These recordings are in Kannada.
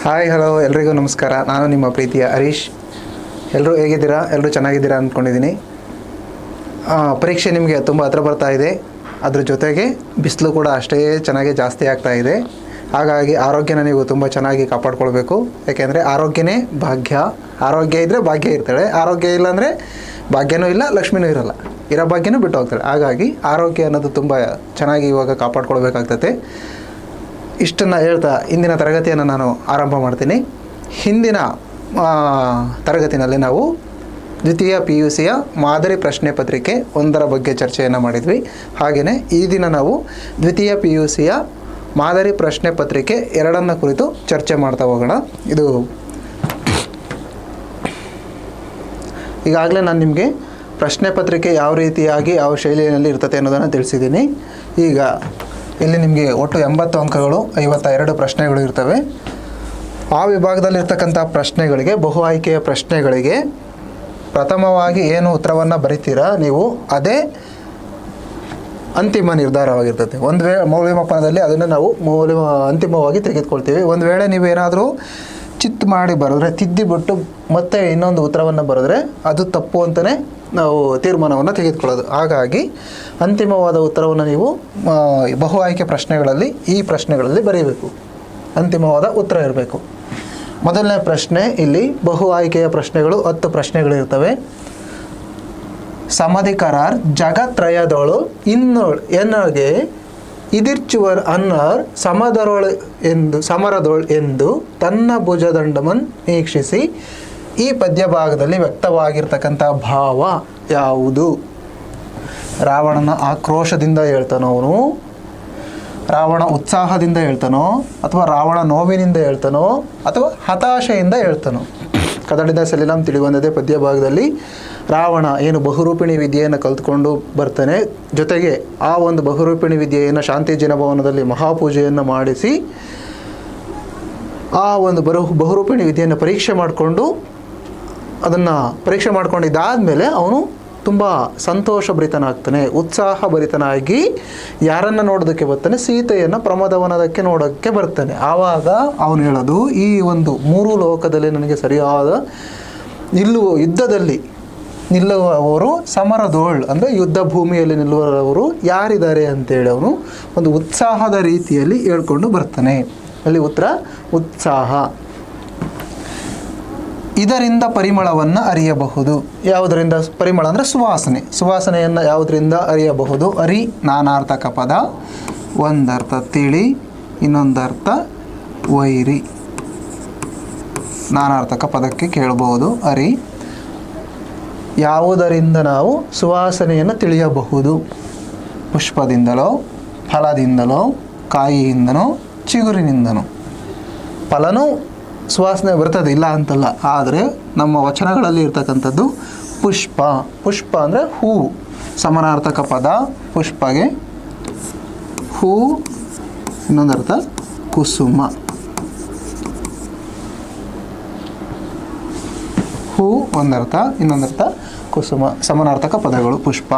ಹಾಯ್ ಹಲೋ ಎಲ್ರಿಗೂ ನಮಸ್ಕಾರ. ನಾನು ನಿಮ್ಮ ಪ್ರೀತಿಯ ಹರೀಶ್. ಎಲ್ಲರೂ ಹೇಗಿದ್ದೀರಾ? ಎಲ್ಲರೂ ಚೆನ್ನಾಗಿದ್ದೀರಾ ಅಂದ್ಕೊಂಡಿದ್ದೀನಿ. ಪರೀಕ್ಷೆ ನಿಮಗೆ ತುಂಬ ಹತ್ರ ಬರ್ತಾ ಇದೆ. ಅದ್ರ ಜೊತೆಗೆ ಬಿಸಿಲು ಕೂಡ ಅಷ್ಟೇ ಚೆನ್ನಾಗಿ ಜಾಸ್ತಿ ಆಗ್ತಾ ಇದೆ. ಹಾಗಾಗಿ ಆರೋಗ್ಯನ ನೀವು ತುಂಬ ಚೆನ್ನಾಗಿ ಕಾಪಾಡ್ಕೊಳ್ಬೇಕು. ಯಾಕೆಂದರೆ ಆರೋಗ್ಯನೇ ಭಾಗ್ಯ. ಆರೋಗ್ಯ ಇದ್ದರೆ ಭಾಗ್ಯ ಇರ್ತಾಳೆ. ಆರೋಗ್ಯ ಇಲ್ಲ ಅಂದರೆ ಭಾಗ್ಯನೂ ಇಲ್ಲ, ಲಕ್ಷ್ಮಿನೂ ಇರಲ್ಲ. ಇರೋ ಭಾಗ್ಯನೂ ಬಿಟ್ಟು ಹೋಗ್ತಾಳೆ. ಹಾಗಾಗಿ ಆರೋಗ್ಯ ಅನ್ನೋದು ತುಂಬ ಚೆನ್ನಾಗಿ ಇವಾಗ ಕಾಪಾಡ್ಕೊಳ್ಬೇಕಾಗ್ತದೆ. ಇಷ್ಟನ್ನು ಹೇಳ್ತಾ ಇಂದಿನ ತರಗತಿಯನ್ನು ನಾನು ಆರಂಭ ಮಾಡ್ತೀನಿ. ಹಿಂದಿನ ತರಗತಿನಲ್ಲಿ ನಾವು ದ್ವಿತೀಯ PUCಯ ಮಾದರಿ ಪ್ರಶ್ನೆ ಪತ್ರಿಕೆ 1ರ ಬಗ್ಗೆ ಚರ್ಚೆಯನ್ನು ಮಾಡಿದ್ವಿ. ಹಾಗೆಯೇ ಈ ದಿನ ನಾವು ದ್ವಿತೀಯ PUCಯ ಮಾದರಿ ಪ್ರಶ್ನೆ ಪತ್ರಿಕೆ 2ನ್ನು ಕುರಿತು ಚರ್ಚೆ ಮಾಡ್ತಾ ಹೋಗೋಣ. ಇದು ಈಗಾಗಲೇ ನಾನು ನಿಮಗೆ ಪ್ರಶ್ನೆ ಪತ್ರಿಕೆ ಯಾವ ರೀತಿಯಾಗಿ ಯಾವ ಶೈಲಿಯಲ್ಲಿ ಇರ್ತದೆ ಅನ್ನೋದನ್ನು ತಿಳಿಸಿದ್ದೀನಿ. ಈಗ ಇಲ್ಲಿ ನಿಮಗೆ ಒಟ್ಟು 80 ಅಂಕಗಳು, 52 ಪ್ರಶ್ನೆಗಳು ಇರ್ತವೆ. ಆ ವಿಭಾಗದಲ್ಲಿರ್ತಕ್ಕಂಥ ಪ್ರಶ್ನೆಗಳಿಗೆ, ಬಹು ಆಯ್ಕೆಯ ಪ್ರಶ್ನೆಗಳಿಗೆ ಪ್ರಥಮವಾಗಿ ಏನು ಉತ್ತರವನ್ನು ಬರಿತೀರಾ ನೀವು, ಅದೇ ಅಂತಿಮ ನಿರ್ಧಾರವಾಗಿರ್ತದೆ. ಒಂದು ವೇಳೆ ಮೌಲ್ಯಮಾಪನದಲ್ಲಿ ಅದನ್ನು ನಾವು ಅಂತಿಮವಾಗಿ ತೆಗೆದುಕೊಳ್ತೀವಿ. ಒಂದು ವೇಳೆ ನೀವೇನಾದರೂ ಚಿತ್ ಮಾಡಿ ಬರೆದ್ರೆ, ತಿದ್ದಿಬಿಟ್ಟು ಮತ್ತೆ ಇನ್ನೊಂದು ಉತ್ತರವನ್ನು ಬರೆದ್ರೆ ಅದು ತಪ್ಪು ಅಂತಲೇ ನಾವು ತೀರ್ಮಾನವನ್ನು ತೆಗೆದುಕೊಳ್ಳೋದು. ಹಾಗಾಗಿ ಅಂತಿಮವಾದ ಉತ್ತರವನ್ನು ನೀವು ಬಹು ಆಯ್ಕೆ ಪ್ರಶ್ನೆಗಳಲ್ಲಿ ಈ ಪ್ರಶ್ನೆಗಳಲ್ಲಿ ಬರೀಬೇಕು. ಅಂತಿಮವಾದ ಉತ್ತರ ಇರಬೇಕು. ಮೊದಲನೇ ಪ್ರಶ್ನೆ, ಇಲ್ಲಿ ಬಹು ಆಯ್ಕೆಯ ಪ್ರಶ್ನೆಗಳು 10 ಪ್ರಶ್ನೆಗಳಿರ್ತವೆ. ಸಮಧಿ ಕರಾರ್ ಜಗತ್ರಯದೊಳು ಇನ್ನೊಳ್ ಎನ್ನಗೆ ಇದಿರ್ಚುವರ್ ಅನ್ನರ್ ಸಮರದೊಳ್ ಎಂದು ತನ್ನ ಭುಜದಂಡಮನ್ ವೀಕ್ಷಿಸಿ. ಈ ಪದ್ಯ ಭಾಗದಲ್ಲಿ ವ್ಯಕ್ತವಾಗಿರ್ತಕ್ಕಂಥ ಭಾವ ಯಾವುದು? ರಾವಣನ ಆಕ್ರೋಶದಿಂದ ಹೇಳ್ತಾನೋ ಅವನು, ರಾವಣ ಉತ್ಸಾಹದಿಂದ ಹೇಳ್ತಾನೋ, ಅಥವಾ ರಾವಣ ನೋವಿನಿಂದ ಹೇಳ್ತಾನೋ, ಅಥವಾ ಹತಾಶೆಯಿಂದ ಹೇಳ್ತಾನೋ? ಕದಡಿದ ಸಲಿಲಂ ತಿಳಿಬಂದದೆ ಪದ್ಯ ಭಾಗದಲ್ಲಿ ರಾವಣ ಏನು ಬಹುರೂಪಿಣಿ ವಿದ್ಯೆಯನ್ನು ಕಲ್ತ್ಕೊಂಡು ಬರ್ತಾನೆ, ಜೊತೆಗೆ ಆ ಒಂದು ಬಹುರೂಪಿಣಿ ವಿದ್ಯೆಯನ್ನು ಶಾಂತಿ ಜನಭವನದಲ್ಲಿ ಮಹಾಪೂಜೆಯನ್ನು ಮಾಡಿಸಿ ಆ ಒಂದು ಬಹುರೂಪಿಣಿ ವಿದ್ಯೆಯನ್ನು ಪರೀಕ್ಷೆ ಮಾಡಿಕೊಂಡು ಅದನ್ನು ಪರೀಕ್ಷೆ ಮಾಡ್ಕೊಂಡಿದ್ದಾದಮೇಲೆ ಅವನು ತುಂಬ ಸಂತೋಷಭರಿತನಾಗ್ತಾನೆ, ಉತ್ಸಾಹಭರಿತನಾಗಿ ಯಾರನ್ನು ನೋಡೋದಕ್ಕೆ ಬರ್ತಾನೆ? ಸೀತೆಯನ್ನು ಪ್ರಮದವನದಕ್ಕೆ ನೋಡೋಕ್ಕೆ ಬರ್ತಾನೆ. ಆವಾಗ ಅವನು ಹೇಳೋದು, ಈ ಒಂದು 3 ಲೋಕದಲ್ಲಿ ನನಗೆ ಸರಿಯಾದ ಯುದ್ಧದಲ್ಲಿ ನಿಲ್ಲುವವರು ಸಮರದೋಳ್ ಅಂದರೆ ಯುದ್ಧ ಭೂಮಿಯಲ್ಲಿ ನಿಲ್ಲುವವರು ಯಾರಿದ್ದಾರೆ ಅಂತೇಳಿ ಅವನು ಒಂದು ಉತ್ಸಾಹದ ರೀತಿಯಲ್ಲಿ ಹೇಳ್ಕೊಂಡು ಬರ್ತಾನೆ. ಅಲ್ಲಿ ಉತ್ತರ ಉತ್ಸಾಹ. ಇದರಿಂದ ಪರಿಮಳವನ್ನು ಅರಿಯಬಹುದು. ಯಾವುದರಿಂದ ಪರಿಮಳ ಅಂದರೆ ಸುವಾಸನೆ. ಸುವಾಸನೆಯನ್ನು ಯಾವುದರಿಂದ ಅರಿಯಬಹುದು? ಅರಿ ನಾನಾರ್ಥಕ ಪದ. ಒಂದರ್ಥ ತಿಳಿ, ಇನ್ನೊಂದರ್ಥ ವೈರಿ. ನಾನಾರ್ಥಕ ಪದಕ್ಕೆ ಕೇಳಬಹುದು ಅರಿ. ಯಾವುದರಿಂದ ನಾವು ಸುವಾಸನೆಯನ್ನು ತಿಳಿಯಬಹುದು? ಪುಷ್ಪದಿಂದಲೋ, ಫಲದಿಂದಲೋ, ಕಾಯಿಯಿಂದನೋ, ಚಿಗುರಿನಿಂದನೋ. ಫಲನೂ ಸುವಾಸನೆ ಬರ್ತದೆ, ಇಲ್ಲ ಅಂತಲ್ಲ. ಆದರೆ ನಮ್ಮ ವಚನಗಳಲ್ಲಿ ಇರ್ತಕ್ಕಂಥದ್ದು ಪುಷ್ಪ. ಪುಷ್ಪ ಅಂದರೆ ಹೂವು. ಸಮಾನಾರ್ಥಕ ಪದ ಪುಷ್ಪಗೆ ಹೂ, ಇನ್ನೊಂದರ್ಥ ಕುಸುಮ. ಹೂ ಒಂದರ್ಥ, ಇನ್ನೊಂದರ್ಥ ಕುಸುಮ. ಸಮಾನಾರ್ಥಕ ಪದಗಳು ಪುಷ್ಪ.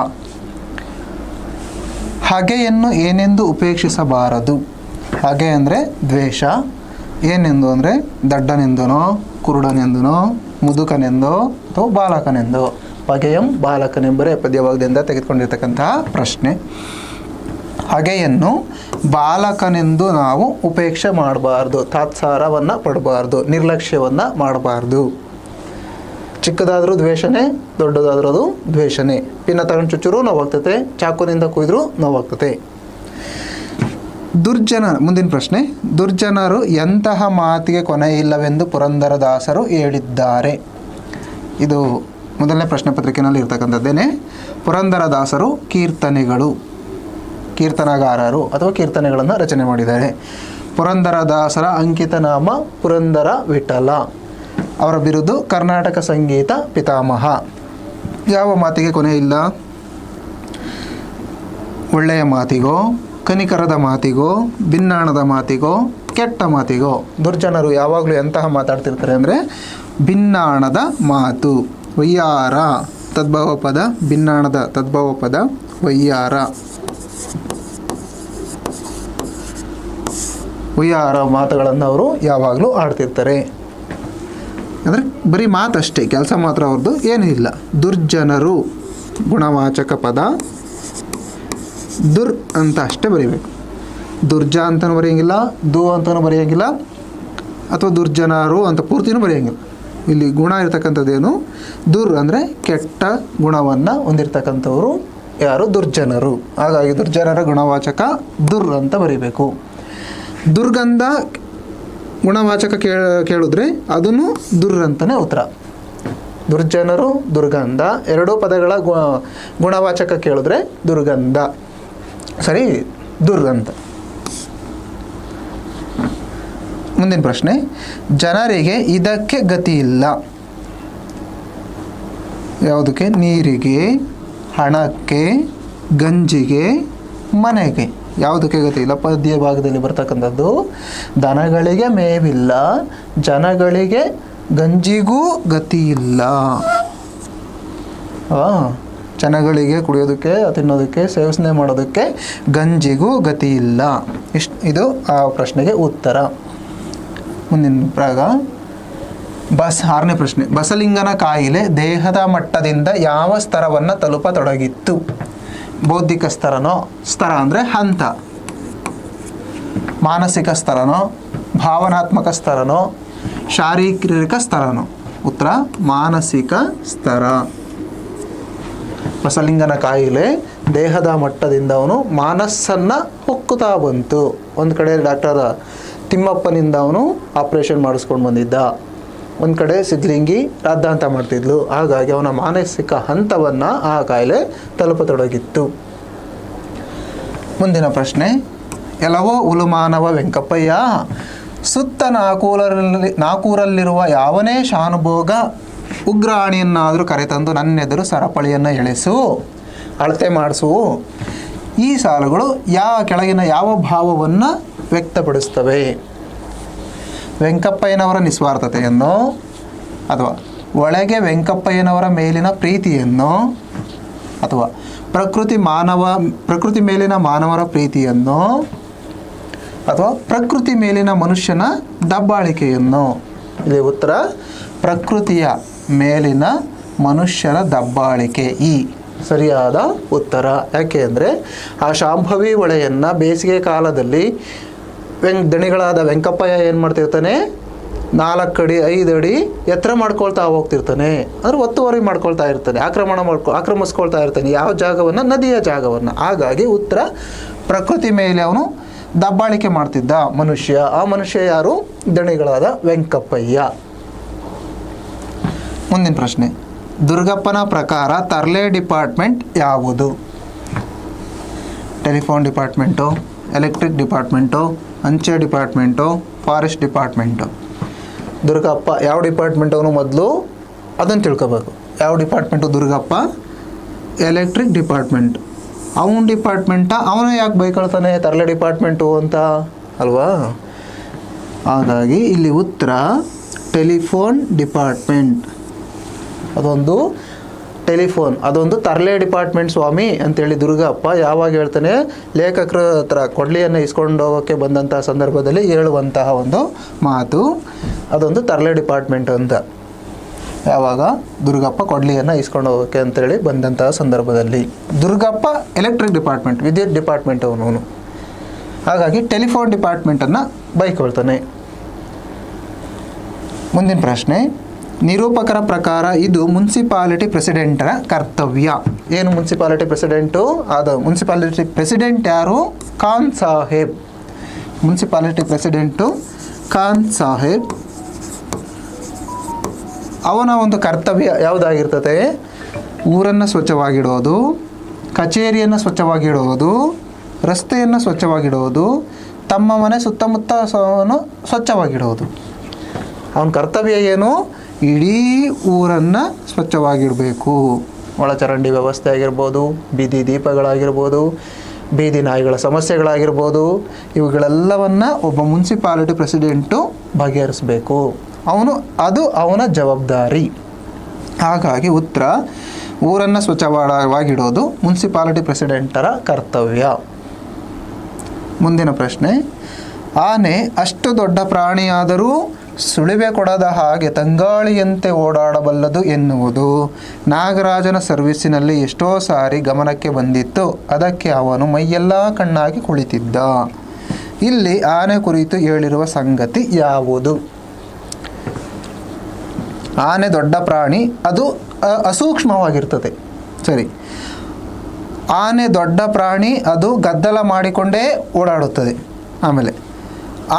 ಹಗೆಯನ್ನು ಏನೆಂದು ಉಪೇಕ್ಷಿಸಬಾರದು? ಹಗೆ ಅಂದರೆ ದ್ವೇಷ. ಏನೆಂದು ಅಂದರೆ ದಡ್ಡನೆಂದನೋ, ಕುರುಡನೆಂದನೋ, ಮುದುಕನೆಂದೋ ಅಥವಾ ಬಾಲಕನೆಂದೋ. ಬಗೆಯಂ ಬಾಲಕನೆಂಬರೇ ಪದ್ಯಭಾಗದಿಂದ ತೆಗೆದುಕೊಂಡಿರ್ತಕ್ಕಂತಹ ಪ್ರಶ್ನೆ. ಹಗೆಯನ್ನು ಬಾಲಕನೆಂದು ನಾವು ಉಪೇಕ್ಷೆ ಮಾಡಬಾರ್ದು, ತಾತ್ಸಾರವನ್ನು ಪಡಬಾರ್ದು, ನಿರ್ಲಕ್ಷ್ಯವನ್ನು ಮಾಡಬಾರ್ದು. ಚಿಕ್ಕದಾದರೂ ದ್ವೇಷನೇ, ದೊಡ್ಡದಾದರೂ ಅದು ದ್ವೇಷನೇ. ಪಿನ್ನ ತಗೊಂಡು ಚುಚ್ಚುರು ನೋವಾಗ್ತದೆ, ಚಾಕುನಿಂದ ಕುಯ್ದರೂ ನೋವಾಗ್ತದೆ. ಮುಂದಿನ ಪ್ರಶ್ನೆ, ದುರ್ಜನರು ಎಂತಹ ಮಾತಿಗೆ ಕೊನೆ ಇಲ್ಲವೆಂದು ಪುರಂದರದಾಸರು ಹೇಳಿದ್ದಾರೆ? ಇದು ಮೊದಲನೇ ಪ್ರಶ್ನೆ ಪತ್ರಿಕೆಯಲ್ಲಿ ಇರ್ತಕ್ಕಂಥದ್ದೇನೆ. ಪುರಂದರದಾಸರು ಕೀರ್ತನಗಾರರು ಅಥವಾ ಕೀರ್ತನೆಗಳನ್ನು ರಚನೆ ಮಾಡಿದ್ದಾರೆ. ಪುರಂದರದಾಸರ ಅಂಕಿತ ನಾಮ ಪುರಂದರ ವಿಠಲ. ಅವರ ಬಿರುದು ಕರ್ನಾಟಕ ಸಂಗೀತ ಪಿತಾಮಹ. ಯಾವ ಮಾತಿಗೆ ಕೊನೆ ಇಲ್ಲ? ಒಳ್ಳೆಯ ಮಾತಿಗೋ, ಕನಿಕರದ ಮಾತಿಗೋ, ಭಿನ್ನಾಣದ ಮಾತಿಗೋ, ಕೆಟ್ಟ ಮಾತಿಗೋ. ದುರ್ಜನರು ಯಾವಾಗಲೂ ಎಂತಹ ಮಾತಾಡ್ತಿರ್ತಾರೆ ಅಂದರೆ ಭಿನ್ನಾಣದ ಮಾತು. ವಯ್ಯಾರ ತದ್ಭವ ಪದ, ಭಿನ್ನಾಣದ ತದ್ಭವ ಪದ ವಯ್ಯಾರ. ಹುಯ್ಯಾರ ಮಾತುಗಳನ್ನು ಅವರು ಯಾವಾಗಲೂ ಆಡ್ತಿರ್ತಾರೆ. ಅಂದರೆ ಬರೀ ಮಾತಷ್ಟೇ, ಕೆಲಸ ಮಾತ್ರ ಅವ್ರದ್ದು ಏನೂ ಇಲ್ಲ. ದುರ್ಜನರು ಗುಣವಾಚಕ ಪದ, ದುರ್ ಅಂತ ಅಷ್ಟೇ ಬರೀಬೇಕು. ದುರ್ಜ ಅಂತಲೂ ಬರೆಯೋಂಗಿಲ್ಲ, ದು ಅಂತಲೂ ಬರೆಯೋಂಗಿಲ್ಲ, ಅಥವಾ ದುರ್ಜನರು ಅಂತ ಪೂರ್ತಿನೂ ಬರೆಯೋಂಗಿಲ್ಲ. ಇಲ್ಲಿ ಗುಣ ಇರ್ತಕ್ಕಂಥದ್ದೇನು, ದುರ್ ಅಂದರೆ ಕೆಟ್ಟ ಗುಣವನ್ನು ಹೊಂದಿರತಕ್ಕಂಥವ್ರು ಯಾರು, ದುರ್ಜನರು. ಹಾಗಾಗಿ ದುರ್ಜನರ ಗುಣವಾಚಕ ದುರ್ ಅಂತ ಬರೀಬೇಕು. ದುರ್ಗಂಧ ಗುಣವಾಚಕ ಕೇಳಿದ್ರೆ ಅದನ್ನು ದುರ್ ಅಂತಲೇ ಉತ್ತರ. ದುರ್ಜನರು, ದುರ್ಗಂಧ ಎರಡೂ ಪದಗಳ ಗುಣವಾಚಕ ಕೇಳಿದ್ರೆ ದುರ್ಗಂಧ, ಸರಿ, ದುರ್ ಅಂತ. ಮುಂದಿನ ಪ್ರಶ್ನೆ, ಜನರಿಗೆ ಇದಕ್ಕೆ ಗತಿ ಇಲ್ಲ. ಯಾವುದಕ್ಕೆ? ನೀರಿಗೆ, ಹಣಕ್ಕೆ, ಗಂಜಿಗೆ, ಮನೆಗೆ. ಯಾವುದಕ್ಕೆ ಗತಿ ಇಲ್ಲ? ಪದ್ಯ ಭಾಗದಲ್ಲಿ ಬರ್ತಕ್ಕಂಥದ್ದು ದನಗಳಿಗೆ ಮೇವಿಲ್ಲ, ಜನಗಳಿಗೆ ಗಂಜಿಗೂ ಗತಿ ಇಲ್ಲ. ಜನಗಳಿಗೆ ಕುಡಿಯೋದಕ್ಕೆ, ತಿನ್ನೋದಕ್ಕೆ, ಸೇವನೆ ಮಾಡೋದಕ್ಕೆ ಗಂಜಿಗೂ ಗತಿ ಇಲ್ಲ. ಇದು ಆ ಪ್ರಶ್ನೆಗೆ ಉತ್ತರ. ಮುಂದಿನ ಭಾಗ 6ನೇ ಪ್ರಶ್ನೆ, ಬಸಲಿಂಗನ ಕಾಯಿಲೆ ದೇಹದ ಮಟ್ಟದಿಂದ ಯಾವ ಸ್ತರವನ್ನು ತಲುಪತೊಡಗಿತ್ತು? ಬೌದ್ಧಿಕ ಸ್ತರನೋ, ಸ್ತರ ಅಂದರೆ ಹಂತ, ಮಾನಸಿಕ ಸ್ತರನೋ, ಭಾವನಾತ್ಮಕ ಸ್ತರನೋ, ಶಾರೀರಿಕ ಸ್ತರನೋ? ಉತ್ತರ ಮಾನಸಿಕ ಸ್ತರ. ಬಸಲಿಂಗನ ಕಾಯಿಲೆ ದೇಹದ ಮಟ್ಟದಿಂದ ಅವನು ಮಾನಸ್ಸನ್ನು ಹೊಕ್ಕುತ್ತಾ ಬಂತು. ಒಂದು ಕಡೆ ಡಾಕ್ಟರ್ ತಿಮ್ಮಪ್ಪನಿಂದ ಅವನು ಆಪ್ರೇಷನ್ ಮಾಡಿಸ್ಕೊಂಡು ಬಂದಿದ್ದ, ಒಂದು ಕಡೆ ಸಿದ್ಧಲಿಂಗಿ ರಾದ್ದಾಂತ ಮಾಡ್ತಿದ್ಲು. ಹಾಗಾಗಿ ಅವನ ಮಾನಸಿಕ ಹಂತವನ್ನು ಆ ಕಾಯಿಲೆ ತಲುಪತೊಡಗಿತ್ತು. ಮುಂದಿನ ಪ್ರಶ್ನೆ, ಎಲ್ಲವೋ ಉಲುಮಾನವ ವೆಂಕಪ್ಪಯ್ಯ, ಸುತ್ತ ನಾಕೂರಲ್ಲಿರುವ ಯಾವನೇ ಶಾನುಭೋಗ ಉಗ್ರಾಣಿಯನ್ನಾದರೂ ಕರೆತಂದು ನನ್ನೆದುರು ಸರಪಳಿಯನ್ನು ಎಳೆಸು, ಅಳತೆ ಮಾಡಿಸು. ಈ ಸಾಲುಗಳು ಕೆಳಗಿನ ಯಾವ ಭಾವವನ್ನು ವ್ಯಕ್ತಪಡಿಸ್ತವೆ? ವೆಂಕಪ್ಪಯ್ಯನವರ ನಿಸ್ವಾರ್ಥತೆಯನ್ನು, ಅಥವಾ ಒಳಗೆ ವೆಂಕಪ್ಪಯ್ಯನವರ ಮೇಲಿನ ಪ್ರೀತಿಯನ್ನು, ಅಥವಾ ಪ್ರಕೃತಿ ಮೇಲಿನ ಮಾನವರ ಪ್ರೀತಿಯನ್ನು, ಅಥವಾ ಪ್ರಕೃತಿ ಮೇಲಿನ ಮನುಷ್ಯನ ದಬ್ಬಾಳಿಕೆಯನ್ನು? ಇಲ್ಲಿ ಉತ್ತರ ಪ್ರಕೃತಿಯ ಮೇಲಿನ ಮನುಷ್ಯನ ದಬ್ಬಾಳಿಕೆ ಈ ಸರಿಯಾದ ಉತ್ತರ. ಯಾಕೆ ಅಂದರೆ ಆ ಶಾಂಭವಿ ಹೊಳೆಯನ್ನು ಬೇಸಿಗೆ ಕಾಲದಲ್ಲಿ ದಣಿಗಳಾದ ವೆಂಕಪ್ಪಯ್ಯ ಏನು ಮಾಡ್ತಿರ್ತಾನೆ, 4 ಅಡಿ 5 ಅಡಿ ಎತ್ತರ ಮಾಡ್ಕೊಳ್ತಾ ಹೋಗ್ತಿರ್ತಾನೆ. ಅಂದರೆ ಒತ್ತುವರಿ ಮಾಡ್ಕೊಳ್ತಾ ಇರ್ತಾನೆ, ಆಕ್ರಮಿಸ್ಕೊಳ್ತಾ ಇರ್ತಾನೆ. ಯಾವ ಜಾಗವನ್ನು? ನದಿಯ ಜಾಗವನ್ನು. ಹಾಗಾಗಿ ಉತ್ತರ ಪ್ರಕೃತಿ ಮೇಲೆ ಅವನು ದಬ್ಬಾಳಿಕೆ ಮಾಡ್ತಿದ್ದ ಮನುಷ್ಯ. ಆ ಮನುಷ್ಯ ಯಾರು? ದಣಿಗಳಾದ ವೆಂಕಪ್ಪಯ್ಯ. ಮುಂದಿನ ಪ್ರಶ್ನೆ, ದುರ್ಗಪ್ಪನ ಪ್ರಕಾರ ತರ್ಲೆ ಡಿಪಾರ್ಟ್ಮೆಂಟ್ ಯಾವುದು? ಟೆಲಿಫೋನ್ ಡಿಪಾರ್ಟ್ಮೆಂಟು, ಎಲೆಕ್ಟ್ರಿಕ್ ಡಿಪಾರ್ಟ್ಮೆಂಟು, ಅಂಚೆ ಡಿಪಾರ್ಟ್ಮೆಂಟು, ಫಾರೆಸ್ಟ್ ಡಿಪಾರ್ಟ್ಮೆಂಟು? ದುರ್ಗಪ್ಪ ಯಾವ ಡಿಪಾರ್ಟ್ಮೆಂಟ್ ಅವನು ಮೊದಲು ಅದನ್ನು ತಿಳ್ಕೊಬೇಕು. ಯಾವ ಡಿಪಾರ್ಟ್ಮೆಂಟು ದುರ್ಗಪ್ಪ? Electric department. ಅವನ ಡಿಪಾರ್ಟ್ಮೆಂಟ ಅವನು ಯಾಕೆ ಬೈಕೊಳ್ತಾನೆ ತರಲೆ ಡಿಪಾರ್ಟ್ಮೆಂಟು ಅಂತ ಅಲ್ವಾ? ಹಾಗಾಗಿ ಇಲ್ಲಿ ಉತ್ತರ ಟೆಲಿಫೋನ್ ಡಿಪಾರ್ಟ್ಮೆಂಟ್. ಅದೊಂದು ಟೆಲಿಫೋನ್, ಅದೊಂದು ತರಲೆ ಡಿಪಾರ್ಟ್ಮೆಂಟ್ ಸ್ವಾಮಿ ಅಂತೇಳಿ ದುರ್ಗಪ್ಪ ಯಾವಾಗ ಹೇಳ್ತಾನೆ, ಲೇಖಕರ ಹತ್ರ ಕೊಡ್ಲಿಯನ್ನು ಇಸ್ಕೊಂಡು ಹೋಗೋಕ್ಕೆ ಬಂದಂತಹ ಸಂದರ್ಭದಲ್ಲಿ ಹೇಳುವಂತಹ ಒಂದು ಮಾತು, ಅದೊಂದು ತರಲೆ ಡಿಪಾರ್ಟ್ಮೆಂಟ್ ಅಂತ. ಯಾವಾಗ? ದುರ್ಗಪ್ಪ ಕೊಡ್ಲಿಯನ್ನು ಇಸ್ಕೊಂಡು ಹೋಗೋಕ್ಕೆ ಅಂತೇಳಿ ಬಂದಂತಹ ಸಂದರ್ಭದಲ್ಲಿ. ದುರ್ಗಪ್ಪ ಎಲೆಕ್ಟ್ರಿಕ್ ಡಿಪಾರ್ಟ್ಮೆಂಟ್, ವಿದ್ಯುತ್ ಡಿಪಾರ್ಟ್ಮೆಂಟ್ ಅವನು. ಹಾಗಾಗಿ ಟೆಲಿಫೋನ್ ಡಿಪಾರ್ಟ್ಮೆಂಟನ್ನು ಬೈಕೊಳ್ತಾನೆ. ಮುಂದಿನ ಪ್ರಶ್ನೆ, ನಿರೂಪಕರ ಪ್ರಕಾರ ಇದು ಮುನ್ಸಿಪಾಲಿಟಿ ಪ್ರೆಸಿಡೆಂಟರ ಕರ್ತವ್ಯ. ಏನು ಮುನ್ಸಿಪಾಲಿಟಿ ಪ್ರೆಸಿಡೆಂಟು? ಅದು ಮುನ್ಸಿಪಾಲಿಟಿ ಪ್ರೆಸಿಡೆಂಟ್ ಯಾರು? ಖಾನ್ ಸಾಹೇಬ್. Municipality president Khan Saheb. ಅವನ ಒಂದು ಕರ್ತವ್ಯ ಯಾವುದಾಗಿರ್ತದೆ? ಊರನ್ನು ಸ್ವಚ್ಛವಾಗಿಡೋದು, ಕಚೇರಿಯನ್ನು ಸ್ವಚ್ಛವಾಗಿಡುವುದು, ರಸ್ತೆಯನ್ನು ಸ್ವಚ್ಛವಾಗಿಡುವುದು, ತಮ್ಮ ಮನೆ ಸುತ್ತಮುತ್ತ ಸ್ವಚ್ಛವಾಗಿಡುವುದು. ಅವನ ಕರ್ತವ್ಯ ಏನು? ಇಡೀ ಊರನ್ನು ಸ್ವಚ್ಛವಾಗಿಡಬೇಕು. ಒಳಚರಂಡಿ ವ್ಯವಸ್ಥೆ ಆಗಿರ್ಬೋದು, ಬೀದಿ ದೀಪಗಳಾಗಿರ್ಬೋದು, ಬೀದಿ ನಾಯಿಗಳ ಸಮಸ್ಯೆಗಳಾಗಿರ್ಬೋದು, ಇವುಗಳೆಲ್ಲವನ್ನು ಒಬ್ಬ ಮುನ್ಸಿಪಾಲಿಟಿ ಪ್ರೆಸಿಡೆಂಟು ಬಗೆಹರಿಸಬೇಕು. ಅದು ಅವನ ಜವಾಬ್ದಾರಿ. ಹಾಗಾಗಿ ಉತ್ತರ ಊರನ್ನು ಸ್ವಚ್ಛವಾಗಿಡೋದು ಮುನ್ಸಿಪಾಲಿಟಿ ಪ್ರೆಸಿಡೆಂಟರ ಕರ್ತವ್ಯ. ಮುಂದಿನ ಪ್ರಶ್ನೆ, ಆನೆ ಅಷ್ಟು ದೊಡ್ಡ ಪ್ರಾಣಿಯಾದರೂ ಸುಳಿವೆ ಕೊಡದ ಹಾಗೆ ತಂಗಾಳಿಯಂತೆ ಓಡಾಡಬಲ್ಲದು ಎನ್ನುವುದು ನಾಗರಾಜನ ಸರ್ವಿಸಿನಲ್ಲಿ ಎಷ್ಟೋ ಸಾರಿ ಗಮನಕ್ಕೆ ಬಂದಿತ್ತು. ಅದಕ್ಕೆ ಅವನು ಮೈಯೆಲ್ಲ ಕಣ್ಣಾಗಿ ಕುಳಿತಿದ್ದ. ಇಲ್ಲಿ ಆನೆ ಕುರಿತು ಹೇಳಿರುವ ಸಂಗತಿ ಯಾವುದು? ಆನೆ ದೊಡ್ಡ ಪ್ರಾಣಿ, ಅದು ಅಸೂಕ್ಷ್ಮವಾಗಿರ್ತದೆ. ಸರಿ, ಆನೆ ದೊಡ್ಡ ಪ್ರಾಣಿ, ಅದು ಗದ್ದಲ ಮಾಡಿಕೊಂಡೇ ಓಡಾಡುತ್ತದೆ. ಆಮೇಲೆ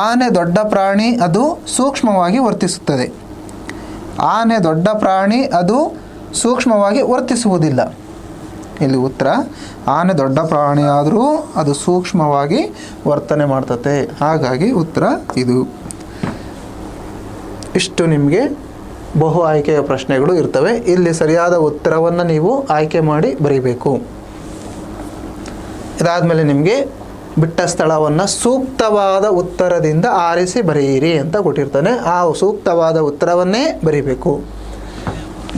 ಆನೆ ದೊಡ್ಡ ಪ್ರಾಣಿ, ಅದು ಸೂಕ್ಷ್ಮವಾಗಿ ವರ್ತಿಸುತ್ತದೆ. ಆನೆ ದೊಡ್ಡ ಪ್ರಾಣಿ, ಅದು ಸೂಕ್ಷ್ಮವಾಗಿ ವರ್ತಿಸುವುದಿಲ್ಲ. ಇಲ್ಲಿ ಉತ್ತರ, ಆನೆ ದೊಡ್ಡ ಪ್ರಾಣಿ ಆದರೂ ಅದು ಸೂಕ್ಷ್ಮವಾಗಿ ವರ್ತನೆ ಮಾಡ್ತದೆ. ಹಾಗಾಗಿ ಉತ್ತರ ಇದು. ಇಷ್ಟು ನಿಮಗೆ ಬಹು ಆಯ್ಕೆಯ ಪ್ರಶ್ನೆಗಳು ಇರ್ತವೆ. ಇಲ್ಲಿ ಸರಿಯಾದ ಉತ್ತರವನ್ನು ನೀವು ಆಯ್ಕೆ ಮಾಡಿ ಬರೀಬೇಕು. ಇದಾದಮೇಲೆ ನಿಮಗೆ ಬಿಟ್ಟ ಸ್ಥಳವನ್ನು ಸೂಕ್ತವಾದ ಉತ್ತರದಿಂದ ಆರಿಸಿ ಬರೆಯಿರಿ ಅಂತ ಕೊಟ್ಟಿರ್ತಾನೆ. ಆ ಸೂಕ್ತವಾದ ಉತ್ತರವನ್ನೇ ಬರೀಬೇಕು.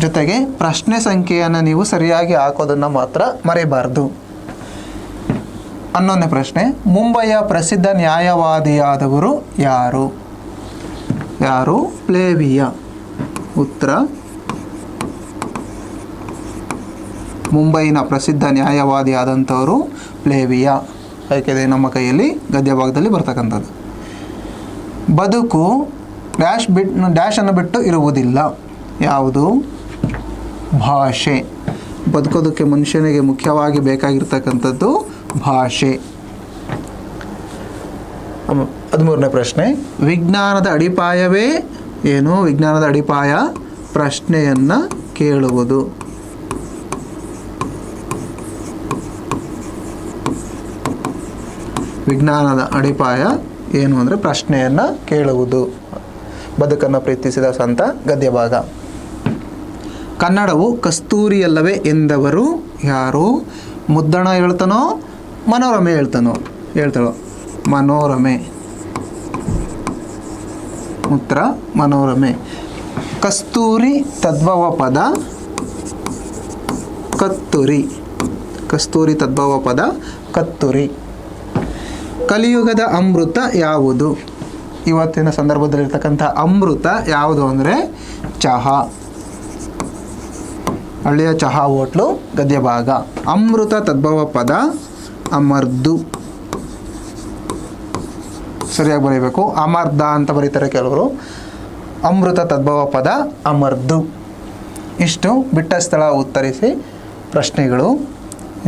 ಜೊತೆಗೆ ಪ್ರಶ್ನೆ ಸಂಖ್ಯೆಯನ್ನು ನೀವು ಸರಿಯಾಗಿ ಹಾಕೋದನ್ನು ಮಾತ್ರ ಮರೆಯಬಾರ್ದು. 11ನೇ ಪ್ರಶ್ನೆ, ಮುಂಬಯಿಯ ಪ್ರಸಿದ್ಧ ನ್ಯಾಯವಾದಿಯಾದವರು ಯಾರು? ಯಾರು? ಪ್ಲೇವಿಯ. ಉತ್ತರ, ಮುಂಬೈನ ಪ್ರಸಿದ್ಧ ನ್ಯಾಯವಾದಿಯಾದಂಥವರು ಪ್ಲೇವಿಯ. ಯಾಕೆಂದರೆ ನಮ್ಮ ಕೈಯಲ್ಲಿ ಗದ್ಯ ಭಾಗದಲ್ಲಿ ಬರ್ತಕ್ಕಂಥದ್ದು. ಬದುಕು ಡ್ಯಾಶನ್ನು ಬಿಟ್ಟು ಇರುವುದಿಲ್ಲ. ಯಾವುದು? ಭಾಷೆ. ಬದುಕೋದಕ್ಕೆ ಮನುಷ್ಯನಿಗೆ ಮುಖ್ಯವಾಗಿ ಬೇಕಾಗಿರ್ತಕ್ಕಂಥದ್ದು ಭಾಷೆ. 13ನೇ ಪ್ರಶ್ನೆ, ವಿಜ್ಞಾನದ ಅಡಿಪಾಯವೇ ಏನು? ವಿಜ್ಞಾನದ ಅಡಿಪಾಯ ಪ್ರಶ್ನೆಯನ್ನು ಕೇಳುವುದು. ವಿಜ್ಞಾನದ ಅಡಿಪಾಯ ಏನು ಅಂದರೆ ಪ್ರಶ್ನೆಯನ್ನು ಕೇಳುವುದು. ಬದುಕನ್ನು ಪ್ರೀತಿಸಿದ ಸಂತ ಗದ್ಯ ಭಾಗ. ಕನ್ನಡವು ಕಸ್ತೂರಿಯಲ್ಲವೇ ಎಂದವರು ಯಾರು? ಮುದ್ದಣ ಹೇಳ್ತಾನೋ ಮನೋರಮೆ ಹೇಳ್ತಾಳೋ? ಮನೋರಮೆ. ಉತ್ತರ, ಮನೋರಮೆ. ಕಸ್ತೂರಿ ತದ್ಭವ ಪದ ಕತ್ತುರಿ. ಕಸ್ತೂರಿ ತದ್ಭವ ಪದ ಕತ್ತುರಿ. ಕಲಿಯುಗದ ಅಮೃತ ಯಾವುದು? ಇವತ್ತಿನ ಸಂದರ್ಭದಲ್ಲಿರ್ತಕ್ಕಂಥ ಅಮೃತ ಯಾವುದು ಅಂದರೆ ಚಹಾ. ಹಳ್ಳಿಯ ಚಹಾ ಹೋಟ್ಲು ಗದ್ಯ ಭಾಗ. ಅಮೃತ ತದ್ಭವ ಪದ ಅಮರ್ದು. ಸರಿಯಾಗಿ ಬರೀಬೇಕು. ಅಮರ್ದ ಅಂತ ಬರೀತಾರೆ ಕೆಲವರು. ಅಮೃತ ತದ್ಭವ ಪದ ಅಮರ್ದು. ಇಷ್ಟು ಬಿಟ್ಟ ಸ್ಥಳ ಉತ್ತರಿಸಿ ಪ್ರಶ್ನೆಗಳು.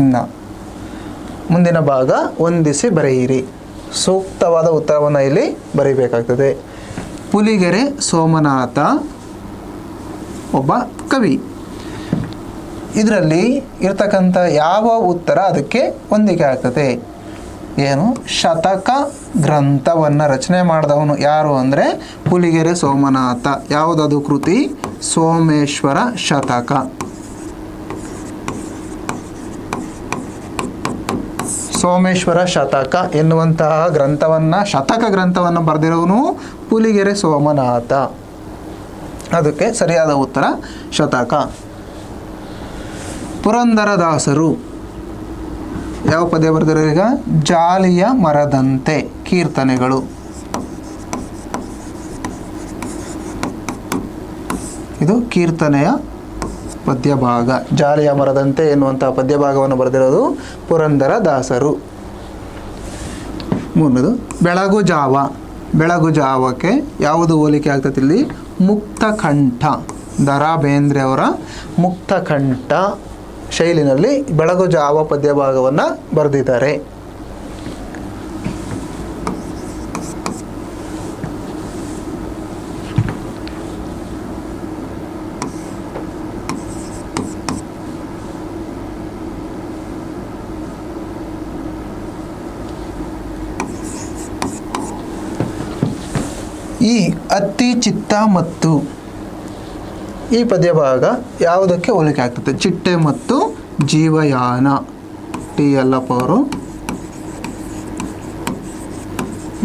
ಇನ್ನು ಮುಂದಿನ ಭಾಗ ಹೊಂದಿಸಿ ಬರೆಯಿರಿ. ಸೂಕ್ತವಾದ ಉತ್ತರವನ್ನು ಇಲ್ಲಿ ಬರೀಬೇಕಾಗ್ತದೆ. ಪುಲಿಗೆರೆ ಸೋಮನಾಥ ಒಬ್ಬ ಕವಿ. ಇದರಲ್ಲಿ ಇರ್ತಕ್ಕಂಥ ಯಾವ ಉತ್ತರ ಅದಕ್ಕೆ ಹೊಂದಿಕೆ ಆಗ್ತದೆ? ಏನು? ಶತಕ ಗ್ರಂಥವನ್ನು ರಚನೆ ಮಾಡಿದವನು ಯಾರು ಅಂದರೆ ಪುಲಿಗೆರೆ ಸೋಮನಾಥ. ಯಾವುದದು ಕೃತಿ? ಸೋಮೇಶ್ವರ ಶತಕ. ಸೋಮೇಶ್ವರ ಶತಕ ಎನ್ನುವಂತಹ ಗ್ರಂಥವನ್ನು, ಶತಕ ಗ್ರಂಥವನ್ನು ಬರೆದಿರೋನು ಪುಲಿಗೆರೆ ಸೋಮನಾಥ. ಅದಕ್ಕೆ ಸರಿಯಾದ ಉತ್ತರ ಶತಕ. ಪುರಂದರದಾಸರು ಯಾವ ಪದ್ಯ ಬರೆದಿರೋ? ಈಗ ಜಾಲಿಯ ಮರದಂತೆ ಕೀರ್ತನೆಗಳು. ಇದು ಕೀರ್ತನೆಯ ಪದ್ಯ ಭಾಗ. ಜಾಲಿಯ ಮರದಂತೆ ಎನ್ನುವಂತಹ ಪದ್ಯ ಭಾಗವನ್ನು ಬರೆದಿರೋದು ಪುರಂದರದಾಸರು. ಮೂರನೇದು ಬೆಳಗು ಜಾವ. ಬೆಳಗು ಜಾವಕ್ಕೆ ಯಾವುದು ಹೋಲಿಕೆ ಆಗ್ತದೆ ಇಲ್ಲಿ? ಮುಕ್ತಕಂಠ. ದ.ರಾ. ಬೇಂದ್ರೆ ಅವರ ಮುಕ್ತಕಂಠ ಶೈಲಿನಲ್ಲಿ ಬೆಳಗು ಜಾವ ಪದ್ಯ ಭಾಗವನ್ನು ಬರೆದಿದ್ದಾರೆ. ಈ ಅತ್ತಿ ಚಿತ್ತ ಮತ್ತು ಈ ಪದ್ಯ ಭಾಗ ಯಾವುದಕ್ಕೆ ಹೋಲಿಕೆ ಆಗ್ತದೆ? ಚಿಟ್ಟೆ ಮತ್ತು ಜೀವಯಾನ. ಟಿ ಯಲ್ಲಪ್ಪ ಅವರು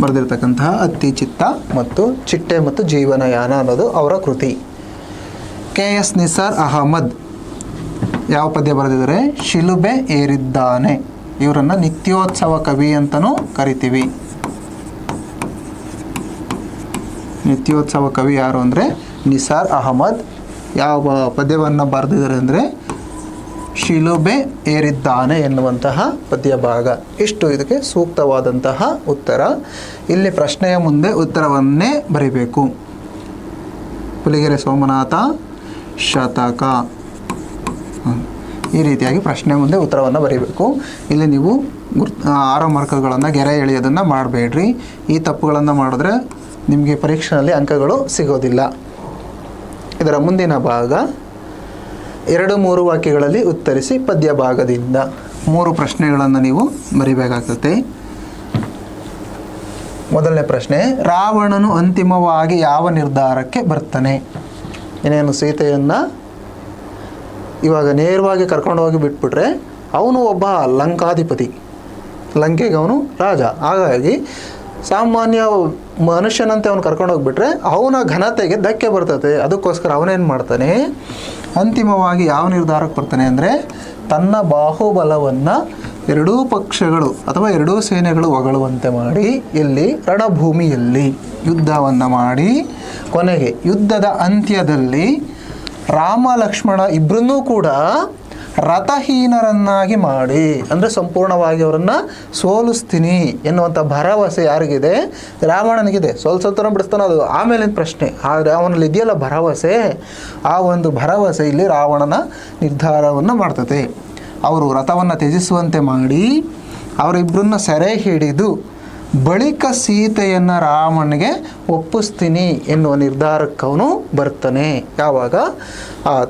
ಬರೆದಿರ್ತಕ್ಕಂತಹ ಅತ್ತಿ ಚಿತ್ತ ಮತ್ತು ಚಿಟ್ಟೆ ಮತ್ತು ಜೀವನಯಾನ ಅನ್ನೋದು ಅವರ ಕೃತಿ. ಕೆ.ಎಸ್. ನಿಸಾರ್ ಅಹಮದ್ ಯಾವ ಪದ್ಯ ಬರೆದಿದ್ದಾರೆ? ಶಿಲುಬೆ ಏರಿದ್ದಾನೆ. ಇವರನ್ನು ನಿತ್ಯೋತ್ಸವ ಕವಿ ಅಂತಲೂ ಕರಿತೀವಿ. ನಿತ್ಯೋತ್ಸವ ಕವಿ ಯಾರು ಅಂದರೆ ನಿಸಾರ್ ಅಹಮದ್. ಯಾವ ಪದ್ಯವನ್ನು ಬರೆದಿದ್ದಾರೆ ಅಂದರೆ ಶಿಲುಬೆ ಏರಿದ್ದಾನೆ ಎನ್ನುವಂತಹ ಪದ್ಯ ಭಾಗ. ಇಷ್ಟು ಇದಕ್ಕೆ ಸೂಕ್ತವಾದಂತಹ ಉತ್ತರ. ಇಲ್ಲಿ ಪ್ರಶ್ನೆಯ ಮುಂದೆ ಉತ್ತರವನ್ನೇ ಬರಿಬೇಕು. ಪುಲಿಗೆರೆ ಸೋಮನಾಥ ಶತಕ, ಈ ರೀತಿಯಾಗಿ ಪ್ರಶ್ನೆ ಮುಂದೆ ಉತ್ತರವನ್ನು ಬರೀಬೇಕು. ಇಲ್ಲಿ ನೀವು 6 ಮಾರ್ಕ್ಗಳನ್ನು ಗೆರೆ ಎಳೆಯೋದನ್ನು ಮಾಡಬೇಡ್ರಿ. ಈ ತಪ್ಪುಗಳನ್ನು ಮಾಡಿದ್ರೆ ನಿಮಗೆ ಪರೀಕ್ಷೆಯಲ್ಲಿ ಅಂಕಗಳು ಸಿಗೋದಿಲ್ಲ. ಇದರ ಮುಂದಿನ ಭಾಗ 2-3 ವಾಕ್ಯಗಳಲ್ಲಿ ಉತ್ತರಿಸಿ ಪದ್ಯ ಭಾಗದಿಂದ 3 ಪ್ರಶ್ನೆಗಳನ್ನು ನೀವು ಬರಿಬೇಕಾಗ್ತದೆ. ಮೊದಲನೇ ಪ್ರಶ್ನೆ, ರಾವಣನು ಅಂತಿಮವಾಗಿ ಯಾವ ನಿರ್ಧಾರಕ್ಕೆ ಬರ್ತಾನೆ? ಏನೇನು ಸೀತೆಯನ್ನು ಇವಾಗ ನೇರವಾಗಿ ಕರ್ಕೊಂಡು ಹೋಗಿ ಬಿಟ್ಬಿಟ್ರೆ ಅವನು ಒಬ್ಬ ಲಂಕಾಧಿಪತಿ, ಲಂಕೆಗೆ ಅವನು ರಾಜ. ಹಾಗಾಗಿ ಸಾಮಾನ್ಯ ಮನುಷ್ಯನಂತೆ ಅವನು ಕರ್ಕೊಂಡು ಹೋಗ್ಬಿಟ್ರೆ ಅವನ ಘನತೆಗೆ ಧಕ್ಕೆ ಬರ್ತದೆ. ಅದಕ್ಕೋಸ್ಕರ ಅವನೇನು ಮಾಡ್ತಾನೆ, ಅಂತಿಮವಾಗಿ ಯಾವ ನಿರ್ಧಾರಕ್ಕೆ ಬರ್ತಾನೆ ಅಂದರೆ ತನ್ನ ಬಾಹುಬಲವನ್ನು ಎರಡೂ ಪಕ್ಷಗಳು ಅಥವಾ ಎರಡೂ ಸೇನೆಗಳು ಹೊಗಳುವಂತೆ ಮಾಡಿ ಇಲ್ಲಿ ರಣಭೂಮಿಯಲ್ಲಿ ಯುದ್ಧವನ್ನು ಮಾಡಿ ಕೊನೆಗೆ ಯುದ್ಧದ ಅಂತ್ಯದಲ್ಲಿ ರಾಮ ಲಕ್ಷ್ಮಣ ಇಬ್ಬರನ್ನೂ ಕೂಡ ರಥಹೀನರನ್ನಾಗಿ ಮಾಡಿ, ಅಂದರೆ ಸಂಪೂರ್ಣವಾಗಿ ಅವರನ್ನು ಸೋಲಿಸ್ತೀನಿ ಎನ್ನುವಂಥ ಭರವಸೆ ಯಾರಿಗಿದೆ? ರಾವಣನಿಗಿದೆ. ಸೋಲ್ಸೋತನ ಬಿಡಿಸ್ತಾನೆ, ಅದು ಆಮೇಲಿನ ಪ್ರಶ್ನೆ. ಆದರೆ ಅವನಲ್ಲಿ ಇದೆಯಲ್ಲ ಭರವಸೆ, ಆ ಒಂದು ಭರವಸೆ ಇಲ್ಲಿ ರಾವಣನ ನಿರ್ಧಾರವನ್ನು ಮಾಡ್ತದೆ. ಅವರು ರಥವನ್ನು ತ್ಯಜಿಸುವಂತೆ ಮಾಡಿ ಅವರಿಬ್ಬರನ್ನ ಸೆರೆ ಹಿಡಿದು ಬಳಿಕ ಸೀತೆಯನ್ನು ರಾಮನಿಗೆ ಒಪ್ಪಿಸ್ತೀನಿ ಎನ್ನುವ ನಿರ್ಧಾರಕ್ಕೆ ಅವನು ಬರ್ತಾನೆ. ಯಾವಾಗ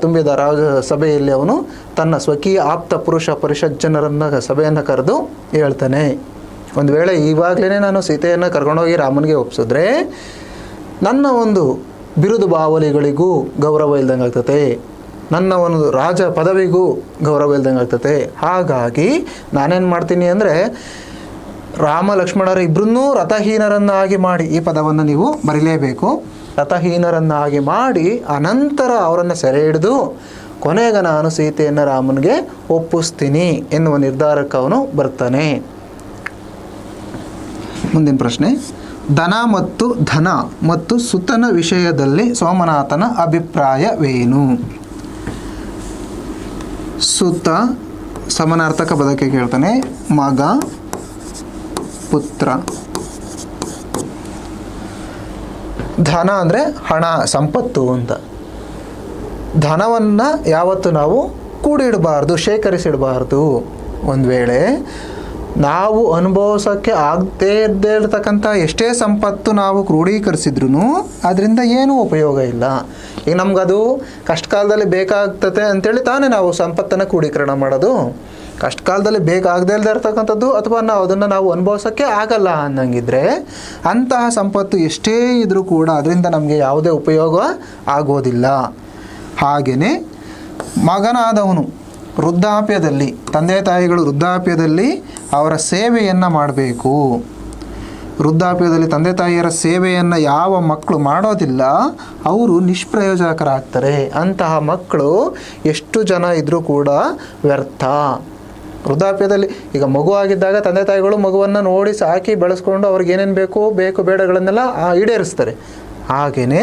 ತುಂಬಿದ ರಾಜ ಸಭೆಯಲ್ಲಿ ಅವನು ತನ್ನ ಸ್ವಕೀಯ ಆಪ್ತ ಪುರುಷ ಪರಿಷತ್ ಜನರನ್ನು ಸಭೆಯನ್ನು ಕರೆದು ಹೇಳ್ತಾನೆ, ಒಂದು ವೇಳೆ ಇವಾಗಲೇ ನಾನು ಸೀತೆಯನ್ನು ಕರ್ಕೊಂಡೋಗಿ ರಾಮನಿಗೆ ಒಪ್ಪಿಸಿದ್ರೆ ನನ್ನ ಒಂದು ಬಿರುದು ಬಾವಲಿಗಳಿಗೂ ಗೌರವ ಇಲ್ದಂಗೆ ಆಗ್ತದೆ, ನನ್ನ ಒಂದು ರಾಜ ಪದವಿಗೂ ಗೌರವ ಇಲ್ದಂಗೆ ಆಗ್ತದೆ. ಹಾಗಾಗಿ ನಾನೇನು ಮಾಡ್ತೀನಿ ಅಂದರೆ ರಾಮ ಲಕ್ಷ್ಮಣರ ಇಬ್ಬರನ್ನೂ ರಥಹೀನರನ್ನಾಗಿ ಮಾಡಿ, ಈ ಪದವನ್ನು ನೀವು ಬರೀಲೇಬೇಕು, ರಥಹೀನರನ್ನಾಗಿ ಮಾಡಿ ಅನಂತರ ಅವರನ್ನು ಸೆರೆ ಹಿಡಿದು ಕೊನೆಗೆ ನಾನು ಸೀತೆಯನ್ನು ರಾಮನಿಗೆ ಒಪ್ಪಿಸ್ತೀನಿ ಎನ್ನುವ ನಿರ್ಧಾರಕ್ಕೆ ಅವನು ಬರ್ತಾನೆ. ಮುಂದಿನ ಪ್ರಶ್ನೆ, ಧನ ಮತ್ತು ಸುತನ ವಿಷಯದಲ್ಲಿ ಸೋಮನಾಥನ ಅಭಿಪ್ರಾಯವೇನು? ಸುತ ಸಮಾನಾರ್ಥಕ ಪದಕ್ಕೆ ಕೇಳ್ತಾನೆ, ಮಗ, ಪುತ್ರ. ಧನ ಅಂದರೆ ಹಣ, ಸಂಪತ್ತು ಅಂತ. ಧನವನ್ನು ಯಾವತ್ತು ನಾವು ಕೂಡಿಡಬಾರ್ದು, ಶೇಖರಿಸಿಡಬಾರ್ದು. ಒಂದು ವೇಳೆ ನಾವು ಅನುಭವಿಸೋಕ್ಕೆ ಆಗದೇ ಇರ್ತಕ್ಕಂಥ ಎಷ್ಟೇ ಸಂಪತ್ತು ನಾವು ಕ್ರೋಢೀಕರಿಸಿದ್ರೂ ಅದರಿಂದ ಏನೂ ಉಪಯೋಗ ಇಲ್ಲ. ಈಗ ನಮಗದು ಕಷ್ಟ ಕಾಲದಲ್ಲಿ ಬೇಕಾಗ್ತದೆ ಅಂತೇಳಿ ತಾನೇ ನಾವು ಸಂಪತ್ತನ್ನು ಕ್ರೋಢೀಕರಣ ಮಾಡೋದು. ಕಷ್ಟ ಕಾಲದಲ್ಲಿ ಬೇಕಾಗದೇ ಇಲ್ಲದೆ ಇರ್ತಕ್ಕಂಥದ್ದು ಅಥವಾ ನಾವು ಅನುಭವಿಸೋಕ್ಕೆ ಆಗಲ್ಲ ಅನ್ನಂಗಿದ್ರೆ ಅಂತಹ ಸಂಪತ್ತು ಎಷ್ಟೇ ಇದ್ದರೂ ಕೂಡ ಅದರಿಂದ ನಮಗೆ ಯಾವುದೇ ಉಪಯೋಗ ಆಗೋದಿಲ್ಲ. ಹಾಗೆಯೇ ಮಗನಾದವನು ವೃದ್ಧಾಪ್ಯದಲ್ಲಿ, ತಂದೆ ತಾಯಿಗಳು ವೃದ್ಧಾಪ್ಯದಲ್ಲಿ ಅವರ ಸೇವೆಯನ್ನು ಮಾಡಬೇಕು. ವೃದ್ಧಾಪ್ಯದಲ್ಲಿ ತಂದೆ ತಾಯಿಯರ ಸೇವೆಯನ್ನು ಯಾವ ಮಕ್ಕಳು ಮಾಡೋದಿಲ್ಲ ಅವರು ನಿಷ್ಪ್ರಯೋಜಕರಾಗ್ತಾರೆ. ಅಂತಹ ಮಕ್ಕಳು ಎಷ್ಟು ಜನ ಇದ್ದರೂ ಕೂಡ ವ್ಯರ್ಥ. ವೃದ್ಧಾಪ್ಯದಲ್ಲಿ ಈಗ ಮಗು ಆಗಿದ್ದಾಗ ತಂದೆ ತಾಯಿಗಳು ಮಗುವನ್ನು ನೋಡಿ ಸಾಕಿ ಬೆಳೆಸ್ಕೊಂಡು ಅವ್ರಿಗೆ ಏನೇನು ಬೇಕು ಬೇಡಗಳನ್ನೆಲ್ಲ ಈಡೇರಿಸ್ತಾರೆ. ಹಾಗೆಯೇ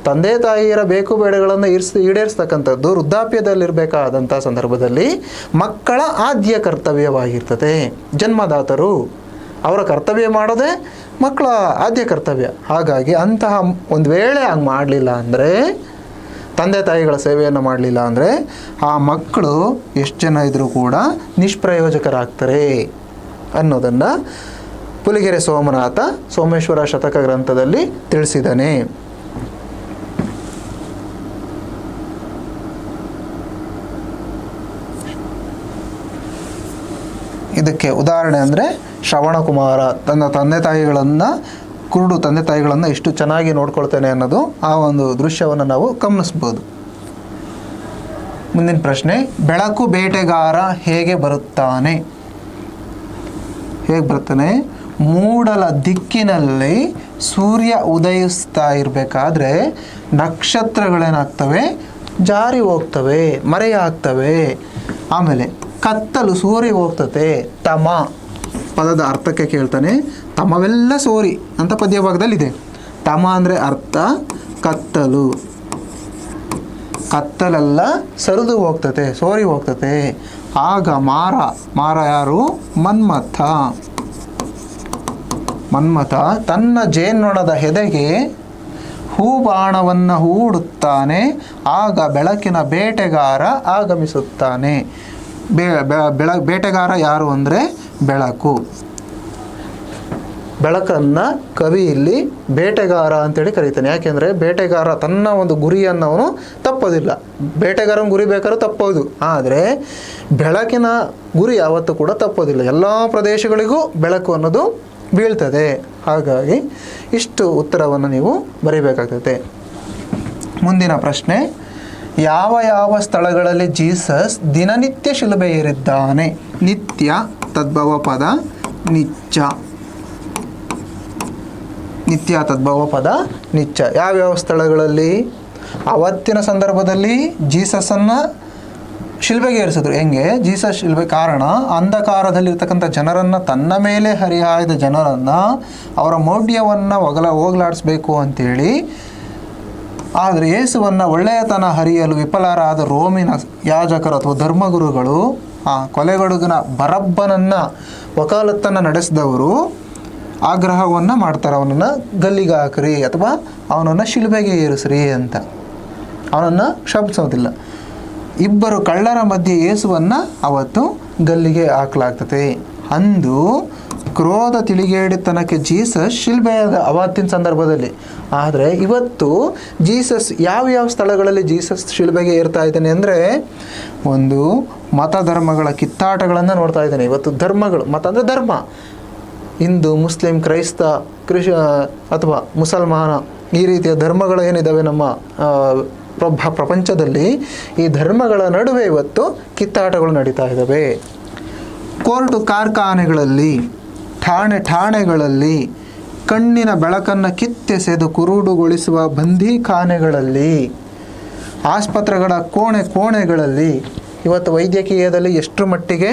ತಂದೆ ತಾಯಿಯರ ಬೇಕು ಬೇಡಗಳನ್ನು ಈಡೇರಿಸ್ತಕ್ಕಂಥದ್ದು ವೃದ್ಧಾಪ್ಯದಲ್ಲಿರಬೇಕಾದಂಥ ಸಂದರ್ಭದಲ್ಲಿ ಮಕ್ಕಳ ಆದ್ಯ ಕರ್ತವ್ಯವಾಗಿರ್ತದೆ. ಜನ್ಮದಾತರು ಅವರ ಕರ್ತವ್ಯ ಮಾಡೋದೇ ಮಕ್ಕಳ ಆದ್ಯ ಕರ್ತವ್ಯ. ಹಾಗಾಗಿ ಅಂತಹ ಒಂದು ವೇಳೆ ಹಂಗೆ ಮಾಡಲಿಲ್ಲ ಅಂದರೆ, ತಂದೆ ತಾಯಿಗಳ ಸೇವೆಯನ್ನು ಮಾಡಲಿಲ್ಲ ಅಂದರೆ ಆ ಮಕ್ಕಳು ಎಷ್ಟು ಜನ ಇದ್ದರೂ ಕೂಡ ನಿಷ್ಪ್ರಯೋಜಕರಾಗ್ತಾರೆ ಅನ್ನೋದನ್ನು ಪುಲಿಗೆರೆ ಸೋಮನಾಥ ಸೋಮೇಶ್ವರ ಶತಕ ಗ್ರಂಥದಲ್ಲಿ ತಿಳಿಸಿದ್ದಾನೆ. ಇದಕ್ಕೆ ಉದಾಹರಣೆ ಅಂದರೆ ಶ್ರವಣಕುಮಾರ ತನ್ನ ತಂದೆ ತಾಯಿಗಳನ್ನು ಕುರುಡು ತಂದೆ ತಾಯಿಗಳನ್ನು ಎಷ್ಟು ಚೆನ್ನಾಗಿ ನೋಡ್ಕೊಳ್ತಾನೆ ಅನ್ನೋದು ಆ ಒಂದು ದೃಶ್ಯವನ್ನು ನಾವು ಗಮನಿಸ್ಬೋದು. ಮುಂದಿನ ಪ್ರಶ್ನೆ, ಬೆಳಕು ಬೇಟೆಗಾರ ಹೇಗೆ ಬರುತ್ತಾನೆ? ಮೂಡಲ ದಿಕ್ಕಿನಲ್ಲಿ ಸೂರ್ಯ ಉದಯಿಸ್ತಾ ಇರಬೇಕಾದ್ರೆ ನಕ್ಷತ್ರಗಳೇನಾಗ್ತವೆ? ಜಾರಿ ಹೋಗ್ತವೆ, ಮರೆಯಾಗ್ತವೆ. ಆಮೇಲೆ ಕತ್ತಲು ಸೋರಿ ಹೋಗ್ತದೆ. ತಮ ಪದದ ಅರ್ಥಕ್ಕೆ ಕೇಳ್ತಾನೆ, ತಮವೆಲ್ಲ ಸೋರಿ ಅಂತ ಪದ್ಯಭಾಗದಲ್ಲಿದೆ. ಟಮ ಅಂದರೆ ಅರ್ಥ ಕತ್ತಲು, ಕತ್ತಲೆಲ್ಲ ಸರಿದು ಹೋಗ್ತತೆ, ಸೋರಿ ಹೋಗ್ತತೆ. ಆಗ ಮಾರ ಯಾರು? ಮನ್ಮಥ. ಮನ್ಮಥ ತನ್ನ ಜೇನ್ನೊಣದ ಹೆದೆಗೆ ಹೂಬಾಣವನ್ನು ಹೂಡುತ್ತಾನೆ. ಆಗ ಬೆಳಕಿನ ಬೇಟೆಗಾರ ಆಗಮಿಸುತ್ತಾನೆ. ಬೇಟೆಗಾರ ಯಾರು ಅಂದರೆ ಬೆಳಕು. ಬೆಳಕನ್ನು ಕವಿ ಇಲ್ಲಿ ಬೇಟೆಗಾರ ಅಂತೇಳಿ ಕರೀತಾನೆ. ಯಾಕೆಂದರೆ ಬೇಟೆಗಾರ ತನ್ನ ಒಂದು ಗುರಿಯನ್ನು ಅವನು ತಪ್ಪೋದಿಲ್ಲ. ಬೇಟೆಗಾರನ ಗುರಿ ಬೇಕಾದ್ರೂ ತಪ್ಪೋದು, ಆದರೆ ಬೆಳಕಿನ ಗುರಿ ಯಾವತ್ತೂ ಕೂಡ ತಪ್ಪೋದಿಲ್ಲ. ಎಲ್ಲ ಪ್ರದೇಶಗಳಿಗೂ ಬೆಳಕು ಅನ್ನೋದು ಬೀಳ್ತದೆ. ಹಾಗಾಗಿ ಇಷ್ಟು ಉತ್ತರವನ್ನು ನೀವು ಬರೀಬೇಕಾಗ್ತದೆ. ಮುಂದಿನ ಪ್ರಶ್ನೆ, ಯಾವ ಯಾವ ಸ್ಥಳಗಳಲ್ಲಿ ಜೀಸಸ್ ದಿನನಿತ್ಯ ಶಿಲುಬೆ ಏರಿದ್ದಾನೆ? ನಿತ್ಯ ತದ್ಭವ ಪದ ನಿತ್ಯ. ನಿತ್ಯ ತದ್ಭವ ಪದ ನಿತ್ಯ. ಯಾವ್ಯಾವ ಸ್ಥಳಗಳಲ್ಲಿ? ಅವತ್ತಿನ ಸಂದರ್ಭದಲ್ಲಿ ಜೀಸಸನ್ನು ಶಿಲ್ಬೆಗೆ ಏರಿಸಿದ್ರು. ಹೆಂಗೆ? ಜೀಸಸ್ ಶಿಲ್ಬೆ ಕಾರಣ ಅಂಧಕಾರದಲ್ಲಿರ್ತಕ್ಕಂಥ ಜನರನ್ನು, ತನ್ನ ಮೇಲೆ ಹರಿಹಾಯ್ದ ಜನರನ್ನು, ಅವರ ಮೌಢ್ಯವನ್ನು ಹೋಗಲಾಡಿಸ್ಬೇಕು ಅಂಥೇಳಿ. ಆದರೆ ಯೇಸುವನ್ನು ಒಳ್ಳೆಯತನ ಹರಿಯಲು ವಿಫಲರಾದ ರೋಮಿನ ಯಾಜಕರು ಅಥವಾ ಧರ್ಮಗುರುಗಳು ಆ ಕೊಲೆಗಡುಗನ ಬರಬ್ಬನನ್ನು ವಕಾಲತ್ತನ್ನು ನಡೆಸಿದವರು ಆಗ್ರಹವನ್ನು ಮಾಡ್ತಾರೆ, ಅವನನ್ನು ಗಲ್ಲಿಗೆ ಹಾಕ್ರಿ ಅಥವಾ ಅವನನ್ನು ಶಿಲುಬೆಗೆ ಏರಿಸ್ರಿ ಅಂತ. ಅವನನ್ನು ಶಪಿಸೋದಿಲ್ಲ. ಇಬ್ಬರು ಕಳ್ಳರ ಮಧ್ಯೆ ಯೇಸುವನ್ನು ಅವತ್ತು ಗಲ್ಲಿಗೆ ಹಾಕಲಾಗ್ತದೆ. ಅಂದು ಕ್ರೋಧ ತಿಳಿಗೇಡಿತನಕ್ಕೆ ಜೀಸಸ್ ಶಿಲ್ಬೆಯಾದ ಅವತ್ತಿನ ಸಂದರ್ಭದಲ್ಲಿ. ಆದರೆ ಇವತ್ತು ಜೀಸಸ್ ಯಾವ ಸ್ಥಳಗಳಲ್ಲಿ ಜೀಸಸ್ ಶಿಲ್ಬೆಗೆ ಏರ್ತಾ ಇದ್ದಾನೆ ಅಂದರೆ, ಒಂದು ಮತ ಧರ್ಮಗಳ ಕಿತ್ತಾಟಗಳನ್ನು ನೋಡ್ತಾ ಇದ್ದಾನೆ. ಇವತ್ತು ಧರ್ಮಗಳು, ಮತ ಅಂದರೆ ಧರ್ಮ, ಹಿಂದೂ, ಮುಸ್ಲಿಂ, ಕ್ರೈಸ್ತ, ಅಥವಾ ಮುಸಲ್ಮಾನ, ಈ ರೀತಿಯ ಧರ್ಮಗಳು ಏನಿದ್ದಾವೆ ನಮ್ಮ ಪ್ರಪಂಚದಲ್ಲಿ, ಈ ಧರ್ಮಗಳ ನಡುವೆ ಇವತ್ತು ಕಿತ್ತಾಟಗಳು ನಡೀತಾ ಇದ್ದಾವೆ. ಕೋರ್ಟು ಕಾರ್ಖಾನೆಗಳಲ್ಲಿ, ಠಾಣೆಗಳಲ್ಲಿ, ಕಣ್ಣಿನ ಬೆಳಕನ್ನು ಕಿತ್ತೆಸೆದು ಕುರುಡುಗೊಳಿಸುವ ಬಂದೀಖಾನೆಗಳಲ್ಲಿ, ಆಸ್ಪತ್ರೆಗಳ ಕೋಣೆಗಳಲ್ಲಿ ಇವತ್ತು ವೈದ್ಯಕೀಯದಲ್ಲಿ ಎಷ್ಟು ಮಟ್ಟಿಗೆ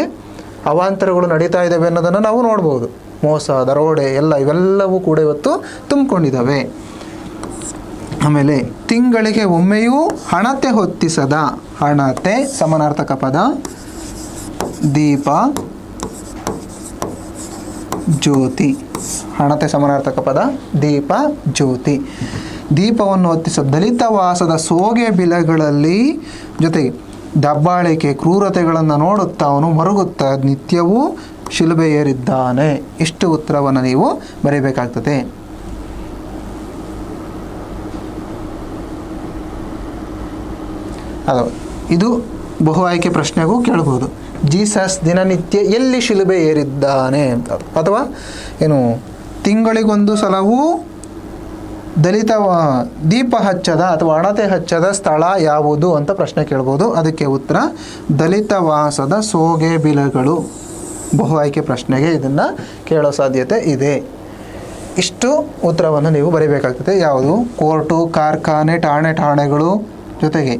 ಅವಾಂತರಗಳು ನಡೀತಾ ಇದ್ದಾವೆ ಅನ್ನೋದನ್ನು ನಾವು ನೋಡ್ಬೋದು. ಮೋಸ, ದರೋಡೆ ಇವೆಲ್ಲವೂ ಕೂಡ ಇವತ್ತು ತುಂಬಿಕೊಂಡಿದ್ದಾವೆ. ಆಮೇಲೆ ತಿಂಗಳಿಗೆ ಒಮ್ಮೆಯೂ ಹಣತೆ ಹೊತ್ತಿಸದ, ಹಣತೆ ಸಮಾನಾರ್ಥಕ ಪದ ದೀಪ ಜ್ಯೋತಿ. ಹಣತೆ ಸಮಾನಾರ್ಥಕ ಪದ ದೀಪ ಜ್ಯೋತಿ. ದೀಪವನ್ನು ಹೊತ್ತಿಸ ದಲಿತವಾಸದ ಸೋಗೆ ಬಿಲಗಳಲ್ಲಿ ಜೊತೆಗೆ ದಬ್ಬಾಳಿಕೆ, ಕ್ರೂರತೆಗಳನ್ನು ನೋಡುತ್ತಾ ಅವನು ಮರುಗುತ್ತಾ ನಿತ್ಯವೂ ಶಿಲುಬೆ ಏರಿದ್ದಾನೆ. ಇಷ್ಟು ಉತ್ತರವನ್ನು ನೀವು ಬರೀಬೇಕಾಗ್ತದೆ. ಇದು ಬಹು ಆಯ್ಕೆ ಪ್ರಶ್ನೆಗೂ ಕೇಳ್ಬೋದು. ಜೀಸಸ್ ದಿನನಿತ್ಯ ಎಲ್ಲಿ ಶಿಲುಬೆ ಏರಿದ್ದಾನೆ ಅಂತ, ಅಥವಾ ತಿಂಗಳಿಗೊಂದು ಸಲವೂ ದೀಪ ಹಚ್ಚದ ಅಥವಾ ಹಣತೆ ಹಚ್ಚದ ಸ್ಥಳ ಯಾವುದು ಅಂತ ಪ್ರಶ್ನೆ ಕೇಳ್ಬೋದು. ಅದಕ್ಕೆ ಉತ್ತರ ದಲಿತವಾಸದ ಸೋಗೆ ಬಿಲಗಳು. ಬಹು ಆಯ್ಕೆ ಪ್ರಶ್ನೆಗೆ ಇದನ್ನು ಕೇಳೋ ಸಾಧ್ಯತೆ ಇದೆ. ಇಷ್ಟು ಉತ್ತರವನ್ನು ನೀವು ಬರೀಬೇಕಾಗ್ತದೆ. ಯಾವುದು? ಕೋರ್ಟು, ಕಾರ್ಖಾನೆ, ಠಾಣೆಗಳು, ಜೊತೆಗೆ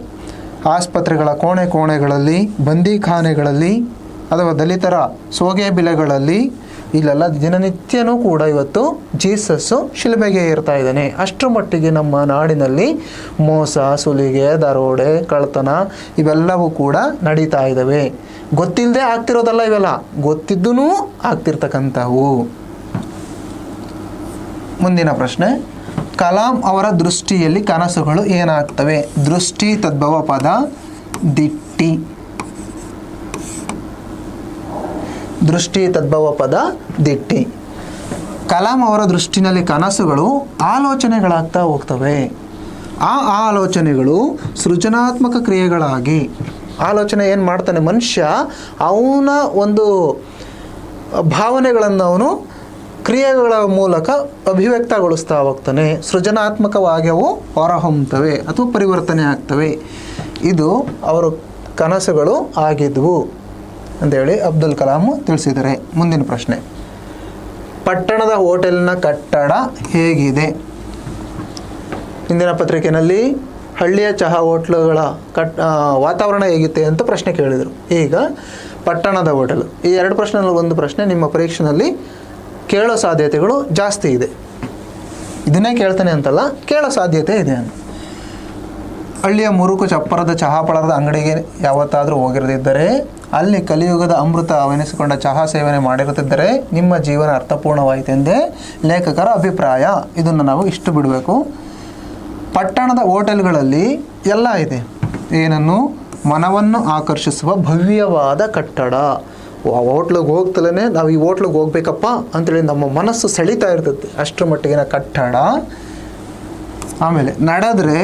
ಆಸ್ಪತ್ರೆಗಳ ಕೋಣೆಗಳಲ್ಲಿ, ಬಂದೀಖಾನೆಗಳಲ್ಲಿ ಅಥವಾ ದಲಿತರ ಸೋಗೆ ಬಿಲೆಗಳಲ್ಲಿ, ಇಲ್ಲೆಲ್ಲ ದಿನನಿತ್ಯನೂ ಕೂಡ ಇವತ್ತು ಜೀಸಸ್ಸು ಶಿಲುಬೆಗೆ ಏರ್ತಾ ಇದ್ದಾನೆ. ಅಷ್ಟರ ಮಟ್ಟಿಗೆ ನಮ್ಮ ನಾಡಿನಲ್ಲಿ ಮೋಸ, ಸುಲಿಗೆ, ದರೋಡೆ, ಕಳ್ಳತನ ಇವೆಲ್ಲವೂ ಕೂಡ ನಡೀತಾ ಇದ್ದಾವೆ. ಗೊತ್ತಿಲ್ಲದೆ ಆಗ್ತಿರೋದಲ್ಲ ಇವೆಲ್ಲ, ಗೊತ್ತಿದ್ದೂ ಆಗ್ತಿರ್ತಕ್ಕಂಥವು. ಮುಂದಿನ ಪ್ರಶ್ನೆ, ಕಲಾಂ ಅವರ ದೃಷ್ಟಿಯಲ್ಲಿ ಕನಸುಗಳು ಏನಾಗ್ತವೆ? ದೃಷ್ಟಿ ತದ್ಭವ ಪದ ದಿಟ್ಟಿ. ದೃಷ್ಟಿ ತದ್ಭವ ಪದ ದಿಟ್ಟಿ. ಕಲಾಂ ಅವರ ದೃಷ್ಟಿನಲ್ಲಿ ಕನಸುಗಳು ಆಲೋಚನೆಗಳಾಗ್ತಾ ಹೋಗ್ತವೆ. ಆ ಆಲೋಚನೆಗಳು ಸೃಜನಾತ್ಮಕ ಕ್ರಿಯೆಗಳಾಗಿ, ಆಲೋಚನೆ ಏನು ಮಾಡ್ತಾನೆ ಮನುಷ್ಯ, ಅವನ ಒಂದು ಭಾವನೆಗಳನ್ನು ಅವನು ಕ್ರಿಯೆಗಳ ಮೂಲಕ ಅಭಿವ್ಯಕ್ತಗೊಳಿಸ್ತಾ ಹೋಗ್ತಾನೆ. ಸೃಜನಾತ್ಮಕವಾಗಿ ಅವು ಹೊರಹೊಮ್ಮುತ್ತವೆ ಅಥವಾ ಪರಿವರ್ತನೆ ಆಗ್ತವೆ. ಇದು ಅವರು ಕನಸುಗಳು ಆಗಿದ್ವು ಅಂತೇಳಿ ಅಬ್ದುಲ್ ಕಲಾಂ ತಿಳಿಸಿದ್ದಾರೆ. ಮುಂದಿನ ಪ್ರಶ್ನೆ, ಪಟ್ಟಣದ ಹೋಟೆಲ್ನ ಕಟ್ಟಡ ಹೇಗಿದೆ? ಇಂದಿನ ಪತ್ರಿಕೆಯಲ್ಲಿ ಹಳ್ಳಿಯ ಚಹಾ ಹೋಟ್ಲುಗಳ ವಾತಾವರಣ ಹೇಗಿತ್ತೆ ಅಂತ ಪ್ರಶ್ನೆ ಕೇಳಿದರು. ಈಗ ಪಟ್ಟಣದ ಹೋಟೆಲ್, ಈ ಎರಡು ಪ್ರಶ್ನೆಗಳಲ್ಲಿ ಒಂದು ಪ್ರಶ್ನೆ ನಿಮ್ಮ ಪರೀಕ್ಷೆಯಲ್ಲಿ ಕೇಳೋ ಸಾಧ್ಯತೆಗಳು ಜಾಸ್ತಿ ಇದೆ. ಇದನ್ನೇ ಕೇಳ್ತಾನೆ ಅಂತಲ್ಲ, ಕೇಳೋ ಸಾಧ್ಯತೆ ಇದೆ ಅಂತ. ಹಳ್ಳಿಯ ಮುರುಕು ಚಪ್ಪರದ ಚಹಾಪಳರದ ಅಂಗಡಿಗೆ ಯಾವತ್ತಾದರೂ ಹೋಗಿರದಿದ್ದರೆ, ಅಲ್ಲಿ ಕಲಿಯುಗದ ಅಮೃತ ಅವನಿಸಿಕೊಂಡ ಚಹಾ ಸೇವನೆ ಮಾಡಿರುತ್ತಿದ್ದರೆ ನಿಮ್ಮ ಜೀವನ ಅರ್ಥಪೂರ್ಣವಾಯಿತೆಂದೇ ಲೇಖಕರ ಅಭಿಪ್ರಾಯ. ಇದನ್ನು ನಾವು ಇಷ್ಟು ಬಿಡಬೇಕು. ಪಟ್ಟಣದ ಹೋಟೆಲ್ಗಳಲ್ಲಿ ಎಲ್ಲ ಇದೆ. ಏನನ್ನು? ಮನವನ್ನು ಆಕರ್ಷಿಸುವ ಭವ್ಯವಾದ ಕಟ್ಟಡ. ಹೋಟ್ಲಿಗೆ ಹೋಗ್ತಲೇ ನಾವು ಈ ಹೋಟ್ಲಿಗೆ ಹೋಗ್ಬೇಕಪ್ಪ ಅಂತೇಳಿ ನಮ್ಮ ಮನಸ್ಸು ಸೆಳೀತಾ ಇರ್ತದೆ, ಅಷ್ಟರ ಮಟ್ಟಿಗಿನ ಕಟ್ಟಡ. ಆಮೇಲೆ ನಡೆದ್ರೆ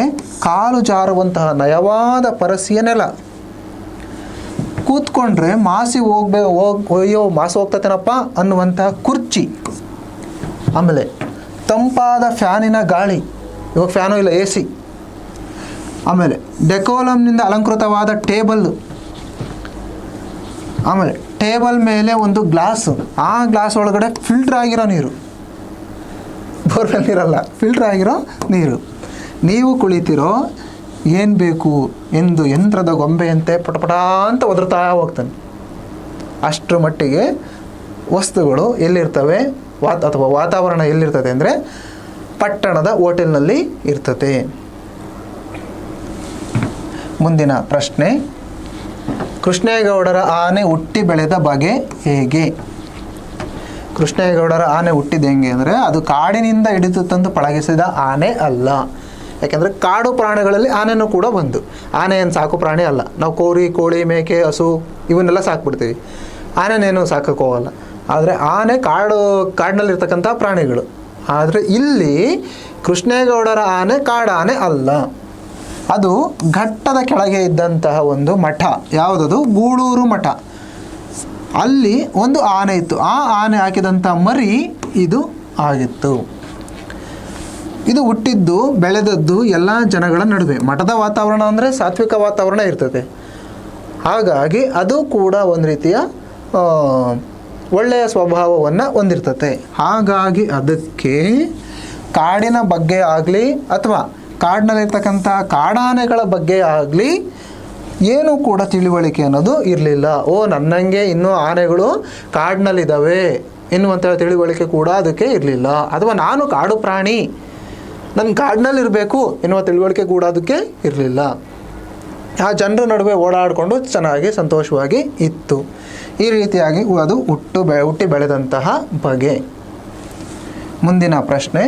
ಕಾಲು ಜಾರುವಂತಹ ನಯವಾದ ಪರಸಿಯ ನೆಲ. ಕೂತ್ಕೊಂಡ್ರೆ ಮಾಸಿ ಅಯ್ಯೋ ಮಾಸು ಹೋಗ್ತತೇನಪ್ಪ ಅನ್ನುವಂತಹ ಕುರ್ಚಿ. ಆಮೇಲೆ ತಂಪಾದ ಫ್ಯಾನಿನ ಗಾಳಿ, ಇವಾಗ ಫ್ಯಾನು ಇಲ್ಲ, ಎ ಸಿ. ಆಮೇಲೆ ಡೆಕೋಲಮ್ನಿಂದ ಅಲಂಕೃತವಾದ ಟೇಬಲ್ಲು. ಆಮೇಲೆ ಟೇಬಲ್ ಮೇಲೆ ಒಂದು ಗ್ಲಾಸು, ಆ ಗ್ಲಾಸ್ ಒಳಗಡೆ ಫಿಲ್ಟ್ರ್ ಆಗಿರೋ ನೀರು, ಬೋರ್ವೆಲ್ ನೀರಲ್ಲ, ಫಿಲ್ಟ್ರ್ ಆಗಿರೋ ನೀರು. ನೀವು ಕುಳಿತಿರೋ ಏನು ಬೇಕು ಎಂದು ಯಂತ್ರದ ಗೊಂಬೆಯಂತೆ ಪಟಪಟ ಅಂತ ಒದರ್ತಾ ಹೋಗ್ತಾನೆ. ಅಷ್ಟರ ಮಟ್ಟಿಗೆ ವಸ್ತುಗಳು ಎಲ್ಲಿರ್ತವೆ ಅಥವಾ ವಾತಾವರಣ ಎಲ್ಲಿರ್ತದೆ ಅಂದರೆ ಪಟ್ಟಣದ ಹೋಟೆಲ್ನಲ್ಲಿ ಇರ್ತದೆ. ಮುಂದಿನ ಪ್ರಶ್ನೆ, ಕೃಷ್ಣೇಗೌಡರ ಆನೆ ಹುಟ್ಟಿ ಬೆಳೆದ ಬಗೆ ಹೇಗೆ? ಕೃಷ್ಣೇಗೌಡರ ಆನೆ ಹುಟ್ಟಿದ ಹೆಂಗೆ ಅಂದರೆ, ಅದು ಕಾಡಿನಿಂದ ಹಿಡಿದು ತಂದು ಪಳಗಿಸಿದ ಆನೆ ಅಲ್ಲ. ಯಾಕೆಂದರೆ ಕಾಡು ಪ್ರಾಣಿಗಳಲ್ಲಿ ಆನೆನೂ ಕೂಡ ಬಂದು, ಆನೆ ಏನು ಸಾಕು ಪ್ರಾಣಿ ಅಲ್ಲ. ನಾವು ಕೋರಿ, ಕೋಳಿ, ಮೇಕೆ, ಹಸು ಇವನ್ನೆಲ್ಲ ಸಾಕ್ಬಿಡ್ತೀವಿ, ಆನೆನೇನು ಸಾಕಕ್ಕೆ ಹೋಗಲ್ಲ. ಆದರೆ ಆನೆ ಕಾಡಿನಲ್ಲಿರ್ತಕ್ಕಂಥ ಪ್ರಾಣಿಗಳು. ಆದರೆ ಇಲ್ಲಿ ಕೃಷ್ಣೇಗೌಡರ ಆನೆ ಕಾಡಾನೆ ಅಲ್ಲ. ಅದು ಘಟ್ಟದ ಕೆಳಗೆ ಇದ್ದಂತಹ ಒಂದು ಮಠ. ಯಾವುದದು? ಗೂಳೂರು ಮಠ. ಅಲ್ಲಿ ಒಂದು ಆನೆ ಇತ್ತು. ಆ ಆನೆ ಹಾಕಿದಂಥ ಮರಿ ಇದು ಆಗಿತ್ತು. ಇದು ಹುಟ್ಟಿದ್ದು ಬೆಳೆದದ್ದು ಎಲ್ಲ ಜನಗಳ ನಡುವೆ. ಮಠದ ವಾತಾವರಣ ಅಂದರೆ ಸಾತ್ವಿಕ ವಾತಾವರಣ ಇರ್ತದೆ. ಹಾಗಾಗಿ ಅದು ಕೂಡ ಒಂದು ರೀತಿಯ ಒಳ್ಳೆಯ ಸ್ವಭಾವವನ್ನು ಹೊಂದಿರ್ತದೆ. ಹಾಗಾಗಿ ಅದಕ್ಕೆ ಕಾಡಿನ ಬಗ್ಗೆ ಆಗಲಿ ಅಥವಾ ಕಾಡಿನಲ್ಲಿರ್ತಕ್ಕಂಥ ಕಾಡಾನೆಗಳ ಬಗ್ಗೆ ಆಗಲಿ ಏನೂ ಕೂಡ ತಿಳುವಳಿಕೆ ಅನ್ನೋದು ಇರಲಿಲ್ಲ. ನನ್ನಂಗೆ ಇನ್ನೂ ಆನೆಗಳು ಕಾಡಿನಲ್ಲಿದ್ದಾವೆ ಎನ್ನುವಂಥ ತಿಳುವಳಿಕೆ ಕೂಡ ಅದಕ್ಕೆ ಇರಲಿಲ್ಲ. ಅಥವಾ ನಾನು ಕಾಡು ಪ್ರಾಣಿ, ನನ್ನ ಕಾಡಿನಲ್ಲಿರಬೇಕು ಎನ್ನುವ ತಿಳುವಳಿಕೆ ಕೂಡ ಅದಕ್ಕೆ ಇರಲಿಲ್ಲ. ಆ ಜನರ ನಡುವೆ ಓಡಾಡಿಕೊಂಡು ಚೆನ್ನಾಗಿ ಸಂತೋಷವಾಗಿ ಇತ್ತು. ಈ ರೀತಿಯಾಗಿ ಅದು ಹುಟ್ಟಿ ಬೆಳೆದಂತಹ ಬಗೆ. ಮುಂದಿನ ಪ್ರಶ್ನೆ,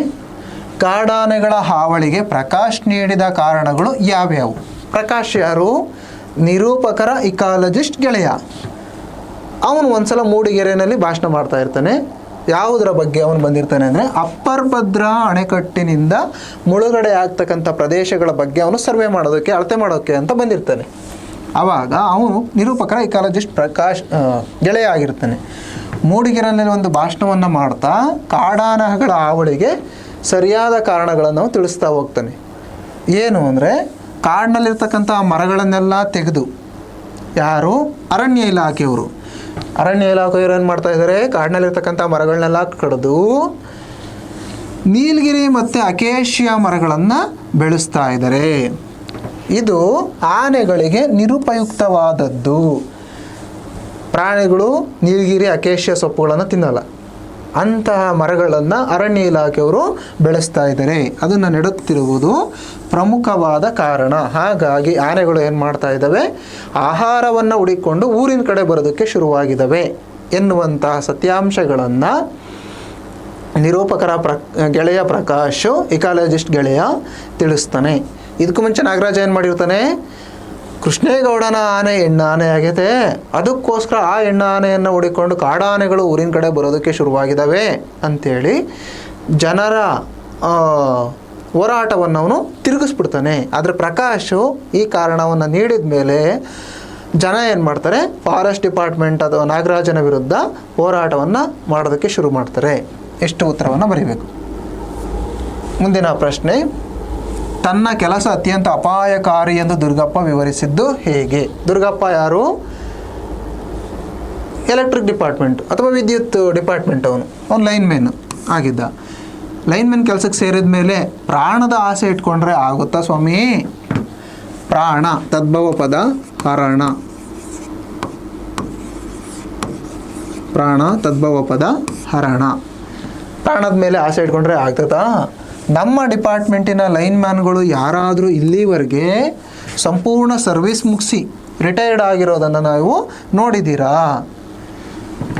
ಕಾಡಾನೆಗಳ ಹಾವಳಿಗೆ ಪ್ರಕಾಶ್ ನೀಡಿದ ಕಾರಣಗಳು ಯಾವ್ಯಾವು? ಪ್ರಕಾಶ್ ಯಾರು? ನಿರೂಪಕರ ಇಕಾಲಜಿಸ್ಟ್ ಗೆಳೆಯ. ಅವನು ಒಂದ್ಸಲ ಮೂಡಿಗೆರೆಯಲ್ಲಿ ಭಾಷಣ ಮಾಡ್ತಾ ಇರ್ತಾನೆ. ಯಾವುದರ ಬಗ್ಗೆ ಅವನು ಬಂದಿರ್ತಾನೆ ಅಂದರೆ, ಅಪ್ಪರ್ ಭದ್ರಾ ಅಣೆಕಟ್ಟಿನಿಂದ ಮುಳುಗಡೆ ಆಗ್ತಕ್ಕಂಥ ಪ್ರದೇಶಗಳ ಬಗ್ಗೆ ಅವನು ಸರ್ವೆ ಮಾಡೋದಕ್ಕೆ, ಅಳತೆ ಮಾಡೋಕ್ಕೆ ಅಂತ ಬಂದಿರ್ತಾನೆ. ಆವಾಗ ಅವನು ನಿರೂಪಕರ ಇಕಾಲಜಿಸ್ಟ್ ಪ್ರಕಾಶ್ ಗೆಳೆಯ ಆಗಿರ್ತಾನೆ. ಮೂಡಿಗೆರೆಯಲ್ಲಿ ಒಂದು ಭಾಷಣವನ್ನು ಮಾಡ್ತಾ ಕಾಡಾನೆಗಳ ಹಾವಳಿಗೆ ಸರಿಯಾದ ಕಾರಣಗಳನ್ನು ತಿಳಿಸ್ತಾ ಹೋಗ್ತಾನೆ. ಏನು ಅಂದರೆ, ಕಾಡಿನಲ್ಲಿರ್ತಕ್ಕಂಥ ಮರಗಳನ್ನೆಲ್ಲ ತೆಗೆದು, ಯಾರು? ಅರಣ್ಯ ಇಲಾಖೆಯವರು. ಅರಣ್ಯ ಇಲಾಖೆಯವರು ಏನು ಮಾಡ್ತಾ ಇದ್ದಾರೆ? ಕಾಡಿನಲ್ಲಿರ್ತಕ್ಕಂಥ ಮರಗಳನ್ನೆಲ್ಲ ಕಡಿದು ನೀಲಗಿರಿ ಮತ್ತು ಅಕೇಶಿಯಾ ಮರಗಳನ್ನು ಬೆಳೆಸ್ತಾ ಇದ್ದಾರೆ. ಇದು ಆನೆಗಳಿಗೆ ನಿರುಪಯುಕ್ತವಾದದ್ದು. ಪ್ರಾಣಿಗಳು ನೀಲಗಿರಿ ಅಕೇಶಿಯಾ ಸೊಪ್ಪುಗಳನ್ನು ತಿನ್ನಲ್ಲ. ಅಂತಹ ಮರಗಳನ್ನು ಅರಣ್ಯ ಇಲಾಖೆಯವರು ಬೆಳೆಸ್ತಾ ಇದ್ದಾರೆ. ಅದನ್ನು ನೆಡುತ್ತಿರುವುದು ಪ್ರಮುಖವಾದ ಕಾರಣ. ಹಾಗಾಗಿ ಆನೆಗಳು ಏನು ಮಾಡ್ತಾ ಇದ್ದಾವೆ? ಆಹಾರವನ್ನು ಹುಡುಕಿಕೊಂಡು ಊರಿನ ಕಡೆ ಬರೋದಕ್ಕೆ ಶುರುವಾಗಿದ್ದಾವೆ ಎನ್ನುವಂತಹ ಸತ್ಯಾಂಶಗಳನ್ನು ನಿರೂಪಕರ ಗೆಳೆಯ ಪ್ರಕಾಶ್, ಇಕಾಲಜಿಸ್ಟ್ ಗೆಳೆಯ ತಿಳಿಸ್ತಾನೆ. ಇದಕ್ಕೂ ಮುಂಚೆ ನಾಗರಾಜ ಏನು ಮಾಡಿರ್ತಾನೆ? ಕೃಷ್ಣೇಗೌಡನ ಆನೆ ಹೆಣ್ಣು ಆನೆ ಆಗೈತೆ, ಅದಕ್ಕೋಸ್ಕರ ಆ ಹೆಣ್ಣು ಆನೆಯನ್ನು ಹುಡುಕೊಂಡು ಕಾಡಾನೆಗಳು ಊರಿನ ಕಡೆ ಬರೋದಕ್ಕೆ ಶುರುವಾಗಿದ್ದಾವೆ ಅಂಥೇಳಿ ಜನರ ಹೋರಾಟವನ್ನು ಅವನು ತಿರುಗಿಸ್ಬಿಡ್ತಾನೆ. ಆದರೆ ಪ್ರಕಾಶು ಈ ಕಾರಣವನ್ನು ನೀಡಿದ ಮೇಲೆ ಜನ ಏನು ಮಾಡ್ತಾರೆ? ಫಾರೆಸ್ಟ್ ಡಿಪಾರ್ಟ್ಮೆಂಟ್ ಅಥವಾ ನಾಗರಾಜನ ವಿರುದ್ಧ ಹೋರಾಟವನ್ನು ಮಾಡೋದಕ್ಕೆ ಶುರು ಮಾಡ್ತಾರೆ. ಎಷ್ಟು ಉತ್ತರವನ್ನು ಬರೀಬೇಕು. ಮುಂದಿನ ಪ್ರಶ್ನೆ, ತನ್ನ ಕೆಲಸ ಅತ್ಯಂತ ಅಪಾಯಕಾರಿ ಎಂದು ದುರ್ಗಪ್ಪ ವಿವರಿಸಿದ್ದು ಹೇಗೆ? ದುರ್ಗಪ್ಪ ಯಾರು? ಎಲೆಕ್ಟ್ರಿಕ್ ಡಿಪಾರ್ಟ್ಮೆಂಟ್ ಅಥವಾ ವಿದ್ಯುತ್ ಡಿಪಾರ್ಟ್ಮೆಂಟ್. ಅವನು ಲೈನ್ಮೆನ್ ಆಗಿದ್ದ. ಲೈನ್ಮೆನ್ ಕೆಲಸಕ್ಕೆ ಸೇರಿದ ಮೇಲೆ ಪ್ರಾಣದ ಆಸೆ ಇಟ್ಕೊಂಡ್ರೆ ಆಗುತ್ತಾ ಸ್ವಾಮಿ? ಪ್ರಾಣ ತದ್ಭವ ಪದ ಹರಣ. ಪ್ರಾಣ ತದ್ಭವ ಪದ ಹರಣ. ಪ್ರಾಣದ ಮೇಲೆ ಆಸೆ ಇಟ್ಕೊಂಡ್ರೆ ಆಗ್ತದಾ? ನಮ್ಮ ಡಿಪಾರ್ಟ್ಮೆಂಟಿನ ಲೈನ್ ಮ್ಯಾನ್ಗಳು ಯಾರಾದರೂ ಇಲ್ಲಿವರೆಗೆ ಸಂಪೂರ್ಣ ಸರ್ವಿಸ್ ಮುಗಿಸಿ ರಿಟೈರ್ಡ್ ಆಗಿರೋದನ್ನು ನಾವು ನೋಡಿದ್ದೀರಾ?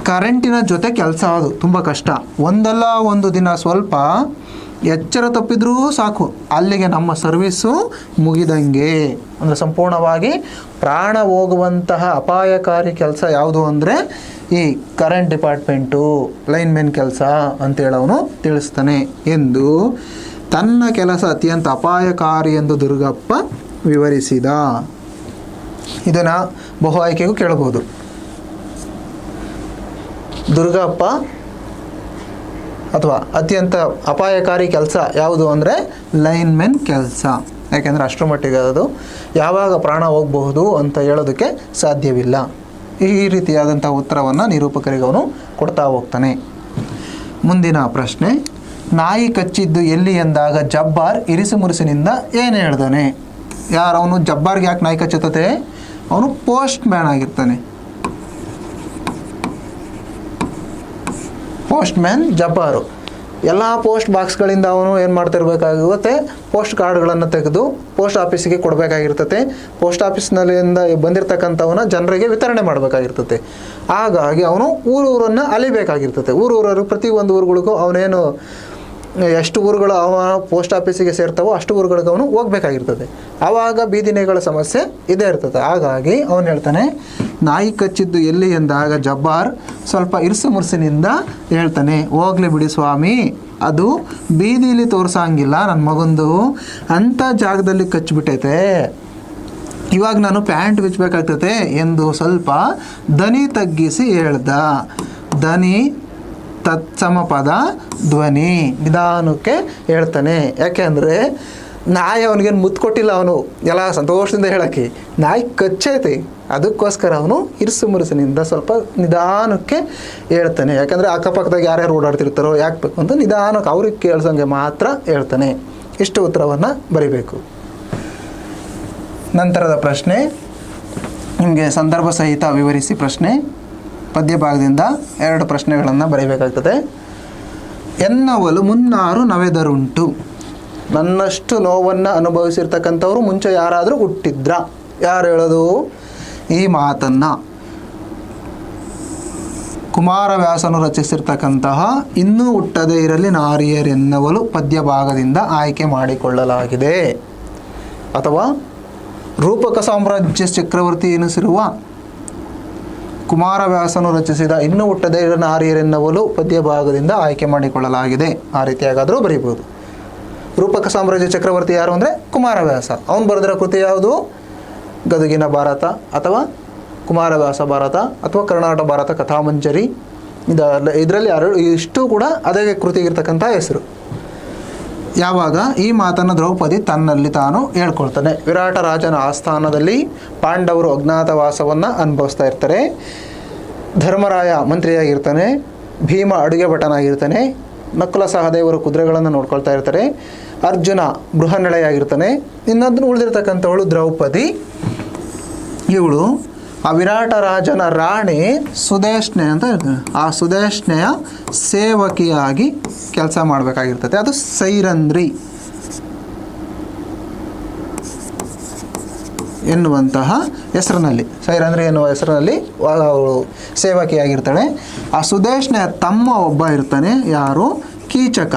ಕರೆಂಟಿನ ಜೊತೆ ಕೆಲಸ ಅದು ತುಂಬ ಕಷ್ಟ. ಒಂದಲ್ಲ ಒಂದು ದಿನ ಸ್ವಲ್ಪ ಎಚ್ಚರ ತಪ್ಪಿದ್ರೂ ಸಾಕು, ಅಲ್ಲಿಗೆ ನಮ್ಮ ಸರ್ವೀಸು ಮುಗಿದಂಗೆ. ಅಂದರೆ ಸಂಪೂರ್ಣವಾಗಿ ಪ್ರಾಣ ಹೋಗುವಂತಹ ಅಪಾಯಕಾರಿ ಕೆಲಸ ಯಾವುದು ಅಂದರೆ ಈ ಕರೆಂಟ್ ಡಿಪಾರ್ಟ್ಮೆಂಟು ಲೈನ್ಮೆನ್ ಕೆಲಸ ಅಂತೇಳಿ ಅವನು ತಿಳಿಸ್ತಾನೆ ಎಂದು ತನ್ನ ಕೆಲಸ ಅತ್ಯಂತ ಅಪಾಯಕಾರಿ ಎಂದು ದುರ್ಗಪ್ಪ ವಿವರಿಸಿದ. ಇದನ್ನು ಬಹು ಆಯ್ಕೆಗೂ ಕೇಳಬಹುದು. ದುರ್ಗಪ್ಪ ಅಥವಾ ಅತ್ಯಂತ ಅಪಾಯಕಾರಿ ಕೆಲಸ ಯಾವುದು ಅಂದರೆ ಲೈನ್ಮೆನ್ ಕೆಲಸ. ಯಾಕೆಂದರೆ ಅಷ್ಟರ ಮಟ್ಟಿಗೆ ಅದು ಯಾವಾಗ ಪ್ರಾಣ ಹೋಗಬಹುದು ಅಂತ ಹೇಳೋದಕ್ಕೆ ಸಾಧ್ಯವಿಲ್ಲ. ಈ ರೀತಿಯಾದಂಥ ಉತ್ತರವನ್ನು ನಿರೂಪಕರಿಗೆ ಅವನು ಕೊಡ್ತಾ ಹೋಗ್ತಾನೆ. ಮುಂದಿನ ಪ್ರಶ್ನೆ, ನಾಯಿ ಕಚ್ಚಿದ್ದು ಎಲ್ಲಿ ಎಂದಾಗ ಜಬ್ಬಾರ್ ಇರಿಸು ಮುರಿಸಿನಿಂದ ಏನು ಹೇಳ್ದಾನೆ? ಯಾರು ಅವನು? ಜಬ್ಬಾರ್ಗೆ ಯಾಕೆ ನಾಯಿ ಕಚ್ಚುತ್ತದೆ? ಅವನು ಪೋಸ್ಟ್ ಮ್ಯಾನ್ ಆಗಿರ್ತಾನೆ. ಪೋಸ್ಟ್ ಮ್ಯಾನ್ ಜಬ್ಬಾರು ಎಲ್ಲ ಪೋಸ್ಟ್ ಬಾಕ್ಸ್ಗಳಿಂದ ಅವನು ಏನು ಮಾಡ್ತಿರ್ಬೇಕಾಗುತ್ತೆ? ಪೋಸ್ಟ್ ಕಾರ್ಡ್ಗಳನ್ನು ತೆಗೆದು ಪೋಸ್ಟ್ ಆಫೀಸಿಗೆ ಕೊಡಬೇಕಾಗಿರ್ತದೆ. ಪೋಸ್ಟ್ ಆಫೀಸ್ನಲ್ಲಿಂದ ಬಂದಿರತಕ್ಕಂಥವನ್ನ ಜನರಿಗೆ ವಿತರಣೆ ಮಾಡಬೇಕಾಗಿರ್ತದೆ. ಹಾಗಾಗಿ ಅವನು ಊರನ್ನು ಅಲಿಬೇಕಾಗಿರ್ತದೆ. ಊರೂರರು ಪ್ರತಿ ಒಂದು ಊರುಗಳಿಗೂ ಅವನೇನು ಎಷ್ಟು ಊರುಗಳು ಅವ ಪೋಸ್ಟ್ ಆಫೀಸಿಗೆ ಸೇರ್ತಾವೋ ಅಷ್ಟು ಊರುಗಳಿಗೆ ಅವನು ಹೋಗ್ಬೇಕಾಗಿರ್ತದೆ. ಆವಾಗ ಬೀದಿನೆಗಳ ಸಮಸ್ಯೆ ಇದೇ ಇರ್ತದೆ. ಹಾಗಾಗಿ ಅವನು ಹೇಳ್ತಾನೆ, ನಾಯಿ ಕಚ್ಚಿದ್ದು ಎಲ್ಲಿ ಎಂದಾಗ ಜಬ್ಬಾರ್ ಸ್ವಲ್ಪ ಇರ್ಸು ಮುರ್ಸಿನಿಂದ ಹೇಳ್ತಾನೆ, ಹೋಗ್ಲಿ ಬಿಡಿ ಸ್ವಾಮಿ, ಅದು ಬೀದಿಲಿ ತೋರ್ಸಂಗಿಲ್ಲ, ನನ್ನ ಮಗಂದು ಅಂಥ ಜಾಗದಲ್ಲಿ ಕಚ್ಚಿಬಿಟ್ಟೈತೆ, ಇವಾಗ ನಾನು ಪ್ಯಾಂಟ್ ಬಿಚ್ಚಬೇಕಾಗ್ತದೆ ಎಂದು ಸ್ವಲ್ಪ ದನಿ ತಗ್ಗಿಸಿ ಹೇಳ್ದ. ದನಿ ತತ್ಸಮ ಪದ ಧ್ವನಿ, ನಿಧಾನಕ್ಕೆ ಹೇಳ್ತಾನೆ. ಯಾಕೆಂದರೆ ನಾಯಿ ಅವನಿಗೇನು ಮುತ್ತು ಕೊಟ್ಟಿಲ್ಲ, ಅವನು ಎಲ್ಲ ಸಂತೋಷದಿಂದ ಹೇಳೋಕ್ಕೆ. ನಾಯಿ ಕಚ್ಚೈತಿ, ಅದಕ್ಕೋಸ್ಕರ ಅವನು ಇರ್ಸು ಮುರುಸಿನಿಂದ ಸ್ವಲ್ಪ ನಿಧಾನಕ್ಕೆ ಹೇಳ್ತಾನೆ. ಯಾಕಂದರೆ ಅಕ್ಕಪಕ್ಕದಾಗ ಯಾರ್ಯಾರು ಓಡಾಡ್ತಿರ್ತಾರೋ ಯಾಕೆ ಬೇಕು ಅಂತ ನಿಧಾನಕ್ಕೆ ಅವ್ರಿಗೆ ಕೇಳಿಸೋಂಗೆ ಮಾತ್ರ ಹೇಳ್ತಾನೆ. ಇಷ್ಟು ಉತ್ತರವನ್ನು ಬರಿಬೇಕು. ನಂತರದ ಪ್ರಶ್ನೆ ನಿಮಗೆ ಸಂದರ್ಭ ಸಹಿತ ವಿವರಿಸಿ ಪ್ರಶ್ನೆ. ಪದ್ಯ ಭಾಗದಿಂದ 2 ಪ್ರಶ್ನೆಗಳನ್ನು ಬರೀಬೇಕಾಗ್ತದೆ. ಎನ್ನವಲು ಮುನ್ನಾರು ನವೆದರುಂಟು. ನನ್ನಷ್ಟು ನೋವನ್ನು ಅನುಭವಿಸಿರ್ತಕ್ಕಂಥವ್ರು ಮುಂಚೆ ಯಾರಾದರೂ ಹುಟ್ಟಿದ್ರ? ಯಾರು ಹೇಳೋದು ಈ ಮಾತನ್ನು? ಕುಮಾರವ್ಯಾಸನು ರಚಿಸಿರ್ತಕ್ಕಂತಹ ಇನ್ನೂ ಹುಟ್ಟದೇ ಇರಲಿ ನಾರಿಯರೆನ್ನವಲು ಪದ್ಯ ಭಾಗದಿಂದ ಆಯ್ಕೆ ಮಾಡಿಕೊಳ್ಳಲಾಗಿದೆ. ಅಥವಾ ರೂಪಕ ಸಾಮ್ರಾಜ್ಯ ಚಕ್ರವರ್ತಿ ಎನಿಸಿರುವ ಕುಮಾರವ್ಯಾಸನು ರಚಿಸಿದ ಇನ್ನೂ ಹುಟ್ಟದೇ ಇರಲಿ ನಾರಿಯರೆನ್ನವಲು ಪದ್ಯ ಭಾಗದಿಂದ ಆಯ್ಕೆ ಮಾಡಿಕೊಳ್ಳಲಾಗಿದೆ. ಆ ರೀತಿಯಾಗಾದರೂ ಬರೀಬೋದು. ರೂಪಕ ಸಾಮ್ರಾಜ್ಯ ಚಕ್ರವರ್ತಿ ಯಾರು ಅಂದರೆ ಕುಮಾರವ್ಯಾಸ. ಅವನು ಬರೆದಿರೋ ಕೃತಿ ಯಾವುದು? ಗದುಗಿನ ಭಾರತ ಅಥವಾ ಕುಮಾರವ್ಯಾಸ ಭಾರತ ಅಥವಾ ಕರ್ನಾಟಕ ಭಾರತ ಕಥಾಮಂಜರಿ. ಇದರಲ್ಲಿ ಇಷ್ಟು ಕೂಡ ಅದೇ ಕೃತಿಗಿರ್ತಕ್ಕಂಥ ಹೆಸರು. ಯಾವಾಗ ಈ ಮಾತನ್ನು ದ್ರೌಪದಿ ತನ್ನಲ್ಲಿ ತಾನು ಹೇಳ್ಕೊಳ್ತಾನೆ. ವಿರಾಟ ರಾಜನ ಆಸ್ಥಾನದಲ್ಲಿ ಪಾಂಡವರು ಅಜ್ಞಾತವಾಸವನ್ನು ಅನುಭವಿಸ್ತಾ ಇರ್ತಾರೆ. ಧರ್ಮರಾಯ ಮಂತ್ರಿಯಾಗಿರ್ತಾನೆ, ಭೀಮ ಅಡುಗೆ ಭಟನಾಗಿರ್ತಾನೆ, ನಕುಲ ಸಹದೇವರು ಕುದುರೆಗಳನ್ನು ನೋಡ್ಕೊಳ್ತಾ ಇರ್ತಾರೆ, ಅರ್ಜುನ ಬೃಹನ್ನಳೆಯಾಗಿರ್ತಾನೆ, ಇನ್ನೊಂದು ಉಳಿದಿರ್ತಕ್ಕಂಥವಳು ದ್ರೌಪದಿ. ಇವಳು ಆ ವಿರಾಟ ರಾಜನ ರಾಣಿ ಸುದೇಶ್ನೆ ಅಂತ ಇರ್ತಾನೆ. ಆ ಸುದೇಶ್ನೆಯ ಸೇವಕಿಯಾಗಿ ಕೆಲಸ ಮಾಡಬೇಕಾಗಿರ್ತದೆ. ಅದು ಸೈರಂಧ್ರಿ ಎನ್ನುವಂತಹ ಹೆಸರಿನಲ್ಲಿ, ಸೈರಂಧ್ರಿ ಎನ್ನುವ ಹೆಸರಿನಲ್ಲಿ ಅವಳು ಸೇವಕಿಯಾಗಿರ್ತಾಳೆ. ಆ ಸುದೇಶ್ನೆಯ ತಮ್ಮ ಒಬ್ಬ ಇರ್ತಾನೆ, ಯಾರು? ಕೀಚಕ.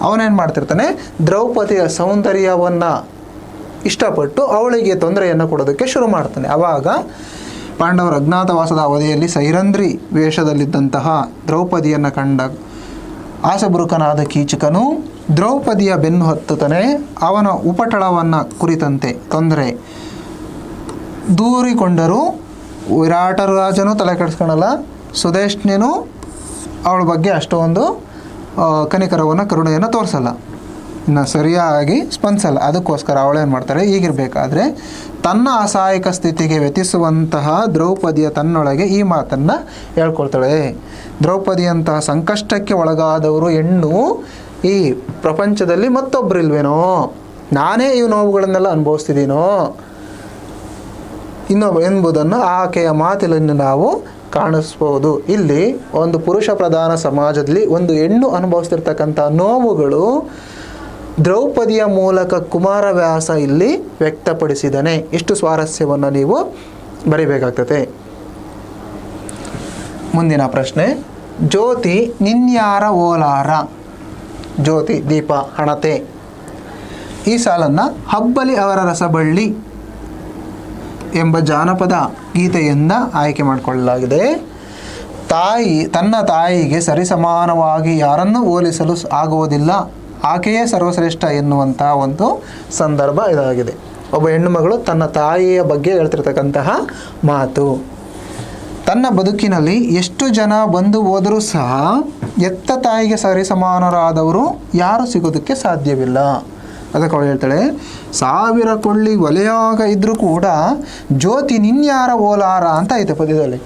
ಅವನೇನು ಮಾಡ್ತಿರ್ತಾನೆ? ದ್ರೌಪದಿಯ ಸೌಂದರ್ಯವನ್ನು ಇಷ್ಟಪಟ್ಟು ಅವಳಿಗೆ ತೊಂದರೆಯನ್ನು ಕೊಡೋದಕ್ಕೆ ಶುರು ಮಾಡ್ತಾನೆ. ಆವಾಗ ಪಾಂಡವರ ಅಜ್ಞಾತವಾಸದ ಅವಧಿಯಲ್ಲಿ ಸೈರಂಧ್ರಿ ವೇಷದಲ್ಲಿದ್ದಂತಹ ದ್ರೌಪದಿಯನ್ನು ಕಂಡ ಆಸಬುರುಕನಾದ ಕೀಚಕನು ದ್ರೌಪದಿಯ ಬೆನ್ನು ಹತ್ತುತ್ತಾನೆ. ಅವನ ಉಪಟಳವನ್ನು ಕುರಿತಂತೆ ತೊಂದರೆ ದೂರಿಕೊಂಡರೂ ವಿರಾಟ ರಾಜನು ತಲೆ ಕೆಡಿಸ್ಕೊಳಲ್ಲ, ಸುದೇಶ್ನೆಯೂ ಅವಳ ಬಗ್ಗೆ ಅಷ್ಟೊಂದು ಕನಿಕರವನ್ನು ಕರುಣೆಯನ್ನು ತೋರಿಸಲ್ಲ, ಇನ್ನು ಸರಿಯಾಗಿ ಸ್ಪಂದಿಸಲ್ಲ. ಅದಕ್ಕೋಸ್ಕರ ಅವಳೇನು ಮಾಡ್ತಾಳೆ? ಈಗಿರಬೇಕಾದ್ರೆ ತನ್ನ ಅಸಹಾಯಕ ಸ್ಥಿತಿಗೆ ವ್ಯತಿಸುವಂತಹ ದ್ರೌಪದಿಯ ತನ್ನೊಳಗೆ ಈ ಮಾತನ್ನು ಹೇಳ್ಕೊಳ್ತಾಳೆ. ದ್ರೌಪದಿಯಂತಹ ಸಂಕಷ್ಟಕ್ಕೆ ಒಳಗಾದವರು ಹೆಣ್ಣು ಈ ಪ್ರಪಂಚದಲ್ಲಿ ಮತ್ತೊಬ್ಬರಿಲ್ವೇನೋ, ನಾನೇ ಈ ನೋವುಗಳನ್ನೆಲ್ಲ ಅನುಭವಿಸ್ತಿದ್ದೀನೋ ಎಂಬುದನ್ನು ಆಕೆಯ ಮಾತಿನಲ್ಲಿ ನಾವು ಕಾಣಿಸ್ಬೋದು. ಇಲ್ಲಿ ಒಂದು ಪುರುಷ ಪ್ರಧಾನ ಸಮಾಜದಲ್ಲಿ ಒಂದು ಹೆಣ್ಣು ಅನುಭವಿಸ್ತಿರ್ತಕ್ಕಂಥ ನೋವುಗಳು ದ್ರೌಪದಿಯ ಮೂಲಕ ಕುಮಾರವ್ಯಾಸ ಇಲ್ಲಿ ವ್ಯಕ್ತಪಡಿಸಿದ್ದಾನೆ. ಇಷ್ಟು ಸ್ವಾರಸ್ಯವನ್ನು ನೀವು ಬರಿಬೇಕಾಗ್ತದೆ. ಮುಂದಿನ ಪ್ರಶ್ನೆ, ಜ್ಯೋತಿ ನಿನ್ಯಾರ ಓಲಾರ. ಜ್ಯೋತಿ ದೀಪ ಹಣತೆ. ಈ ಸಾಲನ್ನು ಹಬ್ಬಲಿ ಅವರ ರಸಬಳ್ಳಿ ಎಂಬ ಜಾನಪದ ಗೀತೆಯಿಂದ ಆಯ್ಕೆ ಮಾಡಿಕೊಳ್ಳಲಾಗಿದೆ. ತನ್ನ ತಾಯಿಗೆ ಸರಿಸಮಾನವಾಗಿ ಯಾರನ್ನೂ ಹೋಲಿಸಲು ಆಗುವುದಿಲ್ಲ, ಆಕೆಯೇ ಸರ್ವಶ್ರೇಷ್ಠ ಎನ್ನುವಂಥ ಒಂದು ಸಂದರ್ಭ ಇದಾಗಿದೆ. ಒಬ್ಬ ಹೆಣ್ಣು ಮಗಳು ತನ್ನ ತಾಯಿಯ ಬಗ್ಗೆ ಹೇಳ್ತಿರ್ತಕ್ಕಂತಹ ಮಾತು. ತನ್ನ ಬದುಕಿನಲ್ಲಿ ಎಷ್ಟು ಜನ ಬಂದು ಹೋದರೂ ಸಹ ಎತ್ತ ತಾಯಿಗೆ ಸರಿಸಮಾನರಾದವರು ಯಾರು ಸಿಗೋದಕ್ಕೆ ಸಾಧ್ಯವಿಲ್ಲ. ಅದಕ್ಕೆ ಅವಳು ಹೇಳ್ತಾಳೆ, 1000 ಕೊಳ್ಳಿ ಒಲೆಯಾಗ ಇದ್ದರೂ ಕೂಡ ಜ್ಯೋತಿ ನಿನ್ಯಾರ ಓಲಾರ ಅಂತ ಐತೆ ಪದ್ಯದಲ್ಲಿ.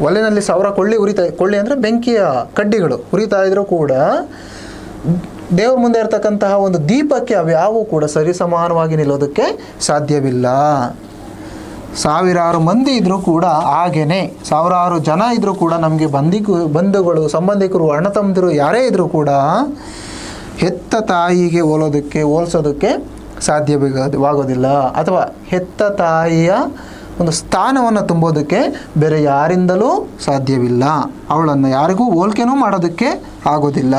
ಒಲೆಯಲ್ಲಿ 1000 ಕೊಳ್ಳಿ ಕೊಳ್ಳಿ ಅಂದರೆ ಬೆಂಕಿಯ ಕಡ್ಡಿಗಳು ಉರಿತಾ ಇದ್ರೂ ಕೂಡ ದೇವ್ರ ಮುಂದೆ ಇರತಕ್ಕಂತಹ ಒಂದು ದೀಪಕ್ಕೆ ಅವ್ಯಾವೂ ಕೂಡ ಸರಿಸಮಾನವಾಗಿ ನಿಲ್ಲೋದಕ್ಕೆ ಸಾಧ್ಯವಿಲ್ಲ. 1000 ಮಂದಿ ಇದ್ದರೂ ಕೂಡ ಹಾಗೇನೆ, 1000 ಜನ ಇದ್ದರೂ ಕೂಡ ನಮಗೆ ಬಂಧುಗಳು ಸಂಬಂಧಿಕರು ಅಣ್ಣ ತಮ್ಮದಿರು ಯಾರೇ ಇದ್ದರೂ ಕೂಡ ಹೆತ್ತ ತಾಯಿಗೆ ಹೋಲಿಸೋದಕ್ಕೆ ಸಾಧ್ಯವಾಗೋದಿಲ್ಲ. ಅಥವಾ ಹೆತ್ತ ತಾಯಿಯ ಒಂದು ಸ್ಥಾನವನ್ನು ತುಂಬೋದಕ್ಕೆ ಬೇರೆ ಯಾರಿಂದಲೂ ಸಾಧ್ಯವಿಲ್ಲ. ಅವಳನ್ನು ಯಾರಿಗೂ ಹೋಲಿಕೆನೂ ಮಾಡೋದಕ್ಕೆ ಆಗೋದಿಲ್ಲ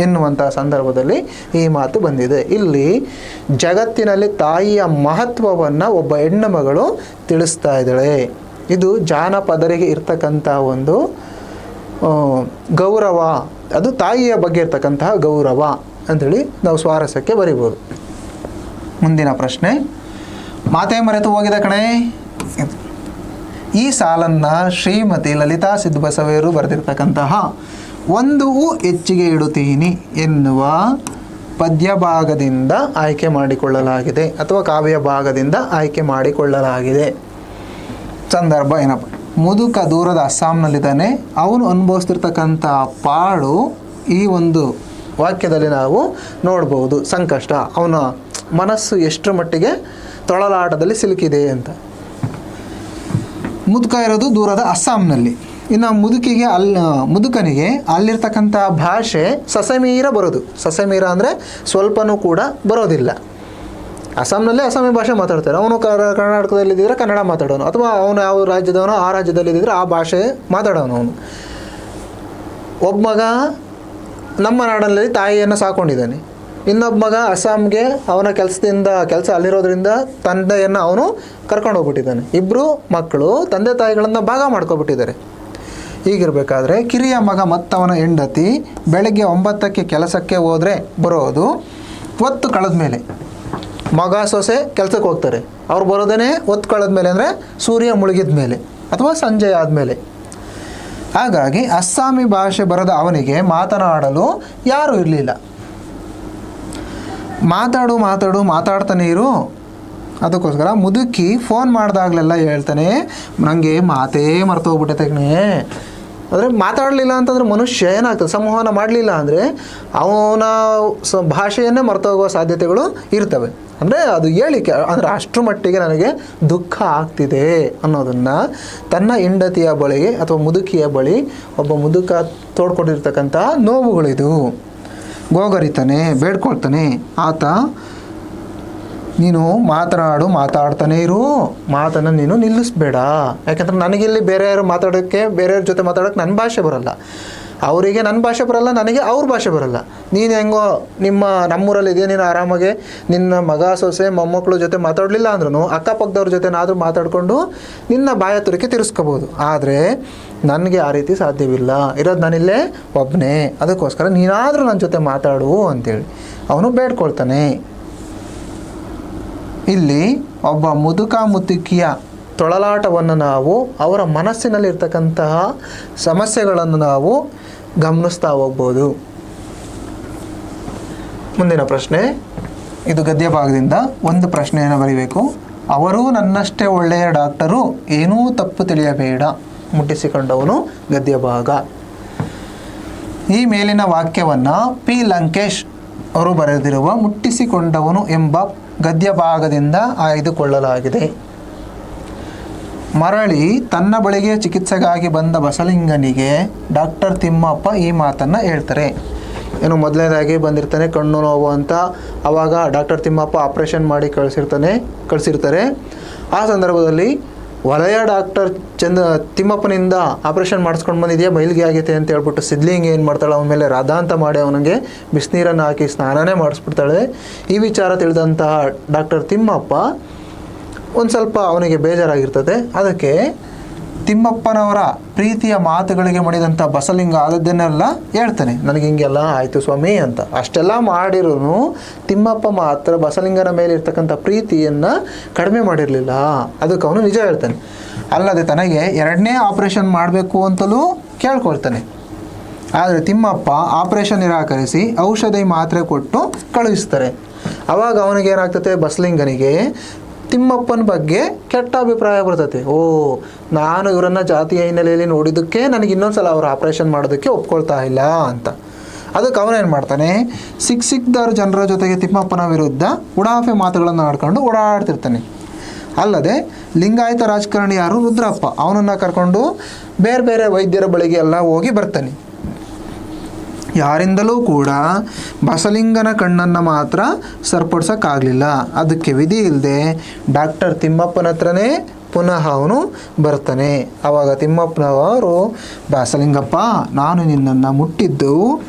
ಎನ್ನುವಂಥ ಸಂದರ್ಭದಲ್ಲಿ ಈ ಮಾತು ಬಂದಿದೆ. ಇಲ್ಲಿ ಜಗತ್ತಿನಲ್ಲಿ ತಾಯಿಯ ಮಹತ್ವವನ್ನು ಒಬ್ಬ ಹೆಣ್ಣು ಮಗಳು ತಿಳಿಸ್ತಾ ಇದ್ದಾಳೆ. ಇದು ಜಾನಪದರಿಗೆ ಇರ್ತಕ್ಕಂಥ ಒಂದು ಗೌರವ, ಅದು ತಾಯಿಯ ಬಗ್ಗೆ ಇರ್ತಕ್ಕಂತಹ ಗೌರವ ಅಂಥೇಳಿ ನಾವು ಸ್ವಾರಸ್ಯಕ್ಕೆ ಬರಿಬೋದು. ಮುಂದಿನ ಪ್ರಶ್ನೆ, ಮಾತೆ ಮರೆತು ಹೋಗಿದ ಕಣೆ. ಈ ಸಾಲನ್ನು ಶ್ರೀಮತಿ ಲಲಿತಾ ಸಿದ್ದಬಸವೇರು ಬರೆದಿರ್ತಕ್ಕಂತಹ ಒಂದು ಹೆಚ್ಚಿಗೆ ಇಡುತ್ತೀನಿ ಎನ್ನುವ ಪದ್ಯ ಭಾಗದಿಂದ ಆಯ್ಕೆ ಮಾಡಿಕೊಳ್ಳಲಾಗಿದೆ ಅಥವಾ ಕಾವ್ಯ ಭಾಗದಿಂದ ಆಯ್ಕೆ ಮಾಡಿಕೊಳ್ಳಲಾಗಿದೆ. ಸಂದರ್ಭ ಏನಪ್ಪ, ಮುದುಕ ದೂರದ ಅಸ್ಸಾಂನಲ್ಲಿದ್ದಾನೆ, ಅವನು ಅನುಭವಿಸ್ತಿರ್ತಕ್ಕಂಥ ಪಾಡು ಈ ಒಂದು ವಾಕ್ಯದಲ್ಲಿ ನಾವು ನೋಡ್ಬೋದು. ಸಂಕಷ್ಟ, ಅವನ ಮನಸ್ಸು ಎಷ್ಟರ ಮಟ್ಟಿಗೆ ತೊಳಲಾಟದಲ್ಲಿ ಸಿಲುಕಿದೆ ಅಂತ. ಮುದುಕ ಇರೋದು ದೂರದ ಅಸ್ಸಾಂನಲ್ಲಿ. ಇನ್ನು ಮುದುಕನಿಗೆ ಅಲ್ಲಿರ್ತಕ್ಕಂಥ ಭಾಷೆ ಸಸಮೀರ ಬರೋದು. ಸಸಮೀರ ಅಂದರೆ ಸ್ವಲ್ಪನೂ ಕೂಡ ಬರೋದಿಲ್ಲ. ಅಸ್ಸಾಂನಲ್ಲಿ ಅಸ್ಸಾಮಿ ಭಾಷೆ ಮಾತಾಡ್ತಾರೆ. ಅವನು ಕರ್ನಾಟಕದಲ್ಲಿದ್ದರೆ ಕನ್ನಡ ಮಾತಾಡೋನು, ಅಥವಾ ಅವನು ಯಾವ ರಾಜ್ಯದವನೋ ಆ ರಾಜ್ಯದಲ್ಲಿದ್ದರೆ ಆ ಭಾಷೆ ಮಾತಾಡೋನು ಅವನು. ಒಬ್ಬ ಮಗ ನಮ್ಮ ನಾಡಿನಲ್ಲಿ ತಾಯಿಯನ್ನು ಸಾಕೊಂಡಿದ್ದಾನೆ, ಇನ್ನೊಬ್ಬ ಮಗ ಅಸ್ಸಾಂಗೆ ಅವನ ಕೆಲಸ ಅಲ್ಲಿರೋದ್ರಿಂದ ತಂದೆಯನ್ನು ಅವನು ಕರ್ಕೊಂಡು ಹೋಗ್ಬಿಟ್ಟಿದ್ದಾನೆ. ಇಬ್ಬರು ಮಕ್ಕಳು ತಂದೆ ತಾಯಿಗಳನ್ನು ಭಾಗ ಮಾಡ್ಕೊಬಿಟ್ಟಿದ್ದಾರೆ. ಹೀಗಿರಬೇಕಾದ್ರೆ ಕಿರಿಯ ಮಗ ಮತ್ತವನ ಹೆಂಡತಿ ಬೆಳಗ್ಗೆ 9ಕ್ಕೆ ಕೆಲಸಕ್ಕೆ ಹೋದರೆ ಬರೋದು ಹೊತ್ತು ಕಳೆದ ಮೇಲೆ. ಮಗ ಸೊಸೆ ಕೆಲಸಕ್ಕೆ ಹೋಗ್ತಾರೆ, ಅವ್ರು ಬರೋದೇ ಹೊತ್ತು ಕಳೆದ ಮೇಲೆ, ಅಂದರೆ ಸೂರ್ಯ ಮುಳುಗಿದ ಮೇಲೆ ಅಥವಾ ಸಂಜೆ ಆದಮೇಲೆ. ಹಾಗಾಗಿ ಅಸ್ಸಾಮಿ ಭಾಷೆ ಬರದ ಅವನಿಗೆ ಮಾತನಾಡಲು ಯಾರೂ ಇರಲಿಲ್ಲ. ಮಾತಾಡ್ತಾನೆ ಇರು. ಅದಕ್ಕೋಸ್ಕರ ಮುದುಕಿ ಫೋನ್ ಮಾಡಿದಾಗಲೆಲ್ಲ ಹೇಳ್ತಾನೆ, ನನಗೆ ಮಾತೇ ಮರ್ತೋಗ್ಬಿಟ್ಟೈತೆ ಕಣೆ. ಅಂದರೆ ಮಾತಾಡಲಿಲ್ಲ ಅಂತಂದರೆ ಮನುಷ್ಯ ಏನಾಗ್ತದೆ, ಸಂವಹನ ಮಾಡಲಿಲ್ಲ ಅಂದರೆ ಅವನ ಭಾಷೆಯನ್ನೇ ಮರ್ತೋಗುವ ಸಾಧ್ಯತೆಗಳು ಇರ್ತವೆ. ಅಂದರೆ ಅದು ಹೇಳಿಕೆ, ಅಂದರೆ ಅಷ್ಟರ ಮಟ್ಟಿಗೆ ನನಗೆ ದುಃಖ ಆಗ್ತಿದೆ ಅನ್ನೋದನ್ನು ತನ್ನ ಹೆಂಡತಿಯ ಬಳಿಗೆ ಅಥವಾ ಮುದುಕಿಯ ಬಳಿ ಒಬ್ಬ ಮುದುಕ ತೋಡ್ಕೊಂಡಿರ್ತಕ್ಕಂಥ ನೋವುಗಳಿದು. ಗೋಗರಿತಾನೆ, ಬೇಡ್ಕೊಳ್ತಾನೆ. ಆತ, ನೀನು ಮಾತಾಡ್ತಾನೆ ಇರು, ಮಾತನ್ನು ನೀನು ನಿಲ್ಲಿಸ್ಬೇಡ. ಯಾಕೆಂದ್ರೆ ನನಗಿಲ್ಲಿ ಬೇರೆಯವ್ರ ಜೊತೆ ಮಾತಾಡೋಕ್ಕೆ ನನ್ನ ಭಾಷೆ ಬರೋಲ್ಲ, ಅವರಿಗೆ ನನ್ನ ಭಾಷೆ ಬರೋಲ್ಲ, ನನಗೆ ಅವ್ರ ಭಾಷೆ ಬರೋಲ್ಲ. ನೀನು ಹೆಂಗೋ ನಮ್ಮೂರಲ್ಲಿದೆಯಾ, ನೀನು ಆರಾಮಾಗೆ ನಿನ್ನ ಮಗ ಸೊಸೆ ಮೊಮ್ಮಕ್ಕಳು ಜೊತೆ ಮಾತಾಡಲಿಲ್ಲ ಅಂದ್ರೂ ಅಕ್ಕಪಕ್ಕದವ್ರ ಜೊತೆನಾದರೂ ಮಾತಾಡಿಕೊಂಡು ನಿನ್ನ ಬಾಯ ತುರಿಕೆ ತಿರ್ಸ್ಕೋಬೋದು. ಆದರೆ ನನಗೆ ಆ ರೀತಿ ಸಾಧ್ಯವಿಲ್ಲ, ಇರೋದು ನಾನಿಲ್ಲೇ ಒಬ್ಬನೇ. ಅದಕ್ಕೋಸ್ಕರ ನೀನಾದರೂ ನನ್ನ ಜೊತೆ ಮಾತಾಡು ಅಂತೇಳಿ ಅವನು ಬೇಡ್ಕೊಳ್ತಾನೆ. ಇಲ್ಲಿ ಒಬ್ಬ ಮುದುಕಿಯ ತೊಳಲಾಟವನ್ನು ನಾವು, ಅವರ ಮನಸ್ಸಿನಲ್ಲಿರ್ತಕ್ಕಂತಹ ಸಮಸ್ಯೆಗಳನ್ನು ನಾವು ಗಮನಿಸ್ತಾ ಹೋಗ್ಬೋದು. ಮುಂದಿನ ಪ್ರಶ್ನೆ, ಇದು ಗದ್ಯ ಭಾಗದಿಂದ ಒಂದು ಪ್ರಶ್ನೆಯನ್ನು ಬರೀಬೇಕು. ಅವರು ನನ್ನಷ್ಟೇ ಒಳ್ಳೆಯ ಡಾಕ್ಟರು, ಏನೂ ತಪ್ಪು ತಿಳಿಯಬೇಡ. ಮುಟ್ಟಿಸಿಕೊಂಡವನು ಗದ್ಯ ಭಾಗ. ಈ ಮೇಲಿನ ವಾಕ್ಯವನ್ನು ಪಿ ಲಂಕೇಶ್ ಅವರು ಬರೆದಿರುವ ಮುಟ್ಟಿಸಿಕೊಂಡವನು ಎಂಬ ಗದ್ಯ ಭಾಗದಿಂದ ಆಯ್ದುಕೊಳ್ಳಲಾಗಿದೆ. ಮರಳಿ ತನ್ನ ಬಳಿಗೆ ಚಿಕಿತ್ಸೆಗಾಗಿ ಬಂದ ಬಸಲಿಂಗನಿಗೆ ಡಾಕ್ಟರ್ ತಿಮ್ಮಪ್ಪ ಈ ಮಾತನ್ನು ಹೇಳ್ತಾರೆ. ಏನು ಮೊದಲನೇದಾಗಿ ಬಂದಿರ್ತಾನೆ ಕಣ್ಣು ನೋವು ಅಂತ, ಆವಾಗ ಡಾಕ್ಟರ್ ತಿಮ್ಮಪ್ಪ ಆಪ್ರೇಷನ್ ಮಾಡಿ ಕಳಿಸಿರ್ತಾರೆ. ಆ ಸಂದರ್ಭದಲ್ಲಿ ವಲಯ ಡಾಕ್ಟರ್ ತಿಮ್ಮಪ್ಪನಿಂದ ಆಪ್ರೇಷನ್ ಮಾಡಿಸ್ಕೊಂಡು ಬಂದಿದೆಯಾ, ಮೈಲಿಗೆ ಆಗೈತೆ ಅಂತ ಹೇಳ್ಬಿಟ್ಟು ಸಿದ್ಲಿಂಗ್ ಏನು ಮಾಡ್ತಾಳೆ, ಅವನ ಮೇಲೆ ರಾಧ ಅಂತ ಮಾಡಿ ಅವನಿಗೆ ಬಿಸಿನೀರನ್ನು ಹಾಕಿ ಸ್ನಾನನೇ ಮಾಡಿಸ್ಬಿಡ್ತಾಳೆ. ಈ ವಿಚಾರ ತಿಳಿದಂತಹ ಡಾಕ್ಟರ್ ತಿಮ್ಮಪ್ಪ ಒಂದು ಸ್ವಲ್ಪ ಅವನಿಗೆ ಬೇಜಾರಾಗಿರ್ತದೆ. ಅದಕ್ಕೆ ತಿಮ್ಮಪ್ಪನವರ ಪ್ರೀತಿಯ ಮಾತುಗಳಿಗೆ ಮಣಿದಂಥ ಬಸಲಿಂಗ ಆದದ್ದನ್ನೆಲ್ಲ ಹೇಳ್ತಾನೆ, ನನಗೆ ಹಿಂಗೆಲ್ಲ ಆಯಿತು ಸ್ವಾಮಿ ಅಂತ. ಅಷ್ಟೆಲ್ಲ ಮಾಡಿರೂ ತಿಮ್ಮಪ್ಪ ಮಾತ್ರ ಬಸಲಿಂಗನ ಮೇಲೆ ಇರ್ತಕ್ಕಂಥ ಪ್ರೀತಿಯನ್ನು ಕಡಿಮೆ ಮಾಡಿರಲಿಲ್ಲ. ಅದಕ್ಕೆ ಅವನು ನಿಜ ಹೇಳ್ತಾನೆ. ಅಲ್ಲದೆ ತನಗೆ 2ನೇ ಆಪ್ರೇಷನ್ ಮಾಡಬೇಕು ಅಂತಲೂ ಕೇಳ್ಕೊಳ್ತಾನೆ. ಆದರೆ ತಿಮ್ಮಪ್ಪ ಆಪ್ರೇಷನ್ ನಿರಾಕರಿಸಿ ಔಷಧಿ ಮಾತ್ರೆ ಕೊಟ್ಟು ಕಳುಹಿಸ್ತಾರೆ. ಆವಾಗ ಅವನಿಗೇನಾಗ್ತದೆ, ಬಸಲಿಂಗನಿಗೆ ತಿಮ್ಮಪ್ಪನ ಬಗ್ಗೆ ಕೆಟ್ಟ ಅಭಿಪ್ರಾಯ ಬರ್ತದೆ. ನಾನು ಇವರನ್ನು ಜಾತಿಯ ಹಿನ್ನೆಲೆಯಲ್ಲಿ ನೋಡಿದ್ದಕ್ಕೆ ನನಗೆ ಇನ್ನೊಂದು ಸಲ ಅವರು ಆಪ್ರೇಷನ್ ಮಾಡೋದಕ್ಕೆ ಒಪ್ಕೊಳ್ತಾ ಇಲ್ಲ ಅಂತ. ಅದಕ್ಕೆ ಅವನೇನು ಮಾಡ್ತಾನೆ, ಸಿಕ್ಕಿದವ್ರ ಜನರ ಜೊತೆಗೆ ತಿಮ್ಮಪ್ಪನ ವಿರುದ್ಧ ಉಡಾಫೆ ಮಾತುಗಳನ್ನು ಆಡ್ಕೊಂಡು ಓಡಾಡ್ತಿರ್ತಾನೆ. ಅಲ್ಲದೆ ಲಿಂಗಾಯತ ರಾಜಕಾರಣಿ ಯಾರು ರುದ್ರಪ್ಪ, ಅವನನ್ನು ಕರ್ಕೊಂಡು ಬೇರೆ ಬೇರೆ ವೈದ್ಯರ ಬಳಿಗೆ ಎಲ್ಲ ಹೋಗಿ ಬರ್ತಾನೆ. ಯಾರಿಂದಲೂ ಕೂಡ ಬಸಲಿಂಗನ ಕಣ್ಣನ್ನು ಮಾತ್ರ ಸರಿಪಡಿಸೋಕ್ಕಾಗಲಿಲ್ಲ. ಅದಕ್ಕೆ ವಿಧಿ ಇಲ್ಲದೆ ಡಾಕ್ಟರ್ ತಿಮ್ಮಪ್ಪನ ಹತ್ರನೇ ಪುನಃ ಅವನು ಬರ್ತಾನೆ. ಆವಾಗ ತಿಮ್ಮಪ್ಪನವರು, ಬಸಲಿಂಗಪ್ಪ, ನಾನು ನಿನ್ನನ್ನು ಮುಟ್ಟಿದ್ದು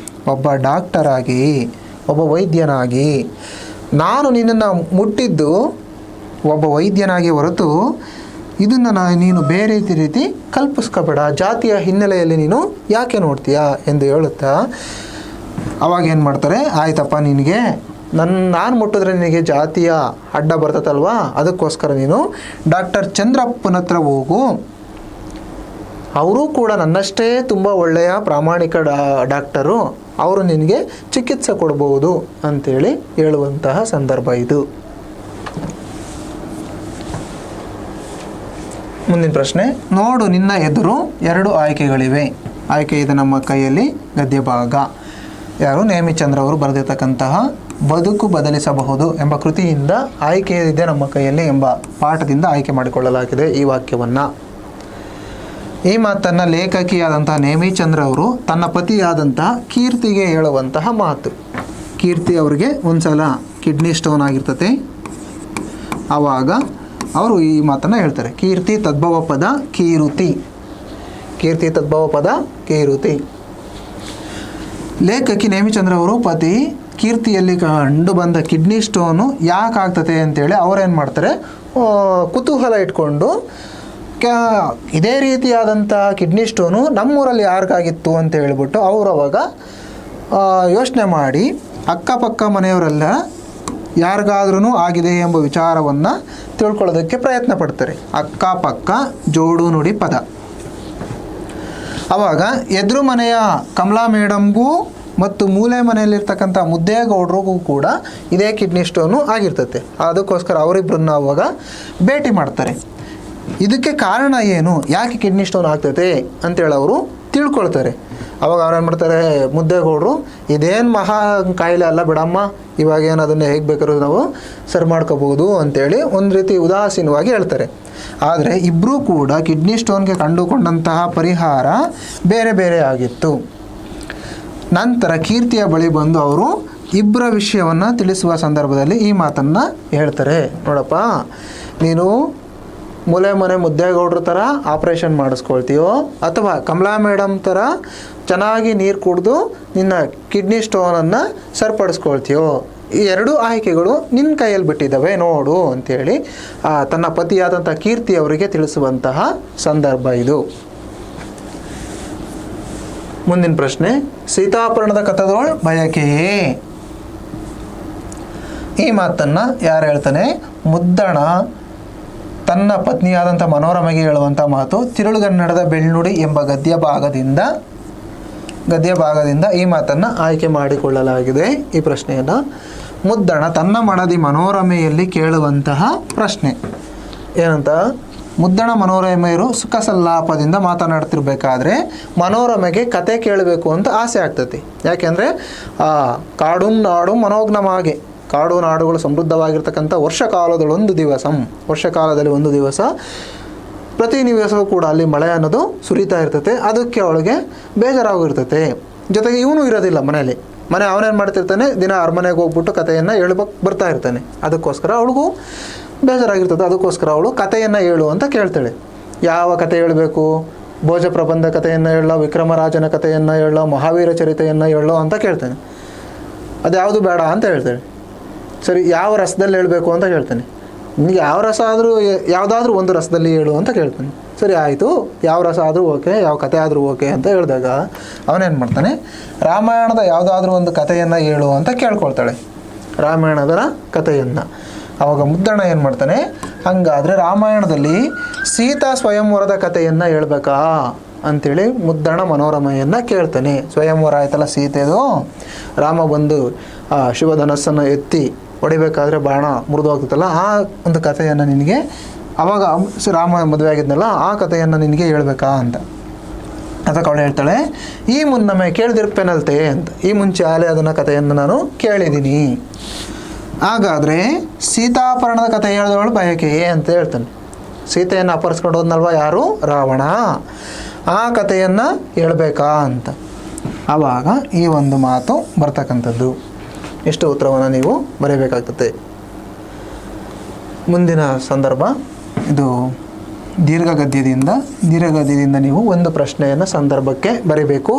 ಒಬ್ಬ ಡಾಕ್ಟರಾಗಿ, ಒಬ್ಬ ವೈದ್ಯನಾಗಿ. ನಾನು ನಿನ್ನನ್ನು ಮುಟ್ಟಿದ್ದು ಒಬ್ಬ ವೈದ್ಯನಾಗಿ ಹೊರತು ಇದನ್ನು ನೀನು ಬೇರೆ ರೀತಿ ಕಲ್ಪಿಸ್ಕೋಬೇಡ, ಜಾತಿಯ ಹಿನ್ನೆಲೆಯಲ್ಲಿ ನೀನು ಯಾಕೆ ನೋಡ್ತೀಯಾ ಎಂದು ಹೇಳುತ್ತಾ ಅವಾಗ ಏನು ಮಾಡ್ತಾರೆ, ಆಯ್ತಪ್ಪ, ನಿನಗೆ ನಾನು ಮುಟ್ಟಿದ್ರೆ ನಿನಗೆ ಜಾತಿಯ ಅಡ್ಡ ಬರ್ತದಲ್ವಾ, ಅದಕ್ಕೋಸ್ಕರ ನೀನು ಡಾಕ್ಟರ್ ಚಂದ್ರಪ್ಪನ ಹತ್ರ ಹೋಗು, ಅವರು ಕೂಡ ನನ್ನಷ್ಟೇ ತುಂಬ ಒಳ್ಳೆಯ ಪ್ರಾಮಾಣಿಕ ಡಾಕ್ಟರು, ಅವರು ನಿನಗೆ ಚಿಕಿತ್ಸೆ ಕೊಡ್ಬೋದು ಅಂಥೇಳಿ ಹೇಳುವಂತಹ ಸಂದರ್ಭ ಇದು. ಮುಂದಿನ ಪ್ರಶ್ನೆ, ನೋಡು ನಿನ್ನ ಎದುರು 2 ಆಯ್ಕೆಗಳಿವೆ. ಆಯ್ಕೆ ಇದೆ ನಮ್ಮ ಕೈಯಲ್ಲಿ, ಗದ್ಯ ಭಾಗ. ಯಾರು, ನೇಮಿಚಂದ್ರ ಅವರು ಬರೆದಿರ್ತಕ್ಕಂತಹ ಬದುಕು ಬದಲಿಸಬಹುದು ಎಂಬ ಕೃತಿಯಿಂದ ಆಯ್ಕೆ ಇದೆ ನಮ್ಮ ಕೈಯಲ್ಲಿ ಎಂಬ ಪಾಠದಿಂದ ಆಯ್ಕೆ ಮಾಡಿಕೊಳ್ಳಲಾಗಿದೆ ಈ ವಾಕ್ಯವನ್ನು. ಈ ಮಾತನ್ನು ಲೇಖಕಿಯಾದಂತಹ ನೇಮಿಚಂದ್ರ ಅವರು ತನ್ನ ಪತಿಯಾದಂತಹ ಕೀರ್ತಿಗೆ ಹೇಳುವಂತಹ ಮಾತು. ಕೀರ್ತಿ ಅವರಿಗೆ ಒಂದು ಸಲ ಕಿಡ್ನಿ ಸ್ಟೋನ್ ಆಗಿರ್ತದೆ. ಆವಾಗ ಅವರು ಈ ಮಾತನ್ನು ಹೇಳ್ತಾರೆ, ಕೀರ್ತಿ ತದ್ಭವ ಪದ ಕೀರುತಿ, ಕೀರ್ತಿ ತದ್ಭವ ಪದ ಕೀರುತಿ. ಲೇಖಕಿ ನೇಮಿಚಂದ್ರ ಅವರು ಪತಿ ಕೀರ್ತಿಯಲ್ಲಿ ಕಂಡು ಬಂದ ಕಿಡ್ನಿ ಸ್ಟೋನು ಯಾಕೆ ಆಗ್ತದೆ ಅಂತೇಳಿ ಅವರೇನು ಮಾಡ್ತಾರೆ, ಕುತೂಹಲ ಇಟ್ಕೊಂಡು ಇದೇ ರೀತಿಯಾದಂಥ ಕಿಡ್ನಿ ಸ್ಟೋನು ನಮ್ಮೂರಲ್ಲಿ ಯಾರಿಗಾಗಿತ್ತು ಅಂತ ಹೇಳ್ಬಿಟ್ಟು ಅವರು ಅವಾಗ ಯೋಚನೆ ಮಾಡಿ ಅಕ್ಕಪಕ್ಕ ಮನೆಯವರೆಲ್ಲ ಯಾರಿಗಾದ್ರೂ ಆಗಿದೆ ಎಂಬ ವಿಚಾರವನ್ನು ತಿಳ್ಕೊಳ್ಳೋದಕ್ಕೆ ಪ್ರಯತ್ನ ಪಡ್ತಾರೆ. ಅಕ್ಕಪಕ್ಕ ಜೋಡು ನುಡಿ ಪದ. ಆವಾಗ ಎದುರು ಮನೆಯ ಕಮಲಾ ಮೇಡಮ್ಗೂ ಮತ್ತು ಮೂಲೆ ಮನೆಯಲ್ಲಿರ್ತಕ್ಕಂಥ ಮುದ್ದೇಗೌಡರಿಗೂ ಕೂಡ ಇದೇ ಕಿಡ್ನಿ ಸ್ಟೋನು ಆಗಿರ್ತದೆ. ಅದಕ್ಕೋಸ್ಕರ ಅವರಿಬ್ಬರನ್ನ ಅವಾಗ ಭೇಟಿ ಮಾಡ್ತಾರೆ. ಇದಕ್ಕೆ ಕಾರಣ ಏನು, ಯಾಕೆ ಕಿಡ್ನಿ ಸ್ಟೋನ್ ಆಗ್ತೈತೆ ಅಂತೇಳಿ ಅವರು ತಿಳ್ಕೊಳ್ತಾರೆ. ಅವಾಗ ಅವ್ರೇನು ಮಾಡ್ತಾರೆ, ಮುದ್ದೇಗೌಡರು, ಇದೇನು ಮಹಾ ಕಾಯಿಲೆ ಅಲ್ಲ ಬಿಡಮ್ಮ, ಇವಾಗ ಏನು ಅದನ್ನು ಹೇಗೆ ಬೇಕಾದ್ರೂ ನಾವು ಸರಿ ಮಾಡ್ಕೋಬೋದು ಅಂತೇಳಿ ಒಂದು ರೀತಿ ಉದಾಸೀನವಾಗಿ ಹೇಳ್ತಾರೆ. ಆದರೆ ಇಬ್ಬರೂ ಕೂಡ ಕಿಡ್ನಿ ಸ್ಟೋನ್ಗೆ ಕಂಡುಕೊಂಡಂತಹ ಪರಿಹಾರ ಬೇರೆ ಬೇರೆ ಆಗಿತ್ತು. ನಂತರ ಕೀರ್ತಿಯ ಬಳಿ ಬಂದು ಅವರು ಇಬ್ಬರ ವಿಷಯವನ್ನು ತಿಳಿಸುವ ಸಂದರ್ಭದಲ್ಲಿ ಈ ಮಾತನ್ನು ಹೇಳ್ತಾರೆ, ನೋಡಪ್ಪ, ನೀನು ಮೂಲೆ ಮನೆ ಮುದ್ದೇಗೌಡ್ರ ಥರ ಆಪ್ರೇಷನ್ ಮಾಡಿಸ್ಕೊಳ್ತೀಯೋ ಅಥವಾ ಕಮಲಾ ಮೇಡಮ್ ಥರ ಚೆನ್ನಾಗಿ ನೀರು ಕುಡಿದು ನಿನ್ನ ಕಿಡ್ನಿ ಸ್ಟೋನನ್ನು ಸರಿಪಡಿಸ್ಕೊಳ್ತೀಯೋ, ಈ 2 ಆಯ್ಕೆಗಳು ನಿನ್ನ ಕೈಯಲ್ಲಿ ಬಿಟ್ಟಿದ್ದಾವೆ ನೋಡು ಅಂಥೇಳಿ ತನ್ನ ಪತಿಯಾದಂಥ ಕೀರ್ತಿ ಅವರಿಗೆ ತಿಳಿಸುವಂತಹ ಸಂದರ್ಭ ಇದು. ಮುಂದಿನ ಪ್ರಶ್ನೆ, ಸೀತಾಪರಣದ ಕಥದೊಳ್ ಬಯಕೆಯೇ. ಈ ಮಾತನ್ನು ಯಾರು ಹೇಳ್ತಾನೆ, ಮುದ್ದಣ ತನ್ನ ಪತ್ನಿಯಾದಂಥ ಮನೋರಮೆಗೆ ಹೇಳುವಂಥ ಮಾತು. ತಿರುಳುಗನ್ನಡದ ಬೆಳ್ನುಡಿ ಎಂಬ ಗದ್ಯ ಭಾಗದಿಂದ ಈ ಮಾತನ್ನು ಆಯ್ಕೆ ಮಾಡಿಕೊಳ್ಳಲಾಗಿದೆ. ಈ ಪ್ರಶ್ನೆಯನ್ನು ಮುದ್ದಣ ತನ್ನ ಮಡದಿ ಮನೋರಮೆಯಲ್ಲಿ ಕೇಳುವಂತಹ ಪ್ರಶ್ನೆ ಏನಂತ, ಮುದ್ದಣ ಮನೋರಮೆಯರು ಸುಖ ಸಲ್ಲಾಪದಿಂದ ಮಾತನಾಡ್ತಿರ್ಬೇಕಾದ್ರೆ ಮನೋರಮೆಗೆ ಕತೆ ಕೇಳಬೇಕು ಅಂತ ಆಸೆ ಆಗ್ತೈತಿ. ಯಾಕೆಂದರೆ ಕಾಡು ನಾಡು ಮನೋಜ್ಞಮಾಗೆ, ಕಾಡು ನಾಡುಗಳು ಸಮೃದ್ಧವಾಗಿರ್ತಕ್ಕಂಥ ವರ್ಷಕಾಲದಲ್ಲಿ ಒಂದು ದಿವಸ ಪ್ರತಿ ದಿವಸವೂ ಕೂಡ ಅಲ್ಲಿ ಮಳೆ ಅನ್ನೋದು ಸುರಿತಾ ಇರ್ತೈತೆ. ಅದಕ್ಕೆ ಅವಳಿಗೆ ಬೇಜಾರಾಗಿರ್ತೈತೆ. ಜೊತೆಗೆ ಇವನು ಇರೋದಿಲ್ಲ ಮನೆಯಲ್ಲಿ. ಅವನೇನು ಮಾಡ್ತಿರ್ತಾನೆ, ದಿನ ಅರಮನೆಗೆ ಹೋಗ್ಬಿಟ್ಟು ಕಥೆಯನ್ನು ಹೇಳ್ಬೇಕು ಬರ್ತಾ ಇರ್ತಾನೆ. ಅದಕ್ಕೋಸ್ಕರ ಅವಳಿಗೂ ಬೇಜಾರಾಗಿರ್ತದೆ. ಅದಕ್ಕೋಸ್ಕರ ಅವಳು ಕಥೆಯನ್ನು ಹೇಳು ಅಂತ ಕೇಳ್ತಾಳೆ. ಯಾವ ಕಥೆ ಹೇಳಬೇಕು? ಭೋಜ ಪ್ರಬಂಧ ಕಥೆಯನ್ನು ಹೇಳೋ, ವಿಕ್ರಮರಾಜನ ಕಥೆಯನ್ನು ಹೇಳೋ, ಮಹಾವೀರ ಚರಿತೆಯನ್ನು ಹೇಳೋ ಅಂತ ಕೇಳ್ತಾನೆ. ಅದು ಯಾವುದು ಬೇಡ ಅಂತ ಹೇಳ್ತಾಳೆ. ಸರಿ, ಯಾವ ರಸದಲ್ಲಿ ಹೇಳಬೇಕು ಅಂತ ಕೇಳ್ತಾನೆ. ನಿನಗೆ ಯಾವ ರಸ ಆದರೂ, ಯಾವುದಾದ್ರೂ ಒಂದು ರಸದಲ್ಲಿ ಹೇಳು ಅಂತ ಕೇಳ್ತಾನೆ. ಸರಿ ಆಯಿತು, ಯಾವ ರಸ ಆದರೂ ಓಕೆ, ಯಾವ ಕಥೆ ಆದರೂ ಓಕೆ ಅಂತ ಹೇಳಿದಾಗ ಅವನೇನು ಮಾಡ್ತಾನೆ, ರಾಮಾಯಣದ ಯಾವುದಾದ್ರೂ ಒಂದು ಕಥೆಯನ್ನು ಹೇಳು ಅಂತ ಕೇಳ್ಕೊಳ್ತಾಳೆ. ರಾಮಾಯಣದ ಕಥೆಯನ್ನು. ಆವಾಗ ಮುದ್ದಣ್ಣ ಏನು ಮಾಡ್ತಾನೆ, ಹಾಗಾದರೆ ರಾಮಾಯಣದಲ್ಲಿ ಸೀತಾ ಸ್ವಯಂವರದ ಕಥೆಯನ್ನು ಹೇಳ್ಬೇಕಾ ಅಂಥೇಳಿ ಮುದ್ದಣ್ಣ ಮನೋರಮೆಯನ್ನು ಕೇಳ್ತಾನೆ. ಸ್ವಯಂವರ ಆಯ್ತಲ್ಲ ಸೀತೆದು, ರಾಮ ಬಂದು ಆ ಶಿವಧನಸ್ಸನ್ನು ಎತ್ತಿ ಹೊಡಿಬೇಕಾದ್ರೆ ಬಾಣ ಮುರಿದು ಹೋಗ್ತೈತಲ್ಲ, ಆ ಒಂದು ಕಥೆಯನ್ನು ನಿನಗೆ ಆವಾಗ ರಾಮ ಮದುವೆ ಆಗಿದ್ನಲ್ಲ ಆ ಕಥೆಯನ್ನು ನಿನಗೆ ಹೇಳ್ಬೇಕಾ ಅಂತ. ಅದಕ್ಕೆ ಅವಳು ಹೇಳ್ತಾಳೆ, ಈ ಮುನ್ನಮೆ ಕೇಳ್ದಿರ್ಪೇನಲ್ತೆ ಅಂತ. ಈ ಮುಂಚೆ ಆಲೆ ಅದನ್ನು ಕಥೆಯನ್ನು ನಾನು ಕೇಳಿದ್ದೀನಿ. ಹಾಗಾದರೆ ಸೀತಾಪರಣದ ಕಥೆ ಹೇಳಿದವಳು ಬಯಕೆಯೇ ಅಂತ ಹೇಳ್ತಾನೆ. ಸೀತೆಯನ್ನು ಅಪಹರಿಸ್ಕೊಂಡು ಹೋದ್ನಲ್ವ ಯಾರು? ರಾವಣ. ಆ ಕಥೆಯನ್ನು ಹೇಳ್ಬೇಕಾ ಅಂತ. ಆವಾಗ ಈ ಒಂದು ಮಾತು ಬರ್ತಕ್ಕಂಥದ್ದು. ಇಷ್ಟು ಉತ್ತರವನ್ನು ನೀವು ಬರೀಬೇಕಾಗ್ತದೆ. ಮುಂದಿನ ಸಂದರ್ಭ ಇದು ದೀರ್ಘಗದ್ಯದಿಂದ ನೀವು ಒಂದು ಪ್ರಶ್ನೆಯನ್ನು ಸಂದರ್ಭಕ್ಕೆ ಬರೀಬೇಕು.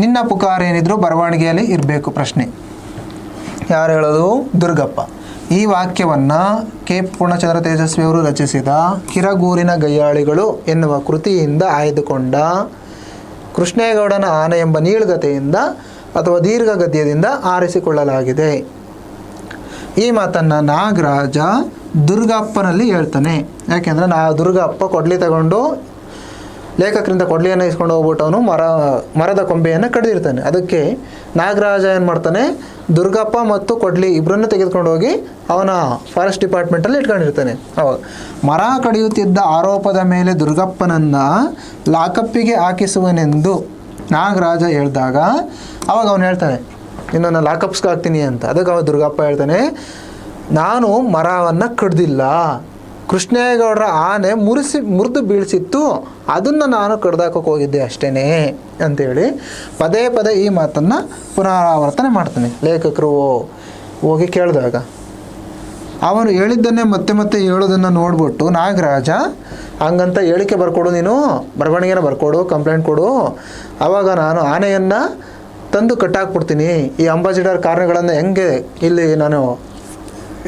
ನಿನ್ನ ಪುಕಾರ ಏನಿದ್ರು ಬರವಣಿಗೆಯಲ್ಲಿ ಇರಬೇಕು ಪ್ರಶ್ನೆ. ಯಾರು ಹೇಳೋದು? ದುರ್ಗಪ್ಪ. ಈ ವಾಕ್ಯವನ್ನು ಕೆ ಪೂರ್ಣಚಂದ್ರ ತೇಜಸ್ವಿಯವರು ರಚಿಸಿದ ಕಿರಗೂರಿನ ಗಯ್ಯಾಳಿಗಳು ಎನ್ನುವ ಕೃತಿಯಿಂದ ಆಯ್ದುಕೊಂಡ ಕೃಷ್ಣೇಗೌಡನ ಆನೆ ಎಂಬ ನೀಳ್ಗತೆಯಿಂದ ಅಥವಾ ದೀರ್ಘಗದ್ಯದಿಂದ ಆರಿಸಿಕೊಳ್ಳಲಾಗಿದೆ. ಈ ಮಾತನ್ನು ನಾಗರಾಜ ದುರ್ಗಪ್ಪನಲ್ಲಿ ಹೇಳ್ತಾನೆ. ಯಾಕೆಂದರೆ ದುರ್ಗಪ್ಪ ಕೊಡ್ಲಿ ತಗೊಂಡು ಲೇಖಕರಿಂದ ಕೊಡ್ಲಿಯನ್ನು ಇಸ್ಕೊಂಡು ಹೋಗ್ಬಿಟ್ಟು ಅವನು ಮರದ ಕೊಂಬೆಯನ್ನು ಕಡಿದಿರ್ತಾನೆ. ಅದಕ್ಕೆ ನಾಗರಾಜ ಏನು ಮಾಡ್ತಾನೆ, ದುರ್ಗಪ್ಪ ಮತ್ತು ಕೊಡ್ಲಿ ಇಬ್ಬರನ್ನು ತೆಗೆದುಕೊಂಡು ಹೋಗಿ ಅವನ ಫಾರೆಸ್ಟ್ ಡಿಪಾರ್ಟ್ಮೆಂಟಲ್ಲಿ ಇಟ್ಕೊಂಡಿರ್ತಾನೆ. ಅವಾಗ ಮರ ಕಡಿಯುತ್ತಿದ್ದ ಆರೋಪದ ಮೇಲೆ ದುರ್ಗಪ್ಪನನ್ನು ಲಾಕಪ್ಪಿಗೆ ಹಾಕಿಸುವನೆಂದು ನಾಗರಾಜ ಹೇಳಿದಾಗ ಅವಾಗ ಅವನು ಹೇಳ್ತಾನೆ, ನಿನ್ನನ್ನು ಲಾಕಪ್ಸ್ಗೆ ಹಾಕ್ತೀನಿ ಅಂತ. ಅದಕ್ಕೆ ಅವ ದುರ್ಗಪ್ಪ ಹೇಳ್ತಾನೆ, ನಾನು ಮರವನ್ನು ಕಡ್ದಿಲ್ಲ, ಕೃಷ್ಣೇಗೌಡರ ಆನೆ ಮುರಿದು ಬೀಳಿಸಿತ್ತು, ಅದನ್ನು ನಾನು ಕಡ್ದಾಕೋಕೆ ಹೋಗಿದ್ದೆ ಅಷ್ಟೇ ಅಂಥೇಳಿ ಪದೇ ಪದೇ ಈ ಮಾತನ್ನು ಪುನರಾವರ್ತನೆ ಮಾಡ್ತಾನೆ. ಲೇಖಕರು ಹೋಗಿ ಕೇಳಿದಾಗ ಅವನು ಹೇಳಿದ್ದನ್ನೇ ಮತ್ತೆ ಮತ್ತೆ ಹೇಳೋದನ್ನು ನೋಡ್ಬಿಟ್ಟು ನಾಗರಾಜ, ಹಂಗಂತ ಹೇಳಿಕೆ ಬರ್ಕೊಡು, ನೀನು ಬರವಣಿಗೆನ ಬರ್ಕೊಡು, ಕಂಪ್ಲೇಂಟ್ ಕೊಡು, ಆವಾಗ ನಾನು ಆನೆಯನ್ನು ತಂದು ಕಟ್ಟಾಕ್ಬಿಡ್ತೀನಿ. ಈ ಅಂಬಾಸಿಡರ್ ಕಾರಣಗಳನ್ನು ಹೆಂಗೆ ಇಲ್ಲಿ ನಾನು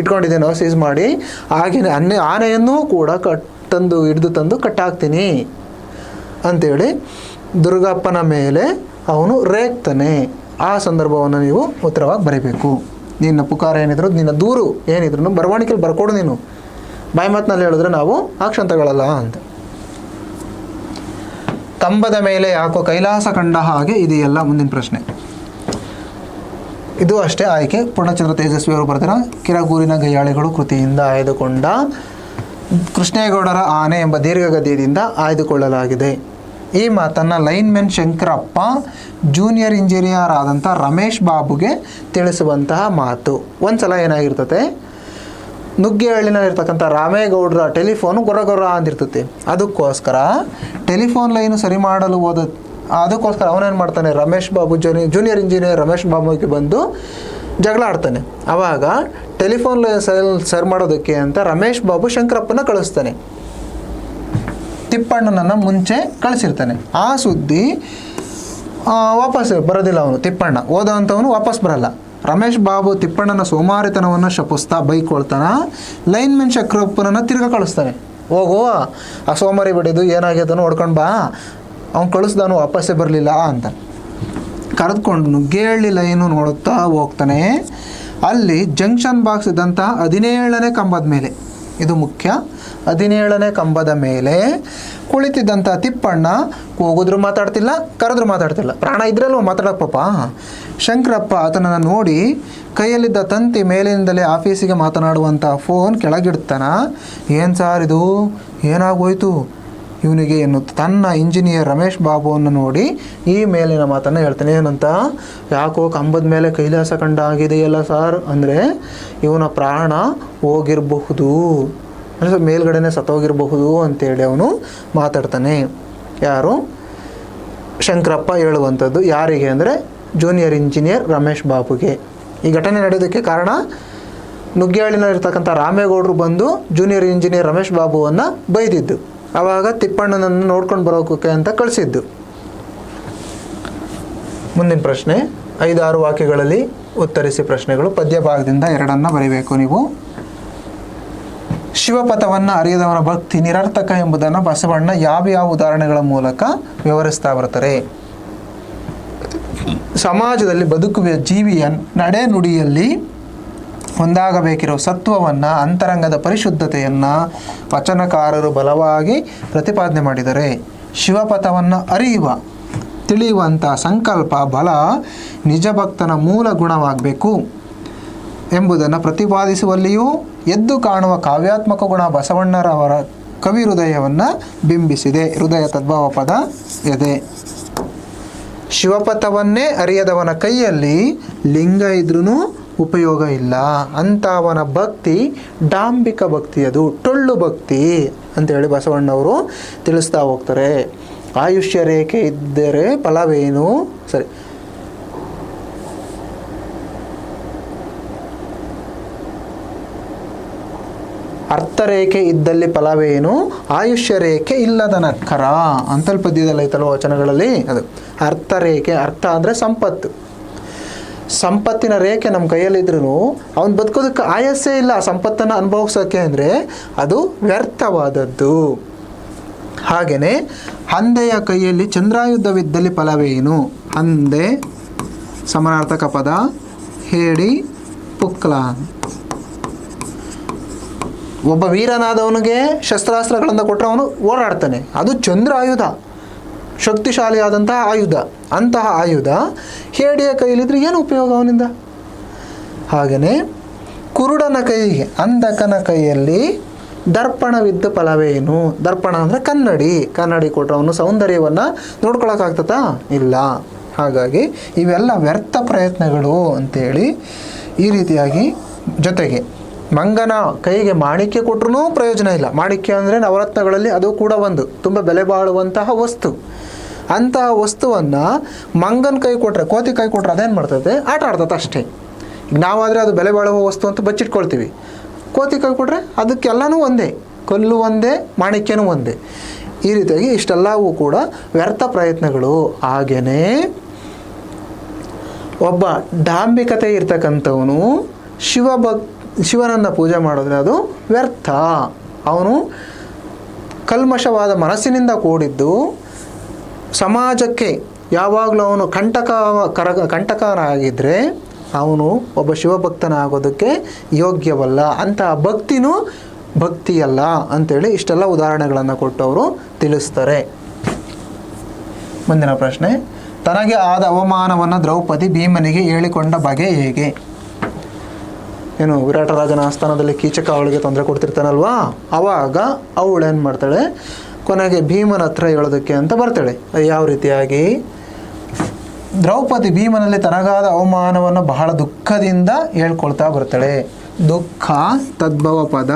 ಇಟ್ಕೊಂಡಿದ್ದೇನೋ ಸೀಸ್ ಮಾಡಿ ಹಾಗೆಯೇ ಆನೆಯನ್ನು ಕೂಡ ಹಿಡಿದು ತಂದು ಕಟ್ಟಾಕ್ತೀನಿ ಅಂಥೇಳಿ ದುರ್ಗಪ್ಪನ ಮೇಲೆ ಅವನು ರೇಗ್ತಾನೆ. ಆ ಸಂದರ್ಭವನ್ನು ನೀವು ಉತ್ತರವಾಗಿ ಬರೀಬೇಕು. ನಿನ್ನ ಪುಕಾರ ಏನಿದ್ರು, ನಿನ್ನ ದೂರು ಏನಿದ್ರು ಬರವಣಿಗೆಯಲ್ಲಿ ಬರ್ಕೊಡು. ನೀನು ಬಾಯಿ ಮಾತಿನಲ್ಲಿ ಹೇಳಿದ್ರೆ ನಾವು ಅಕ್ಷರ ತಗೊಳ್ಳಲ್ಲ ಅಂತ. ಕಂಬದ ಮೇಲೆ ಯಾಕೋ ಕೈಲಾಸ ಕಂಡ ಹಾಗೆ ಇದೆಯಲ್ಲ ಮುಂದಿನ ಪ್ರಶ್ನೆ. ಇದು ಅಷ್ಟೇ ಆಯ್ಕೆ. ಪೂರ್ಣಚಂದ್ರ ತೇಜಸ್ವಿ ಅವರು ಬರೆದಿರೋ ಕಿರಗೂರಿನ ಗಯ್ಯಾಳಿಗಳು ಕೃತಿಯಿಂದ ಆಯ್ದುಕೊಂಡ ಕೃಷ್ಣೇಗೌಡರ ಆನೆ ಎಂಬ ದೀರ್ಘಗದ್ಯದಿಂದ ಆಯ್ದುಕೊಳ್ಳಲಾಗಿದೆ. ಈ ಮಾತನ್ನು ಲೈನ್ಮೆನ್ ಶಂಕರಪ್ಪ ಜೂನಿಯರ್ ಇಂಜಿನಿಯರ್ ಆದಂಥ ರಮೇಶ್ ಬಾಬುಗೆ ತಿಳಿಸುವಂತಹ ಮಾತು. ಒಂದು ಸಲ ಏನಾಗಿರ್ತದೆ, ನುಗ್ಗೇಹಳ್ಳಿನಲ್ಲಿರ್ತಕ್ಕಂಥ ರಾಮೇಗೌಡರ ಟೆಲಿಫೋನು ಗೊರ ಅಂದಿರ್ತೈತಿ. ಅದಕ್ಕೋಸ್ಕರ ಟೆಲಿಫೋನ್ ಲೈನು ಸರಿ ಮಾಡಲು ಅದಕ್ಕೋಸ್ಕರ ಅವನೇನು ಮಾಡ್ತಾನೆ, ರಮೇಶ್ ಬಾಬು ಜೂನಿಯರ್ ಇಂಜಿನಿಯರ್ ರಮೇಶ್ ಬಾಬುಗೆ ಬಂದು ಜಗಳ ಆಡ್ತಾನೆ. ಆವಾಗ ಟೆಲಿಫೋನ್ ಲೈನ್ ಸರಿ ಮಾಡೋದಕ್ಕೆ ಅಂತ ರಮೇಶ್ ಬಾಬು ಶಂಕರಪ್ಪನ ಕಳಿಸ್ತಾನೆ. ತಿಪ್ಪಣ್ಣನನ್ನು ಮುಂಚೆ ಕಳಿಸಿರ್ತಾನೆ. ಆ ಸುದ್ದಿ ವಾಪಸ್ ಬರೋದಿಲ್ಲ. ಅವನು ತಿಪ್ಪಣ್ಣ ಓದೋವಂಥವನು ವಾಪಸ್ ಬರಲ್ಲ. ರಮೇಶ್ ಬಾಬು ತಿಪ್ಪಣ್ಣನ ಸೋಮಾರಿತನವನ್ನು ಶಪಿಸ್ತಾ ಬೈಕೊಳ್ತಾನ. ಲೈನ್ಮೆನ್ ಶಂಕರಪ್ಪನನ್ನು ತಿರ್ಗ ಕಳಿಸ್ತಾನೆ. ಹೋಗು, ಆ ಸೋಮಾರಿ ಬಿಡಿದು ಏನಾಗ್ಯದನು ನೋಡ್ಕೊಂಡು ಬಾ, ಅವ್ನು ಕಳಿಸ್ದಾನು ವಾಪಸ್ಸೇ ಬರಲಿಲ್ಲ ಅಂತ ಕರೆದುಕೊಂಡು ನುಗ್ಗೇಹಳ್ಳಿ ಲೈನು ನೋಡುತ್ತಾ ಹೋಗ್ತಾನೆ. ಅಲ್ಲಿ ಜಂಕ್ಷನ್ ಬಾಕ್ಸ್ ಇದ್ದಂಥ 17ನೇ ಕಂಬದ ಮೇಲೆ, ಇದು ಮುಖ್ಯ, 17ನೇ ಕಂಬದ ಮೇಲೆ ಕುಳಿತಿದ್ದಂಥ ತಿಪ್ಪಣ್ಣ ಕೂಗಿದ್ರು ಮಾತಾಡ್ತಿಲ್ಲ, ಕರೆದ್ರು ಮಾತಾಡ್ತಿಲ್ಲ. ಪ್ರಾಣ ಇದ್ರಲ್ಲೂ ಮಾತಾಡೋಕೆ ಪಾಪ. ಶಂಕರಪ್ಪ ಆತನನ್ನು ನೋಡಿ ಕೈಯಲ್ಲಿದ್ದ ತಂತಿ ಮೇಲಿನಿಂದಲೇ ಆಫೀಸಿಗೆ ಮಾತನಾಡುವಂಥ ಫೋನ್ ಕೆಳಗಿಡ್ತಾನ. ಏನು ಸಾರ್ ಇದು, ಏನಾಗೋಯ್ತು ಇವನಿಗೆ ಎನ್ನುತ್ತ ತನ್ನ ಇಂಜಿನಿಯರ್ ರಮೇಶ್ ಬಾಬುವನ್ನು ನೋಡಿ ಈ ಮೇಲಿನ ಮಾತನ್ನು ಹೇಳ್ತಾನೆ. ಏನಂತ, ಯಾಕೋ ಕಂಬದ ಮೇಲೆ ಕೈಲಾಸ ಕಂಡ ಆಗಿದೆಯಲ್ಲ ಸಾರ್, ಅಂದರೆ ಇವನ ಪ್ರಾಣ ಹೋಗಿರಬಹುದು ಅಂದರೆ ಮೇಲ್ಗಡೆನೇ ಸತ್ತೋಗಿರಬಹುದು ಅಂತೇಳಿ ಅವನು ಮಾತಾಡ್ತಾನೆ. ಯಾರು? ಶಂಕರಪ್ಪ ಹೇಳುವಂಥದ್ದು. ಯಾರಿಗೆ ಅಂದರೆ ಜೂನಿಯರ್ ಇಂಜಿನಿಯರ್ ರಮೇಶ್ ಬಾಬುಗೆ. ಈ ಘಟನೆ ನಡೆಯೋದಕ್ಕೆ ಕಾರಣ ನುಗ್ಗೇಹಳ್ಳಿನಲ್ಲಿರ್ತಕ್ಕಂಥ ರಾಮೇಗೌಡರು ಬಂದು ಜೂನಿಯರ್ ಇಂಜಿನಿಯರ್ ರಮೇಶ್ ಬಾಬುವನ್ನು ಬೈದಿದ್ದು. ಆವಾಗ ತಿಪ್ಪಣ್ಣನನ್ನು ನೋಡ್ಕೊಂಡು ಬರೋಕೆ ಅಂತ ಕಳಿಸಿದ್ದು. ಮುಂದಿನ ಪ್ರಶ್ನೆ 5-6 ವಾಕ್ಯಗಳಲ್ಲಿ ಉತ್ತರಿಸಿ ಪ್ರಶ್ನೆಗಳು. ಪದ್ಯ ಭಾಗದಿಂದ 2 ಬರೀಬೇಕು ನೀವು. ಶಿವಪಥವನ್ನು ಅರಿಯದವನ ಭಕ್ತಿ ನಿರರ್ಥಕ ಎಂಬುದನ್ನು ಬಸವಣ್ಣ ಯಾವ ಉದಾಹರಣೆಗಳ ಮೂಲಕ ವಿವರಿಸ್ತಾ ಬರ್ತಾರೆ? ಸಮಾಜದಲ್ಲಿ ಬದುಕುವ ಜೀವಿಯ ನಡೆ ನುಡಿಯಲ್ಲಿ ಹೊಂದಾಗಬೇಕಿರೋ ಸತ್ವವನ್ನು, ಅಂತರಂಗದ ಪರಿಶುದ್ಧತೆಯನ್ನು ವಚನಕಾರರು ಬಲವಾಗಿ ಪ್ರತಿಪಾದನೆ ಮಾಡಿದ್ದಾರೆ. ಶಿವಪಥವನ್ನು ತಿಳಿಯುವಂಥ ಸಂಕಲ್ಪ ಬಲ ನಿಜ ಭಕ್ತನ ಮೂಲ ಗುಣವಾಗಬೇಕು ಎಂಬುದನ್ನು ಪ್ರತಿಪಾದಿಸುವಲ್ಲಿಯೂ ಎದ್ದು ಕಾಣುವ ಕಾವ್ಯಾತ್ಮಕ ಗುಣ ಬಸವಣ್ಣರವರ ಕವಿ ಹೃದಯವನ್ನು ಬಿಂಬಿಸಿದೆ. ಹೃದಯ ತದ್ಭವ ಪದ ಎದೆ. ಶಿವಪಥವನ್ನೇ ಅರಿಯದವನ ಕೈಯಲ್ಲಿ ಲಿಂಗ ಇದ್ರೂ ಉಪಯೋಗ ಇಲ್ಲ. ಅಂಥವನ ಭಕ್ತಿ ಡಾಂಬಿಕ ಭಕ್ತಿ, ಅದು ಟೊಳ್ಳು ಭಕ್ತಿ ಅಂತೇಳಿ ಬಸವಣ್ಣವರು ತಿಳಿಸ್ತಾ ಹೋಗ್ತಾರೆ. ಆಯುಷ್ಯ ರೇಖೆ ಇದ್ದರೆ ಫಲವೇನು? ಸರಿ, ಅರ್ಥರೇಖೆ ಇದ್ದಲ್ಲಿ ಫಲವೇನು, ಆಯುಷ್ಯ ರೇಖೆ ಇಲ್ಲದ ನಕ್ಕರ ಅಂತಲ್ ಪದ್ಯದಲ್ಲಿ ಐತಲ್ವ ವಚನಗಳಲ್ಲಿ. ಅದು ಅರ್ಥರೇಖೆ. ಅರ್ಥ ಅಂದರೆ ಸಂಪತ್ತು. ಸಂಪತ್ತಿನ ರೇಖೆ ನಮ್ಮ ಕೈಯಲ್ಲಿದ್ರೂ ಅವನು ಬದುಕೋದಕ್ಕೆ ಆಯಸ್ಸೇ ಇಲ್ಲ. ಆ ಸಂಪತ್ತನ್ನು ಅನುಭವಿಸೋಕ್ಕೆ ಅಂದರೆ ಅದು ವ್ಯರ್ಥವಾದದ್ದು. ಹಾಗೆಯೇ ಹಂದೆಯ ಕೈಯಲ್ಲಿ ಚಂದ್ರಾಯುಧವಿದ್ದಲ್ಲಿ ಫಲವೇನು? ಹಂದೆ ಸಮಾನಾರ್ಥಕ ಪದ, ಹೇಡಿ ಪುಕ್ಲ. ಒಬ್ಬ ವೀರನಾದವನಿಗೆ ಶಸ್ತ್ರಾಸ್ತ್ರಗಳನ್ನು ಕೊಟ್ಟರೆ ಅವನು ಓಡಾಡ್ತಾನೆ. ಅದು ಚಂದ್ರ ಆಯುಧ, ಶಕ್ತಿಶಾಲಿಯಾದಂತಹ ಆಯುಧ. ಅಂತಹ ಆಯುಧ ಹೇಡಿಯ ಕೈಯಲ್ಲಿದ್ದರೆ ಏನು ಉಪಯೋಗ ಅವನಿಂದ? ಹಾಗೆಯೇ ಕುರುಡನ ಕೈಗೆ, ಅಂಧಕನ ಕೈಯಲ್ಲಿ ದರ್ಪಣವಿದ್ದ ಫಲವೇನು? ದರ್ಪಣ ಅಂದರೆ ಕನ್ನಡಿ ಕೊಟ್ಟರೆ ಅವನು ಸೌಂದರ್ಯವನ್ನು ನೋಡ್ಕೊಳಕ್ಕಾಗ್ತದಾ? ಇಲ್ಲ. ಹಾಗಾಗಿ ಇವೆಲ್ಲ ವ್ಯರ್ಥ ಪ್ರಯತ್ನಗಳು ಅಂತೇಳಿ ಈ ರೀತಿಯಾಗಿ. ಜೊತೆಗೆ ಮಂಗನ ಕೈಗೆ ಮಾಣಿಕ್ಯ ಕೊಟ್ಟರೂ ಪ್ರಯೋಜನ ಇಲ್ಲ. ಮಾಣಿಕ್ಯ ಅಂದರೆ ನವರತ್ನಗಳಲ್ಲಿ ಅದು ಕೂಡ ಒಂದು ತುಂಬ ಬೆಲೆ ಬಾಳುವಂತಹ ವಸ್ತು. ಅಂತಹ ವಸ್ತುವನ್ನು ಮಂಗನ ಕೈ ಕೊಟ್ಟರೆ, ಕೋತಿ ಕೈ ಕೊಟ್ಟರೆ ಅದೇನು ಮಾಡ್ತದೆ? ಆಟ ಆಡ್ತದೆ ಅಷ್ಟೇ. ಈಗ ನಾವಾದರೆ ಅದು ಬೆಲೆ ಬಾಳುವ ವಸ್ತು ಅಂತ ಬಚ್ಚಿಟ್ಕೊಳ್ತೀವಿ. ಕೋತಿ ಕೈ ಕೊಟ್ಟರೆ ಅದಕ್ಕೆಲ್ಲನೂ ಒಂದೇ, ಕಲ್ಲು ಒಂದೇ, ಮಾಣಿಕ್ಯನೂ ಒಂದೇ. ಈ ರೀತಿಯಾಗಿ ಇಷ್ಟೆಲ್ಲವೂ ಕೂಡ ವ್ಯರ್ಥ ಪ್ರಯತ್ನಗಳು. ಹಾಗೆಯೇ ಒಬ್ಬ ಡಾಂಬಿಕತೆ ಇರ್ತಕ್ಕಂಥವನು ಶಿವನನ್ನು ಪೂಜೆ ಮಾಡಿದ್ರೆ ಅದು ವ್ಯರ್ಥ. ಅವನು ಕಲ್ಮಶವಾದ ಮನಸ್ಸಿನಿಂದ ಕೂಡಿದ್ದು ಸಮಾಜಕ್ಕೆ ಯಾವಾಗಲೂ ಅವನು ಕಂಟಕನಾಗಿದ್ದರೆ ಅವನು ಒಬ್ಬ ಶಿವಭಕ್ತನಾಗೋದಕ್ಕೆ ಯೋಗ್ಯವಲ್ಲ. ಅಂತಹ ಭಕ್ತಿನೂ ಭಕ್ತಿಯಲ್ಲ ಅಂತೇಳಿ ಇಷ್ಟೆಲ್ಲ ಉದಾಹರಣೆಗಳನ್ನು ಕೊಟ್ಟು ಅವರು ತಿಳಿಸ್ತಾರೆ. ಮುಂದಿನ ಪ್ರಶ್ನೆ, ತನಗೆ ಆದ ಅವಮಾನವನ್ನು ದ್ರೌಪದಿ ಭೀಮನಿಗೆ ಹೇಳಿಕೊಂಡ ಬಗೆ ಹೇಗೆ? ಏನು ವಿರಾಟ ರಾಜನ ಆಸ್ಥಾನದಲ್ಲಿ ಕೀಚಕ ಅವಳಿಗೆ ತೊಂದರೆ ಕೊಡ್ತಿರ್ತಾನಲ್ವಾ, ಆವಾಗ ಅವಳೇನು ಮಾಡ್ತಾಳೆ, ಕೊನೆಗೆ ಭೀಮನ ಹತ್ರ ಹೇಳೋದಕ್ಕೆ ಅಂತ ಬರ್ತಾಳೆ. ಯಾವ ರೀತಿಯಾಗಿ? ದ್ರೌಪದಿ ಭೀಮನಲ್ಲಿ ತನಗಾದ ಅವಮಾನವನ್ನು ಬಹಳ ದುಃಖದಿಂದ ಹೇಳ್ಕೊಳ್ತಾ ಬರ್ತಾಳೆ. ದುಃಖ ತದ್ಭವ ಪದ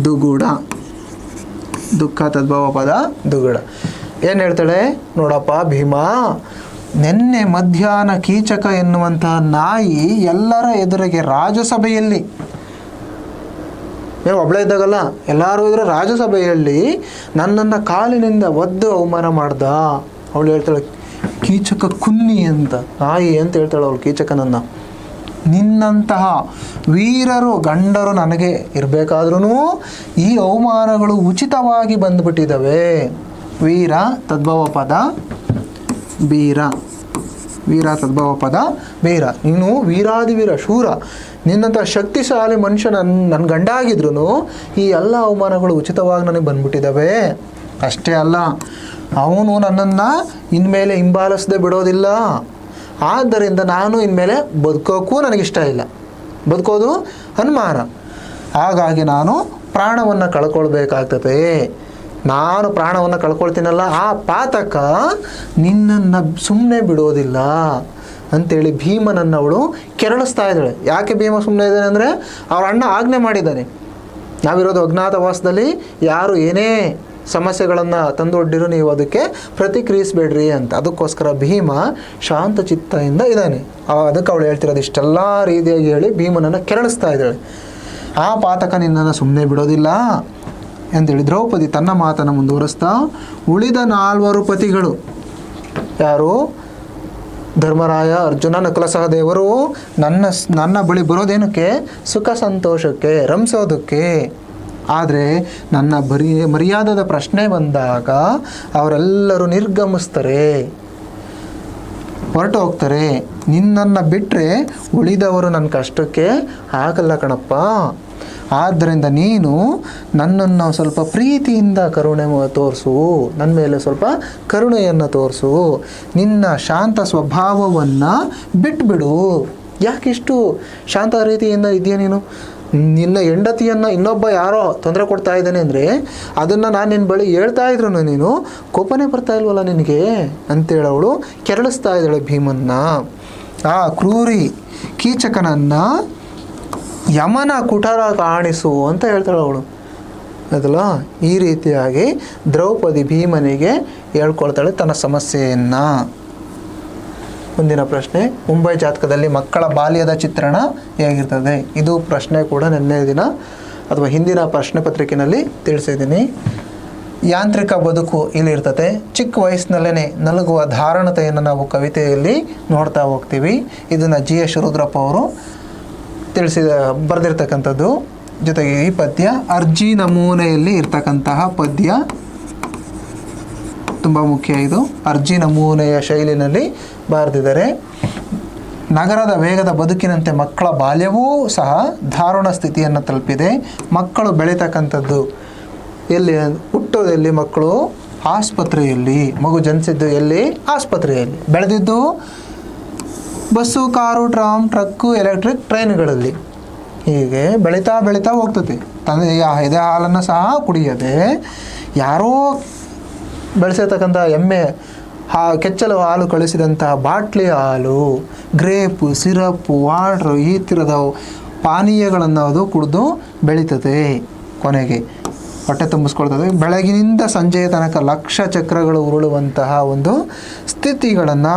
ದುಗುಡ. ದುಃಖ ತದ್ಭವ ಪದ ದುಗುಡ. ಏನು ಹೇಳ್ತಾಳೆ? ನೋಡಪ್ಪ ಭೀಮ, ನಿನ್ನೆ ಮಧ್ಯಾಹ್ನ ಕೀಚಕ ಎನ್ನುವಂತಹ ನಾಯಿ ಎಲ್ಲರ ಎದುರಿಗೆ ರಾಜಸಭೆಯಲ್ಲಿ, ಏನು ಒಬ್ಬಳೇ ಇದ್ದಾಗಲ್ಲ, ಎಲ್ಲರೂ ಇದ್ರೆ ರಾಜಸಭೆಯಲ್ಲಿ ನನ್ನನ್ನು ಕಾಲಿನಿಂದ ಒದ್ದು ಅವಮಾನ ಮಾಡ್ದ. ಅವಳು ಹೇಳ್ತಾಳೆ ಕೀಚಕ ಕುನ್ನಿ ಅಂತ, ನಾಯಿ ಅಂತ ಹೇಳ್ತಾಳೆ ಅವಳು ಕೀಚಕನನ್ನು. ನಿನ್ನಂತಹ ವೀರರು ಗಂಡರು ನನಗೆ ಇರಬೇಕಾದ್ರೂ ಈ ಅವಮಾನಗಳು ಉಚಿತವಾಗಿ ಬಂದುಬಿಟ್ಟಿದ್ದಾವೆ. ವೀರ ತದ್ಭವ ಪದ ಬೀರ. ವೀರ ತದ್ಭವ ಪದ ಬೀರ. ನೀನು ವೀರಾದಿವೀರ ಶೂರ, ನಿನ್ನಂಥ ಶಕ್ತಿಶಾಲಿ ಮನುಷ್ಯ ನನ್ನ ಗಂಡ ಆಗಿದ್ರು ಈ ಎಲ್ಲ ಅವಮಾನಗಳು ಉಚಿತವಾಗಿ ನನಗೆ ಬಂದ್ಬಿಟ್ಟಿದ್ದಾವೆ. ಅಷ್ಟೇ ಅಲ್ಲ, ಅವನು ನನ್ನನ್ನು ಇನ್ಮೇಲೆ ಹಿಂಬಾಲಿಸದೆ ಬಿಡೋದಿಲ್ಲ. ಆದ್ದರಿಂದ ನಾನು ಇನ್ಮೇಲೆ ಬದುಕೋಕ್ಕೂ ನನಗಿಷ್ಟ ಇಲ್ಲ, ಬದುಕೋದು ಅನುಮಾನ. ಹಾಗಾಗಿ ನಾನು ಪ್ರಾಣವನ್ನು ಕಳ್ಕೊಳ್ಬೇಕಾಗ್ತದೆ. ನಾನು ಪ್ರಾಣವನ್ನು ಕಳ್ಕೊಳ್ತೀನಲ್ಲ, ಆ ಪಾತಕ ನಿನ್ನನ್ನು ಸುಮ್ಮನೆ ಬಿಡೋದಿಲ್ಲ ಅಂಥೇಳಿ ಭೀಮನನ್ನು ಅವಳು ಕೆರಳಿಸ್ತಾ ಇದ್ದಾಳೆ. ಯಾಕೆ ಭೀಮ ಸುಮ್ಮನೆ ಇದ್ದಾನೆ ಅಂದರೆ ಅವ್ರ ಅಣ್ಣ ಆಜ್ಞೆ ಮಾಡಿದ್ದಾನೆ, ನಾವಿರೋದು ಅಜ್ಞಾತವಾಸದಲ್ಲಿ, ಯಾರು ಏನೇ ಸಮಸ್ಯೆಗಳನ್ನು ತಂದೊಡ್ಡಿರು ನೀವು ಅದಕ್ಕೆ ಪ್ರತಿಕ್ರಿಯಿಸಬೇಡ್ರಿ ಅಂತ. ಅದಕ್ಕೋಸ್ಕರ ಭೀಮ ಶಾಂತ ಚಿತ್ತದಿಂದ ಇದ್ದಾನೆ. ಅದಕ್ಕೆ ಅವಳು ಹೇಳ್ತಿರೋದು ಇಷ್ಟೆಲ್ಲ ರೀತಿಯಾಗಿ ಹೇಳಿ ಭೀಮನನ್ನು ಕೆರಳಿಸ್ತಾ ಇದ್ದಾಳೆ. ಆ ಪಾತಕ ನಿನ್ನನ್ನು ಸುಮ್ಮನೆ ಬಿಡೋದಿಲ್ಲ ಅಂತೇಳಿ ದ್ರೌಪದಿ ತನ್ನ ಮಾತನ್ನು ಮುಂದುವರಿಸ್ತಾ, ಉಳಿದ 4 ಪತಿಗಳು ಯಾರು, ಧರ್ಮರಾಯ, ಅರ್ಜುನ, ನಕುಲ ಸಹದೇವರು ನನ್ನ ಬಳಿ ಬರೋದೇನಕ್ಕೆ, ಸುಖ ಸಂತೋಷಕ್ಕೆ, ರಂಸೋದಕ್ಕೆ. ಆದರೆ ನನ್ನ ಮರ್ಯಾದದ ಪ್ರಶ್ನೆ ಬಂದಾಗ ಅವರೆಲ್ಲರೂ ನಿರ್ಗಮಿಸ್ತಾರೆ, ಹೊರಟು ಹೋಗ್ತಾರೆ. ನಿನ್ನನ್ನು ಬಿಟ್ಟರೆ ಉಳಿದವರು ನನ್ನ ಕಷ್ಟಕ್ಕೆ ಆಗಲ್ಲ ಕಣಪ್ಪ. ಆದ್ದರಿಂದ ನೀನು ನನ್ನನ್ನು ಸ್ವಲ್ಪ ಪ್ರೀತಿಯಿಂದ ಕರುಣೆ ತೋರಿಸು, ನನ್ನ ಮೇಲೆ ಸ್ವಲ್ಪ ಕರುಣೆಯನ್ನು ತೋರಿಸು, ನಿನ್ನ ಶಾಂತ ಸ್ವಭಾವವನ್ನು ಬಿಟ್ಬಿಡು. ಯಾಕಿಷ್ಟು ಶಾಂತ ರೀತಿಯಿಂದ ಇದೆಯಾ ನೀನು? ನಿನ್ನ ಹೆಂಡತಿಯನ್ನು ಇನ್ನೊಬ್ಬ ಯಾರೋ ತೊಂದರೆ ಕೊಡ್ತಾ ಇದ್ದಾನೆ ಅಂದರೆ ಅದನ್ನು ನಾನು ನಿನ್ನ ಬಳಿ ಹೇಳ್ತಾ ಇದ್ರು ನೀನು ಕೋಪನೇ ಬರ್ತಾ ಇಲ್ವಲ್ಲ ನಿನಗೆ ಅಂತೇಳಿ ಅವಳು ಕೆರಳಿಸ್ತಾ ಇದ್ದಾಳೆ ಭೀಮನ್ನ. ಆ ಕ್ರೂರಿ ಕೀಚಕನನ್ನು ಯಮನ ಕುಟರ ಕಾಣಿಸು ಅಂತ ಹೇಳ್ತಾಳೆ ಅವಳು. ಅದಲ್ಲ, ಈ ರೀತಿಯಾಗಿ ದ್ರೌಪದಿ ಭೀಮನಿಗೆ ಹೇಳ್ಕೊಳ್ತಾಳೆ ತನ್ನ ಸಮಸ್ಯೆಯನ್ನು. ಮುಂದಿನ ಪ್ರಶ್ನೆ, ಮುಂಬೈ ಜಾತಕದಲ್ಲಿ ಮಕ್ಕಳ ಬಾಲ್ಯದ ಚಿತ್ರಣ ಹೇಗಿರ್ತದೆ? ಇದು ಪ್ರಶ್ನೆ ಕೂಡ ನಿನ್ನೆ ದಿನ ಅಥವಾ ಹಿಂದಿನ ಪ್ರಶ್ನೆ ಪತ್ರಿಕೆಯಲ್ಲಿ ತಿಳಿಸಿದ್ದೀನಿ. ಯಾಂತ್ರಿಕ ಬದುಕು ಇಲ್ಲಿರ್ತದೆ. ಚಿಕ್ಕ ವಯಸ್ಸಿನಲ್ಲೇ ನಲಗುವ ಧಾರಣತೆಯನ್ನು ನಾವು ಕವಿತೆಯಲ್ಲಿ ನೋಡ್ತಾ ಹೋಗ್ತೀವಿ. ಇದನ್ನು GS ರುದ್ರಪ್ಪ ಅವರು ಬರೆದಿರ್ತಕ್ಕಂಥದ್ದು. ಜೊತೆಗೆ ಈ ಪದ್ಯ ಅರ್ಜಿ ನಮೂನೆಯಲ್ಲಿ ಇರ್ತಕ್ಕಂತಹ ಪದ್ಯ, ತುಂಬ ಮುಖ್ಯ. ಇದು ಅರ್ಜಿ ನಮೂನೆಯ ಶೈಲಿನಲ್ಲಿ ಬರೆದಿದ್ದಾರೆ. ನಗರದ ವೇಗದ ಬದುಕಿನಂತೆ ಮಕ್ಕಳ ಬಾಲ್ಯವೂ ಸಹ ದಾರುಣ ಸ್ಥಿತಿಯನ್ನು ತಲುಪಿದೆ. ಮಕ್ಕಳು ಬೆಳೀತಕ್ಕಂಥದ್ದು ಎಲ್ಲಿ? ಹುಟ್ಟೋದೆಲ್ಲಿ ಮಕ್ಕಳು? ಆಸ್ಪತ್ರೆಯಲ್ಲಿ. ಮಗು ಜನಿಸಿದ್ದು ಎಲ್ಲಿ? ಆಸ್ಪತ್ರೆಯಲ್ಲಿ. ಬೆಳೆದಿದ್ದು ಬಸ್ಸು, ಕಾರು, ಟ್ರಕ್ಕು, ಎಲೆಕ್ಟ್ರಿಕ್ ಟ್ರೈನ್ಗಳಲ್ಲಿ. ಹೀಗೆ ಬೆಳೀತಾ ಬೆಳೀತಾ ಹೋಗ್ತದೆ. ತಂದೆಯ ಎದೆ ಹಾಲನ್ನು ಸಹ ಕುಡಿಯದೆ ಯಾರೋ ಬೆಳೆಸಿರ್ತಕ್ಕಂಥ ಎಮ್ಮೆ ಕೆಚ್ಚಲು ಹಾಲು ಕಳಿಸಿದಂತಹ ಬಾಟ್ಲಿ ಹಾಲು, ಗ್ರೇಪು, ಸಿರಪ್ಪು, ವಾಟ್ರು, ಈ ಥರದ ಪಾನೀಯಗಳನ್ನು ಅದು ಕುಡಿದು ಬೆಳೀತದೆ. ಕೊನೆಗೆ ಹೊಟ್ಟೆ ತುಂಬಿಸ್ಕೊಳ್ತದೆ. ಬೆಳಗಿನಿಂದ ಸಂಜೆಯ ತನಕ ಲಕ್ಷ ಚಕ್ರಗಳು ಉರುಳುವಂತಹ ಒಂದು ಸ್ಥಿತಿಗಳನ್ನು,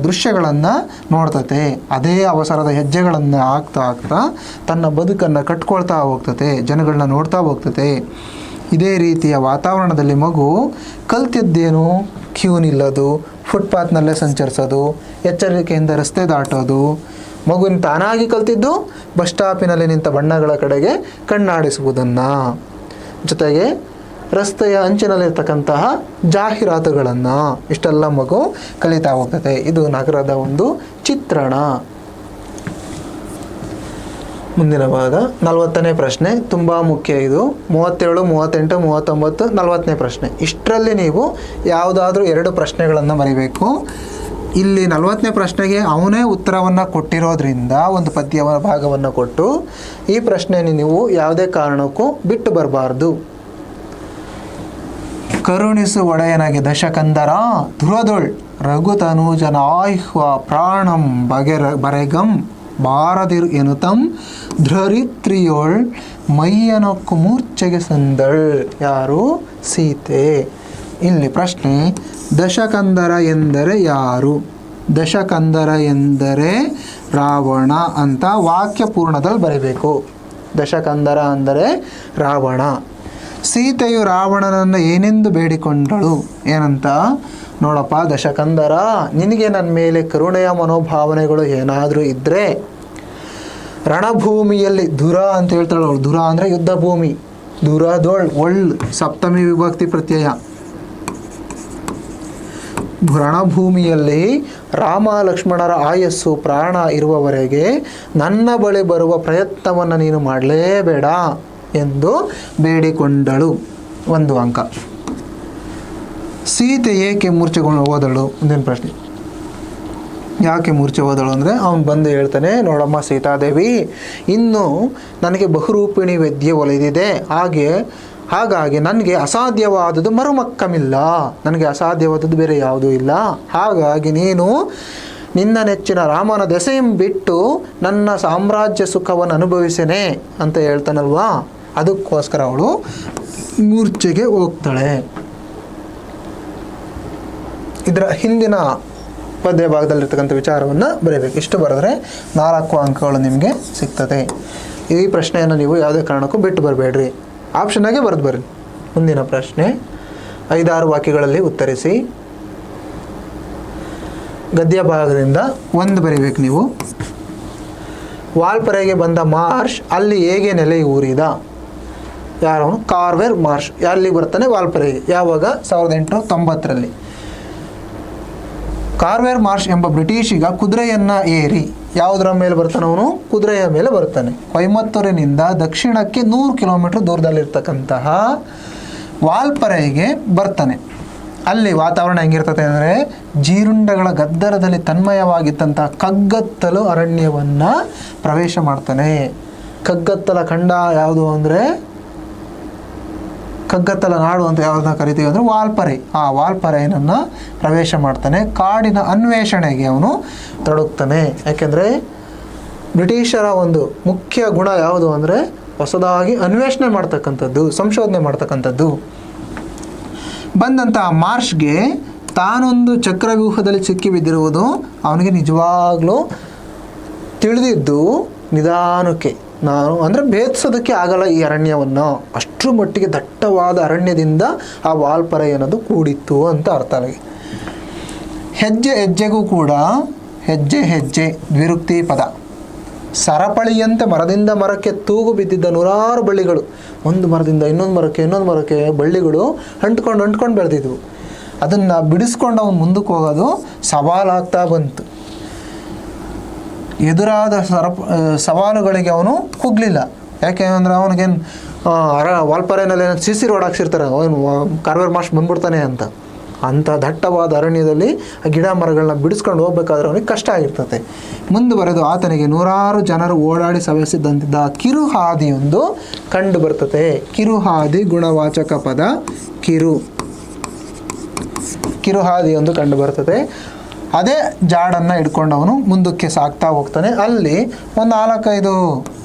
ದೃಶ್ಯಗಳನ್ನು ನೋಡ್ತತೆ. ಅದೇ ಅವಸರದ ಹೆಜ್ಜೆಗಳನ್ನು ಆಗ್ತಾ ತನ್ನ ಬದುಕನ್ನು ಕಟ್ಕೊಳ್ತಾ ಹೋಗ್ತದೆ, ಜನಗಳನ್ನ ನೋಡ್ತಾ ಹೋಗ್ತದೆ. ಇದೇ ರೀತಿಯ ವಾತಾವರಣದಲ್ಲಿ ಮಗು ಕಲ್ತಿದ್ದೇನು? ಕ್ಯೂ ನಿಲ್ಲೋದು, ಫುಟ್ಪಾತ್ನಲ್ಲೇ ಸಂಚರಿಸೋದು, ಎಚ್ಚರಿಕೆಯಿಂದ ರಸ್ತೆ ದಾಟೋದು. ಮಗುವಿನ ತಾನಾಗಿ ಕಲ್ತಿದ್ದು ಬಸ್ ಸ್ಟಾಪಿನಲ್ಲಿ ನಿಂತ ಬಣ್ಣಗಳ ಕಡೆಗೆ ಕಣ್ಣಾಡಿಸುವುದನ್ನು, ಜೊತೆಗೆ ರಸ್ತೆಯ ಅಂಚಿನಲ್ಲಿರ್ತಕ್ಕಂತಹ ಜಾಹೀರಾತುಗಳನ್ನು, ಇಷ್ಟೆಲ್ಲ ಮಗು ಕಲಿತಾ ಹೋಗ್ತದೆ. ಇದು ನಗರದ ಒಂದು ಚಿತ್ರಣ. ಮುಂದಿನ ಭಾಗ 40ನೇ ಪ್ರಶ್ನೆ, ತುಂಬ ಮುಖ್ಯ. ಇದು 37, 38, 39, 40ನೇ ಪ್ರಶ್ನೆ. ಇಷ್ಟರಲ್ಲಿ ನೀವು ಯಾವುದಾದ್ರೂ 2 ಪ್ರಶ್ನೆಗಳನ್ನು ಬರೀಬೇಕು. ಇಲ್ಲಿ 40ನೇ ಪ್ರಶ್ನೆಗೆ ಅವನೇ ಉತ್ತರವನ್ನು ಕೊಟ್ಟಿರೋದ್ರಿಂದ ಒಂದು ಪದ್ಯ ಭಾಗವನ್ನು ಕೊಟ್ಟು ಈ ಪ್ರಶ್ನೆಯನ್ನು ನೀವು ಯಾವುದೇ ಕಾರಣಕ್ಕೂ ಬಿಟ್ಟು ಬರಬಾರ್ದು. ಕರುಣಿಸು ಒಡೆಯನಾಗಿ ದಶಕಂದರ ದುರದೊಳ್ ರಘುತನೂಜನಾಯ್ಹ್ವ ಪ್ರಾಣಂ ಬರೆಗಂ ಬಾರದಿರು ಎನುತಂ ಧರಿತ್ರಿಯೊಳ್ ಮೈಯನೊಕ್ಕು ಮೂರ್ಛೆಗೆ ಸಂದಳ್. ಯಾರು? ಸೀತೆ. ಇಲ್ಲಿ ಪ್ರಶ್ನೆ, ದಶಕಂದರ ಎಂದರೆ ಯಾರು? ದಶಕಂದರ ಎಂದರೆ ರಾವಣ ಅಂತ ವಾಕ್ಯ ಪೂರ್ಣದಲ್ಲಿ ಬರೀಬೇಕು. ದಶಕಂದರ ಅಂದರೆ ರಾವಣ. ಸೀತೆಯು ರಾವಣನನ್ನು ಏನೆಂದು ಬೇಡಿಕೊಂಡಳು? ಏನಂತ? ನೋಡಪ್ಪ ದಶಕಂದರ, ನಿನಗೆ ನನ್ನ ಮೇಲೆ ಕರುಣೆಯ ಮನೋಭಾವನೆಗಳು ಏನಾದರೂ ಇದ್ದರೆ ರಣಭೂಮಿಯಲ್ಲಿ, ದುರ ಅಂತ ಹೇಳ್ತಾಳೆ ಅವಳು. ದುರ ಅಂದರೆ ಯುದ್ಧ ಭೂಮಿ. ದುರದೊಳ್, ಒಳ್ ಸಪ್ತಮಿ ವಿಭಕ್ತಿ ಪ್ರತ್ಯಯ. ರಣಭೂಮಿಯಲ್ಲಿ ರಾಮ ಲಕ್ಷ್ಮಣರ ಆಯಸ್ಸು ಪ್ರಾಣ ಇರುವವರೆಗೆ ನನ್ನ ಬಳಿ ಬರುವ ಪ್ರಯತ್ನವನ್ನು ನೀನು ಮಾಡಲೇಬೇಡ ಎಂದು ಬೇಡಿಕೊಂಡಳು. 1 ಅಂಕ. ಸೀತೆ ಏಕೆ ಮೂರ್ಛೆಗೊಂಡು ಹೋದಳು? ಮುಂದಿನ ಪ್ರಶ್ನೆ, ಯಾಕೆ ಮೂರ್ಛೆ ಹೋದಳು ಅಂದರೆ ಅವನು ಬಂದು ಹೇಳ್ತಾನೆ, ನೋಡಮ್ಮ ಸೀತಾದೇವಿ, ಇನ್ನು ನನಗೆ ಬಹುರೂಪಿಣಿ ವಿದ್ಯೆ ಒಲಿದಿದೆ. ಹಾಗಾಗಿ ನನಗೆ ಅಸಾಧ್ಯವಾದದ್ದು ಮರುಮಕ್ಕಮಿಲ್ಲ. ನನಗೆ ಅಸಾಧ್ಯವಾದದ್ದು ಬೇರೆ ಯಾವುದೂ ಇಲ್ಲ. ಹಾಗಾಗಿ ನೀನು ನಿನ್ನ ನೆಚ್ಚಿನ ರಾಮನ ದೆಸೆಯನ್ನು ಬಿಟ್ಟು ನನ್ನ ಸಾಮ್ರಾಜ್ಯ ಸುಖವನ್ನು ಅನುಭವಿಸೇನೆ ಅಂತ ಹೇಳ್ತಾನಲ್ವಾ. ಅದಕ್ಕೋಸ್ಕರ ಅವಳು ಮೂರ್ಛೆಗೆ ಹೋಗ್ತಾಳೆ. ಇದರ ಹಿಂದಿನ ಪದ್ಯ ಭಾಗದಲ್ಲಿರ್ತಕ್ಕಂಥ ವಿಚಾರವನ್ನು ಬರೀಬೇಕು. ಇಷ್ಟು ಬರೆದ್ರೆ 4 ಅಂಕಗಳು ನಿಮಗೆ ಸಿಗ್ತದೆ. ಈ ಪ್ರಶ್ನೆಯನ್ನು ನೀವು ಯಾವುದೇ ಕಾರಣಕ್ಕೂ ಬಿಟ್ಟು ಬರಬೇಡ್ರಿ, ಆಪ್ಷನ್ನಾಗೆ ಬರೆದು ಬರ್ರಿ. ಮುಂದಿನ ಪ್ರಶ್ನೆ, 5-6 ವಾಕ್ಯಗಳಲ್ಲಿ ಉತ್ತರಿಸಿ. ಗದ್ಯ ಭಾಗದಿಂದ 1 ಬರೀಬೇಕು ನೀವು. ವಾಲ್ಪರೆಗೆ ಬಂದ ಮಾರ್ಷ್ ಅಲ್ಲಿ ಹೇಗೆ ನೆಲೆಯೂರಿದ? ಯಾರವನು? Carver Marsh. ಎಲ್ಲಿಗೆ ಬರ್ತಾನೆ? ವಾಲ್ಪರೆಗೆ. ಯಾವಾಗ? 1890ರಲ್ಲಿ. ಕಾರ್ವೆರ್ ಮಾರ್ಷ್ ಎಂಬ ಬ್ರಿಟಿಷಿಗ ಕುದುರೆಯನ್ನು ಏರಿ ಯಾವುದರ ಮೇಲೆ ಬರ್ತಾನೆ ಅವನು? ಕುದುರೆಯ ಮೇಲೆ ಬರ್ತಾನೆ. ಕೊಯಮತ್ತೂರಿನಿಂದ ದಕ್ಷಿಣಕ್ಕೆ 100 ಕಿಲೋಮೀಟರ್ ದೂರದಲ್ಲಿರ್ತಕ್ಕಂತಹ ವಾಲ್ಪರೆಗೆ ಬರ್ತಾನೆ. ಅಲ್ಲಿ ವಾತಾವರಣ ಹೆಂಗಿರ್ತದೆ ಅಂದರೆ ಜೀರುಂಡೆಗಳ ಗದ್ದರದಲ್ಲಿ ತನ್ಮಯವಾಗಿದ್ದಂಥ ಕಗ್ಗತ್ತಲು ಅರಣ್ಯವನ್ನು ಪ್ರವೇಶ ಮಾಡ್ತಾನೆ. ಕಗ್ಗತ್ತಲ ಖಂಡ ಯಾವುದು ಅಂದರೆ, ಕಗ್ಗತ್ತಲ ನಾಡು ಅಂತ ಯಾವುದನ್ನ ಕರಿತೀವಿ ಅಂದರೆ ವಾಲ್ಪರೆ. ಆ ವಾಲ್ಪರೆಯನ್ನು ಪ್ರವೇಶ ಮಾಡ್ತಾನೆ. ಕಾಡಿನ ಅನ್ವೇಷಣೆಗೆ ಅವನು ತೊಡಗ್ತಾನೆ. ಯಾಕೆಂದರೆ ಬ್ರಿಟಿಷರ ಒಂದು ಮುಖ್ಯ ಗುಣ ಯಾವುದು ಅಂದರೆ ಹೊಸದಾಗಿ ಅನ್ವೇಷಣೆ ಮಾಡ್ತಕ್ಕಂಥದ್ದು, ಸಂಶೋಧನೆ ಮಾಡ್ತಕ್ಕಂಥದ್ದು. ಬಂದಂಥ ಮಾರ್ಷ್ಗೆ ತಾನೊಂದು ಚಕ್ರವ್ಯೂಹದಲ್ಲಿ ಸಿಕ್ಕಿಬಿದ್ದಿರುವುದು ಅವನಿಗೆ ನಿಜವಾಗ್ಲೂ ತಿಳಿದಿದ್ದು ನಿಧಾನಕ್ಕೆ ನಾನು ಅಂದರೆ ಭೇದಿಸೋದಕ್ಕೆ ಆಗಲ್ಲ ಈ ಅರಣ್ಯವನ್ನು. ಅಷ್ಟರ ಮಟ್ಟಿಗೆ ದಟ್ಟವಾದ ಅರಣ್ಯದಿಂದ ಆ ವಾಲ್ಪರೆ ಅನ್ನೋದು ಕೂಡಿತ್ತು ಅಂತ ಅರ್ಥ ಆಗಿ. ಹೆಜ್ಜೆ ಹೆಜ್ಜೆಗೂ ಕೂಡ ಹೆಜ್ಜೆ ಹೆಜ್ಜೆ ದ್ವಿರುಕ್ತಿ ಪದ. ಸರಪಳಿಯಂತೆ ಮರದಿಂದ ಮರಕ್ಕೆ ತೂಗು ಬಿದ್ದಿದ್ದ 100 ಬಳ್ಳಿಗಳು, ಒಂದು ಮರದಿಂದ ಇನ್ನೊಂದು ಮರಕ್ಕೆ ಬಳ್ಳಿಗಳು ಅಂಟ್ಕೊಂಡು ಬೆಳೆದಿದ್ವು. ಅದನ್ನು ಬಿಡಿಸ್ಕೊಂಡು ಅವನು ಮುಂದಕ್ಕೆ ಹೋಗೋದು ಸವಾಲಾಗ್ತಾ ಬಂತು. ಎದುರಾದ ಸವಾಲುಗಳಿಗೆ ಅವನು ಕುಗ್ಲಿಲ್ಲ. ಯಾಕೆ ಅಂದರೆ ಅವನಿಗೇನು ವಾಲ್ಪರೆನಲ್ಲಿ ಏನು CC ರೋಡ್ ಹಾಕ್ಸಿರ್ತಾರೆ, ಅವನು ಕಾರ್ವೆರ್ ಮಾರ್ಷ್ ಬಂದ್ಬಿಡ್ತಾನೆ ಅಂತ. ಅಂಥ ದಟ್ಟವಾದ ಅರಣ್ಯದಲ್ಲಿ ಆ ಗಿಡ ಮರಗಳನ್ನ ಬಿಡಿಸ್ಕೊಂಡು ಹೋಗ್ಬೇಕಾದ್ರೆ ಅವನಿಗೆ ಕಷ್ಟ ಆಗಿರ್ತದೆ. ಮುಂದುವರೆದು ಆತನಿಗೆ 100 ಜನರು ಓಡಾಡಿ ಸವೆಸಿದಂತಿದ್ದ ಕಿರುಹಾದಿಯೊಂದು ಕಂಡು ಬರ್ತದೆ. ಕಿರುಹಾದಿ ಗುಣವಾಚಕ ಪದ ಕಿರುಹಾದಿಯೊಂದು ಕಂಡು ಬರ್ತದೆ. ಅದೇ ಜಾಡನ್ನು ಹಿಡ್ಕೊಂಡು ಅವನು ಮುಂದಕ್ಕೆ ಸಾಗ್ತಾ ಹೋಗ್ತಾನೆ. ಅಲ್ಲಿ ಒಂದು 4-5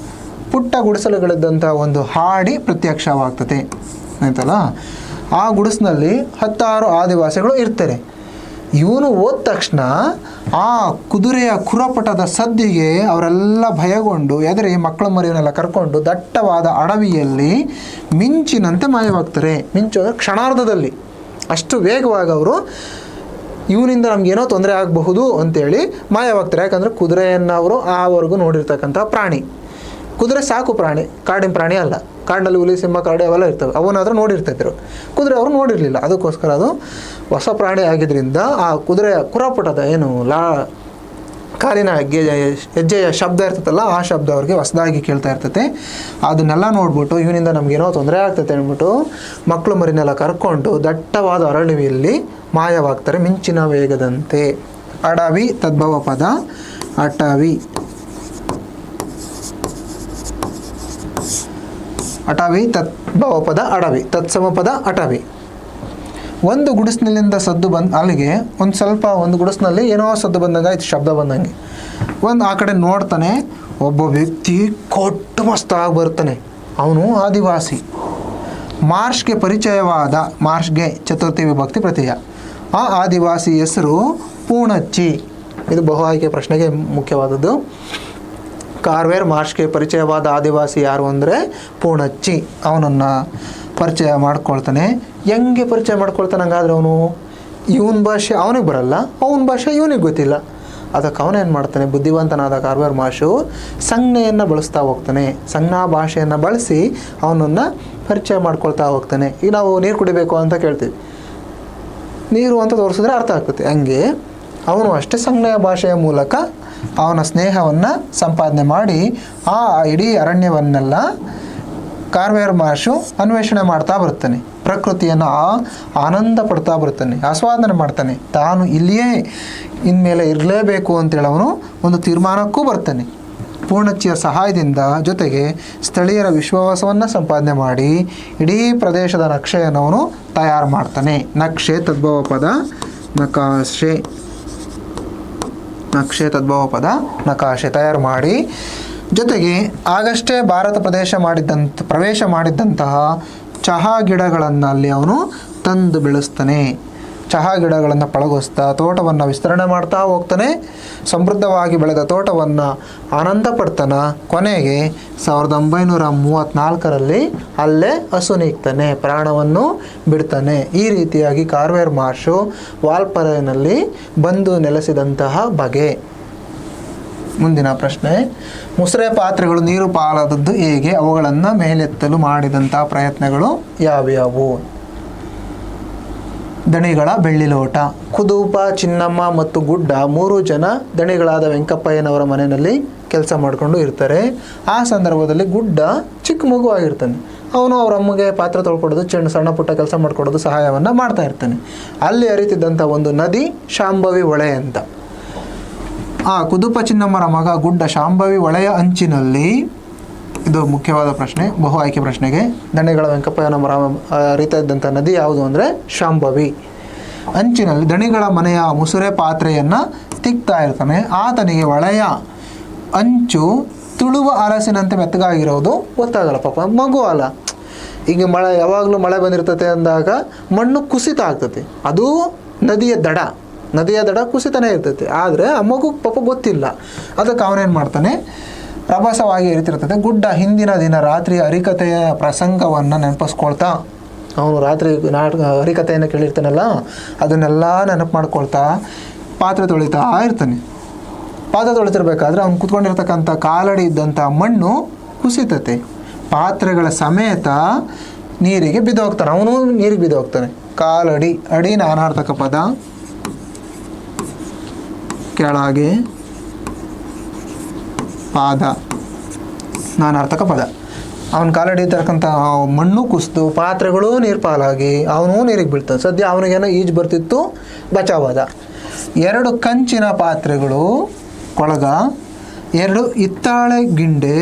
ಪುಟ್ಟ ಗುಡಿಸಲುಗಳಿದ್ದಂಥ ಒಂದು ಹಾಡಿ ಪ್ರತ್ಯಕ್ಷವಾಗ್ತದೆ ಆಯ್ತಲ್ಲ. ಆ ಗುಡಿಸಿನಲ್ಲಿ 10 ಆದಿವಾಸಿಗಳು ಇರ್ತಾರೆ. ಇವನು ಹೋದ ತಕ್ಷಣ ಆ ಕುದುರೆಯ ಕುರಪಟದ ಸದ್ದಿಗೆ ಅವರೆಲ್ಲ ಭಯಗೊಂಡು ಎದುರಿ ಮಕ್ಕಳ ಮರಿಯನ್ನೆಲ್ಲ ಕರ್ಕೊಂಡು ದಟ್ಟವಾದ ಅಡವಿಯಲ್ಲಿ ಮಿಂಚಿನಂತೆ ಮಾಯವಾಗ್ತಾರೆ. ಮಿಂಚು ಅಂದರೆ ಕ್ಷಣಾರ್ಧದಲ್ಲಿ ಅಷ್ಟು ವೇಗವಾಗಿ ಅವರು ಇವನಿಂದ ನಮಗೇನೋ ತೊಂದರೆ ಆಗಬಹುದು ಅಂತೇಳಿ ಮಾಯವಾಗ್ತಾರೆ. ಯಾಕಂದರೆ ಕುದುರೆಯನ್ನು ಅವರು ಆವರೆಗೂ ನೋಡಿರ್ತಕ್ಕಂಥ ಪ್ರಾಣಿ. ಕುದುರೆ ಸಾಕು ಪ್ರಾಣಿ, ಕಾಡಿನ ಪ್ರಾಣಿ ಅಲ್ಲ. ಕಾಡಿನಲ್ಲಿ ಹುಲಿ, ಸಿಂಹ, ಕರಡಿ ಅವೆಲ್ಲ ಇರ್ತವೆ, ಅವನಾದರೂ ನೋಡಿರ್ತಿದ್ರು. ಕುದುರೆ ಅವರು ನೋಡಿರಲಿಲ್ಲ. ಅದಕ್ಕೋಸ್ಕರ ಅದು ಹೊಸ ಪ್ರಾಣಿ ಆಗಿದ್ದರಿಂದ ಆ ಕುದುರೆಯ ಕುರಪುಟದ ಏನು ಕಾಲಿನ ಹೆಜ್ಜೆಯ ಶಬ್ದ ಇರ್ತೈತಲ್ಲ, ಆ ಶಬ್ದ ಅವ್ರಿಗೆ ಹೊಸದಾಗಿ ಕೇಳ್ತಾ ಇರ್ತೈತೆ. ಅದನ್ನೆಲ್ಲ ನೋಡ್ಬಿಟ್ಟು ಇವನಿಂದ ನಮಗೇನೋ ತೊಂದರೆ ಆಗ್ತೈತೆ ಅಂದ್ಬಿಟ್ಟು ಮಕ್ಕಳು ಮರಿನೆಲ್ಲ ಕರ್ಕೊಂಡು ದಟ್ಟವಾದ ಅರಳಿವಿಯಲ್ಲಿ ಮಾಯವಾಗ್ತಾರೆ ಮಿಂಚಿನ ವೇಗದಂತೆ. ಅಡವಿ ತದ್ಭವ ಪದ ಅಟವಿ. ಅಟವಿ ತದ್ಭವ ಪದ ಅಡವಿ, ತತ್ಸಮ ಪದ ಅಟವಿ. ಒಂದು ಗುಡಿಸಿನಲ್ಲಿಂದ ಸದ್ದು ಅಲ್ಲಿಗೆ ಒಂದು ಗುಡಿಸಿನಲ್ಲಿ ಏನೋ ಸದ್ದು ಬಂದಂಗೆ ಆಯ್ತು, ಶಬ್ದ ಬಂದಂಗೆ. ಆ ಕಡೆ ನೋಡ್ತಾನೆ, ಒಬ್ಬ ವ್ಯಕ್ತಿ ಕೊಟ್ಟು ಮಸ್ತಾಗಿ ಬರ್ತಾನೆ. ಅವನು ಆದಿವಾಸಿ. ಮಾರ್ಷ್ಗೆ ಚತುರ್ಥಿ ವಿಭಕ್ತಿ ಪ್ರತ್ಯಯ. ಆ ಆದಿವಾಸಿ ಹೆಸರು ಪೂಣಚ್ಚಿ. ಇದು ಬಹು ಆಯ್ಕೆ ಪ್ರಶ್ನೆಗೆ ಮುಖ್ಯವಾದದ್ದು. ಕಾರ್ವೆರ್ ಮಾರ್ಷ್ಗೆ ಪರಿಚಯವಾದ ಆದಿವಾಸಿ ಯಾರು ಅಂದರೆ ಪೂಣಚ್ಚಿ. ಅವನನ್ನು ಪರಿಚಯ ಮಾಡ್ಕೊಳ್ತಾನೆ. ಹೆಂಗೆ ಪರಿಚಯ ಮಾಡ್ಕೊಳ್ತಾನೆ ಹಂಗಾದ್ರೆ ಅವನು? ಇವನ ಭಾಷೆ ಅವನಿಗೆ ಬರಲ್ಲ, ಅವನ ಭಾಷೆ ಇವನಿಗೆ ಗೊತ್ತಿಲ್ಲ. ಅದಕ್ಕೆ ಅವನೇನು ಮಾಡ್ತಾನೆ, ಬುದ್ಧಿವಂತನಾದ ಕಾರ್ವೆರ್ ಮಾರ್ಷು ಸಂಜ್ಞೆಯನ್ನು ಬಳಸ್ತಾ ಹೋಗ್ತಾನೆ. ಸಂಜ್ಞಾ ಭಾಷೆಯನ್ನು ಬಳಸಿ ಅವನನ್ನು ಪರಿಚಯ ಮಾಡ್ಕೊಳ್ತಾ ಹೋಗ್ತಾನೆ. ಈಗ ನಾವು ನೀರು ಕುಡಿಬೇಕು ಅಂತ ಕೇಳ್ತೀವಿ, ನೀರು ಅಂತ ತೋರಿಸಿದ್ರೆ ಅರ್ಥ ಆಗ್ತದೆ. ಹಂಗೆ ಅವನು ಅಷ್ಟೇ ಸಂಜ್ಞೆಯ ಭಾಷೆಯ ಮೂಲಕ ಅವನ ಸ್ನೇಹವನ್ನು ಸಂಪಾದನೆ ಮಾಡಿ ಆ ಇಡೀ ಅರಣ್ಯವನ್ನೆಲ್ಲ ಕಾರ್ವೆರ್ ಮಾರ್ಷು ಅನ್ವೇಷಣೆ ಮಾಡ್ತಾ ಬರ್ತಾನೆ. ಪ್ರಕೃತಿಯನ್ನು ಆನಂದ ಪಡ್ತಾ ಬರ್ತಾನೆ, ಆಸ್ವಾದನೆ ಮಾಡ್ತಾನೆ. ತಾನು ಇಲ್ಲಿಯೇ ಇನ್ಮೇಲೆ ಇರಲೇಬೇಕು ಅಂತೇಳಿ ಅವನು ಒಂದು ತೀರ್ಮಾನಕ್ಕೂ ಬರ್ತಾನೆ. ಪೂರ್ಣಚ್ಚಿಯ ಸಹಾಯದಿಂದ ಜೊತೆಗೆ ಸ್ಥಳೀಯರ ವಿಶ್ವಾಸವನ್ನು ಸಂಪಾದನೆ ಮಾಡಿ ಇಡೀ ಪ್ರದೇಶದ ನಕ್ಷೆಯನ್ನು ಅವನು ತಯಾರು ಮಾಡ್ತಾನೆ. ನಕ್ಷೆ ತದ್ಭವ ಪದ ನಕಾಶೆ. ನಕ್ಷೆ ತದ್ಭವ ಪದ ನಕಾಶೆ ತಯಾರು ಮಾಡಿ ಜೊತೆಗೆ ಆಗಷ್ಟೇ ಪ್ರವೇಶ ಮಾಡಿದ್ದಂತಹ ಚಹಾ ಗಿಡಗಳನ್ನು ಅಲ್ಲಿ ಅವನು ತಂದು ಬೆಳೆಸ್ತಾನೆ. ಚಹಾ ಗಿಡಗಳನ್ನು ಪಳಗಿಸ್ತಾ ತೋಟವನ್ನು ವಿಸ್ತರಣೆ ಮಾಡ್ತಾ ಹೋಗ್ತಾನೆ. ಸಮೃದ್ಧವಾಗಿ ಬೆಳೆದ ತೋಟವನ್ನು ಆನಂದ ಪಡ್ತಾನೆ. ಕೊನೆಗೆ 1934ರಲ್ಲಿ ಅಲ್ಲೇ ಅಸುನೀಗ್ತಾನೆ, ಪ್ರಾಣವನ್ನು ಬಿಡ್ತಾನೆ. ಈ ರೀತಿಯಾಗಿ ಕಾರ್ವೇರ್ ಮಾರ್ಷು ವಾಲ್ಪಾರೈನಲ್ಲಿ ಬಂದು ನೆಲೆಸಿದಂತಹ ಬಗೆ. ಮುಂದಿನ ಪ್ರಶ್ನೆ, ಮುಸುರೆ ಪಾತ್ರೆಗಳು ನೀರು ಪಾಲಾದದ್ದು ಹೇಗೆ? ಅವುಗಳನ್ನು ಮೇಲೆತ್ತಲು ಮಾಡಿದಂತಹ ಪ್ರಯತ್ನಗಳು ಯಾವ್ಯಾವು? ದಣಿಗಳ ಬೆಳ್ಳಿ ಲೋಟ. ಕುದುಪ, ಚಿನ್ನಮ್ಮ ಮತ್ತು ಗುಡ್ಡ 3 ಜನ ದಣಿಗಳಾದ ವೆಂಕಪ್ಪಯ್ಯನವರ ಮನೆಯಲ್ಲಿ ಕೆಲಸ ಮಾಡಿಕೊಂಡು ಇರ್ತಾರೆ. ಆ ಸಂದರ್ಭದಲ್ಲಿ ಗುಡ್ಡ ಚಿಕ್ಕ ಮಗು ಆಗಿರ್ತಾನೆ. ಅವನು ಅವ್ರ ಅಮ್ಮಗೆ ಪಾತ್ರೆ ತೊಳ್ಕೊಡೋದು, ಸಣ್ಣ ಪುಟ್ಟ ಕೆಲಸ ಮಾಡಿಕೊಡೋದು, ಸಹಾಯವನ್ನು ಮಾಡ್ತಾ ಇರ್ತಾನೆ. ಅಲ್ಲಿ ಹರಿತಿದ್ದಂಥ ಒಂದು ನದಿ ಶಾಂಭವಿ ಹೊಳೆ ಅಂತ. ಆ ಕುದುಪ ಚಿನ್ನಮ್ಮರ ಮಗ ಗುಡ್ಡ ಶಾಂಭವಿ ಹೊಳೆಯ ಅಂಚಿನಲ್ಲಿ, ಇದು ಮುಖ್ಯವಾದ ಪ್ರಶ್ನೆ, ಬಹು ಆಯ್ಕೆ ಪ್ರಶ್ನೆಗೆ, ದಣಿಗಳ ವೆಂಕಪ್ಪಯ್ಯನವರ ಹರಿತಾ ಇದ್ದಂಥ ನದಿ ಯಾವುದು ಅಂದರೆ ಶಾಂಭವಿ. ಅಂಚಿನಲ್ಲಿ ದಣಿಗಳ ಮನೆಯ ಮುಸುರೆ ಪಾತ್ರೆಯನ್ನು ತಿಕ್ತಾ ಇರ್ತಾನೆ. ಆತನಿಗೆ ಹೊಳೆಯ ಅಂಚು ತುಳುವ ಅರಸಿನಂತೆ ಮೆತ್ತಗಾಗಿರೋದು ಗೊತ್ತಾಗಲ್ಲ. ಪಾಪ ಮಗು ಅಲ್ಲ. ಈಗ ಯಾವಾಗಲೂ ಮಳೆ ಬಂದಿರ್ತತೆ ಅಂದಾಗ ಮಣ್ಣು ಕುಸಿತ ಆಗ್ತದೆ. ಅದು ನದಿಯ ದಡ ಕುಸಿತನೇ ಇರ್ತೈತೆ. ಆದರೆ ಆ ಮಗು ಪಾಪ ಗೊತ್ತಿಲ್ಲ. ಅದಕ್ಕೆ ಅವನೇನು ಮಾಡ್ತಾನೆ, ರಭಸವಾಗಿ ಇರ್ತಿರ್ತದೆ. ಗುಡ್ಡ ಹಿಂದಿನ ದಿನ ರಾತ್ರಿ ಹರಿಕಥೆಯ ಪ್ರಸಂಗವನ್ನು ನೆನಪಿಸ್ಕೊಳ್ತಾ, ಅವನು ರಾತ್ರಿ ಹರಿಕಥೆಯನ್ನು ಕೇಳಿರ್ತಾನಲ್ಲ, ಅದನ್ನೆಲ್ಲ ನೆನಪು ಮಾಡ್ಕೊಳ್ತಾ ಪಾತ್ರೆ ತೊಳಿತಾ ಇರ್ತಾನೆ. ಪಾತ್ರೆ ತೊಳಿತಿರ್ಬೇಕಾದ್ರೆ ಅವ್ನು ಕೂತ್ಕೊಂಡಿರ್ತಕ್ಕಂಥ ಕಾಲಡಿ ಇದ್ದಂಥ ಮಣ್ಣು ಕುಸಿತತೆ. ಪಾತ್ರೆಗಳ ಸಮೇತ ನೀರಿಗೆ ಬಿದ್ದೋಗ್ತಾನೆ. ಅವನು ನೀರಿಗೆ ಬಿದ್ದೋಗ್ತಾನೆ. ಕಾಲಡಿ, ಅಡಿ ನಾನಾರ್ಥಕ ಪದ, ಕೆಳಗೆ ಪಾದ ನಾನಾರ್ಥಕ ಪದ. ಅವನ ಕಾಲಡಿ ತಕ್ಕಂಥ ಮಣ್ಣು ಕುಸಿದು ಪಾತ್ರೆಗಳು ನೀರು ಪಾಲಾಗಿ ಅವನು ನೀರಿಗೆ ಬೀಳ್ತಾನೆ. ಸದ್ಯ ಅವನಿಗೇನೋ ಈಜು ಬರ್ತಿತ್ತು, ಬಚಾವಾದ. 2 ಕಂಚಿನ ಪಾತ್ರೆಗಳು ಕೊಳಗ, 2 ಹಿತ್ತಾಳೆ ಗಿಂಡೆ,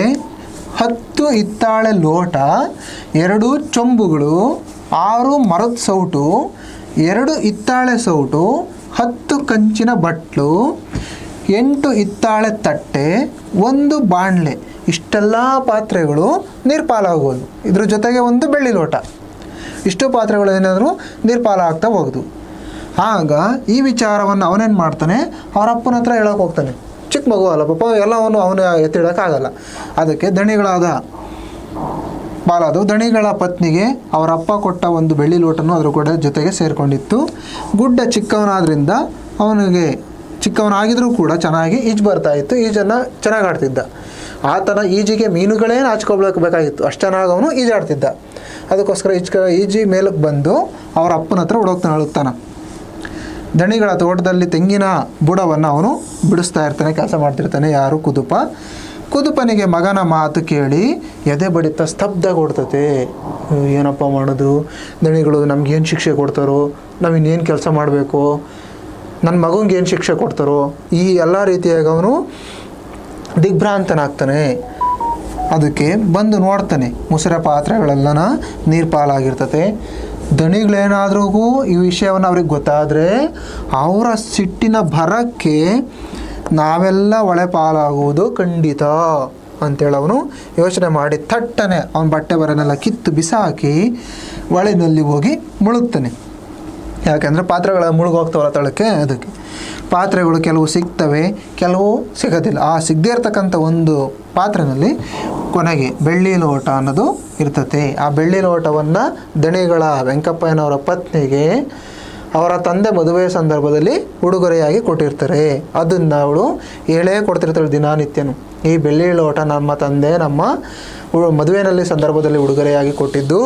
10 ಹಿತ್ತಾಳೆ ಲೋಟ, 2 ಚೊಂಬುಗಳು, 6 ಮರದ ಸೌಟು, 2 ಹಿತ್ತಾಳೆ ಸೌಟು, 10 ಕಂಚಿನ ಬಟ್ಲು, 8 ಹಿತ್ತಾಳೆ ತಟ್ಟೆ, 1 ಬಾಣಲೆ. ಇಷ್ಟೆಲ್ಲ ಪಾತ್ರೆಗಳು ನೀರು ಪಾಲಾಗೋದು. ಇದ್ರ ಜೊತೆಗೆ 1 ಬೆಳ್ಳಿ ಲೋಟ. ಇಷ್ಟು ಪಾತ್ರೆಗಳು ಏನಾದರೂ ನೀರು ಪಾಲಾಗ್ತಾ ಹೋಗ್ದು. ಆಗ ಈ ವಿಚಾರವನ್ನು ಅವನೇನು ಮಾಡ್ತಾನೆ, ಅವ್ರ ಅಪ್ಪನ ಹತ್ರ ಹೇಳೋಕೆ ಹೋಗ್ತಾನೆ. ಚಿಕ್ಕ ಮಗು ಅಲ್ಲ ಪಾಪ, ಎಲ್ಲವನ್ನು ಅವನು ಎತ್ತಿಡೋಕ್ಕಾಗಲ್ಲ. ಅದಕ್ಕೆ ದಣಿಗಳ ಪತ್ನಿಗೆ ಅವರ ಅಪ್ಪ ಕೊಟ್ಟ 1 ಬೆಳ್ಳಿ ಲೋಟನೂ ಅದ್ರ ಕೂಡ ಜೊತೆಗೆ ಸೇರಿಕೊಂಡಿತ್ತು. ಗುಡ್ಡ ಚಿಕ್ಕವನಾಗಿದ್ರೂ ಕೂಡ ಚೆನ್ನಾಗಿ ಈಜು ಬರ್ತಾ ಇತ್ತು. ಈಜನ್ನು ಚೆನ್ನಾಗಿ ಆಡ್ತಿದ್ದ. ಆತನ ಈಜಿಗೆ ಮೀನುಗಳೇ ನಾಚಿಕೊಳ್ಬೇಕಾಗಿತ್ತು, ಅಷ್ಟು ಚೆನ್ನಾಗಿ ಅವನು ಈಜಾಡ್ತಿದ್ದ. ಅದಕ್ಕೋಸ್ಕರ ಈಜಿ ಮೇಲಕ್ಕೆ ಬಂದು ಅವರ ಅಪ್ಪನ ಹತ್ರ ಅಳುತ್ತಾನೆ. ದಣಿಗಳ ತೋಟದಲ್ಲಿ ತೆಂಗಿನ ಬುಡವನ್ನು ಅವನು ಬಿಡಿಸ್ತಾ ಇರ್ತಾನೆ, ಕೆಲಸ ಮಾಡ್ತಿರ್ತಾನೆ. ಯಾರು? ಕುದುಪನಿಗೆ ಮಗನ ಮಾತು ಕೇಳಿ ಎದೆ ಬಡಿತ ಸ್ತಬ್ಧಗೊಡ್ತತೆ. ಏನಪ್ಪ ಮಾಡೋದು, ದಣಿಗಳು ನಮ್ಗೇನು ಶಿಕ್ಷೆ ಕೊಡ್ತಾರೋ, ನಾವು ಇನ್ನೇನು ಕೆಲಸ ಮಾಡಬೇಕು, ನನ್ನ ಮಗಂಗೆ ಏನು ಶಿಕ್ಷೆ ಕೊಡ್ತಾರೋ, ಈ ಎಲ್ಲ ರೀತಿಯಾಗಿ ಅವನು ದಿಗ್ಭ್ರಾಂತನಾಗ್ತಾನೆ. ಅದಕ್ಕೆ ಬಂದು ನೋಡ್ತಾನೆ, ಮುಸುರೆ ಪಾತ್ರೆಗಳೆಲ್ಲನ ನೀರು ಪಾಲಾಗಿರ್ತತೆ. ದಣಿಗಳೇನಾದ್ರೂ ಈ ವಿಷಯವನ್ನು ಅವ್ರಿಗೆ ಗೊತ್ತಾದರೆ ಅವರ ಸಿಟ್ಟಿನ ಭರಕ್ಕೆ ನಾವೆಲ್ಲ ಒಳೆ ಪಾಲಾಗುವುದು ಖಂಡಿತ ಅಂತೇಳಿ ಅವನು ಯೋಚನೆ ಮಾಡಿ ಥಟ್ಟನೆ ಅವನ ಬಟ್ಟೆ ಬರನೆಲ್ಲ ಕಿತ್ತು ಬಿಸಾಕಿ ಒಳೆನಲ್ಲಿ ಹೋಗಿ ಮುಳುಗ್ತಾನೆ. ಯಾಕೆಂದರೆ ಪಾತ್ರೆಗಳ ಮುಳುಗೋಗ್ತಾವಲ್ಲ ತಳಕ್ಕೆ. ಅದಕ್ಕೆ ಪಾತ್ರೆಗಳು ಕೆಲವು ಸಿಗ್ತವೆ, ಕೆಲವು ಸಿಗೋದಿಲ್ಲ. ಆ ಸಿಗದೇ ಇರ್ತಕ್ಕಂಥ ಒಂದು ಪಾತ್ರೆಯಲ್ಲಿ ಕೊನೆಗೆ ಬೆಳ್ಳಿ ಲೋಟ ಅನ್ನೋದು ಇರ್ತತೆ. ಆ ಬೆಳ್ಳಿ ಲೋಟವನ್ನು ದಣಿಗಳ ವೆಂಕಪ್ಪಯ್ಯನವರ ಪತ್ನಿಗೆ ಅವರ ತಂದೆ ಮದುವೆ ಸಂದರ್ಭದಲ್ಲಿ ಉಡುಗೊರೆಯಾಗಿ ಕೊಟ್ಟಿರ್ತಾರೆ. ಅದನ್ನು ಅವಳು ಹೇಳೇ ಕೊಡ್ತಿರ್ತಾಳೆ ದಿನನಿತ್ಯನೂ. ಈ ಬೆಳ್ಳಿ ಲೋಟ ನಮ್ಮ ತಂದೆ ನಮ್ಮ ಮದುವೆಯಲ್ಲಿ ಸಂದರ್ಭದಲ್ಲಿ ಉಡುಗೊರೆಯಾಗಿ ಕೊಟ್ಟಿದ್ದು,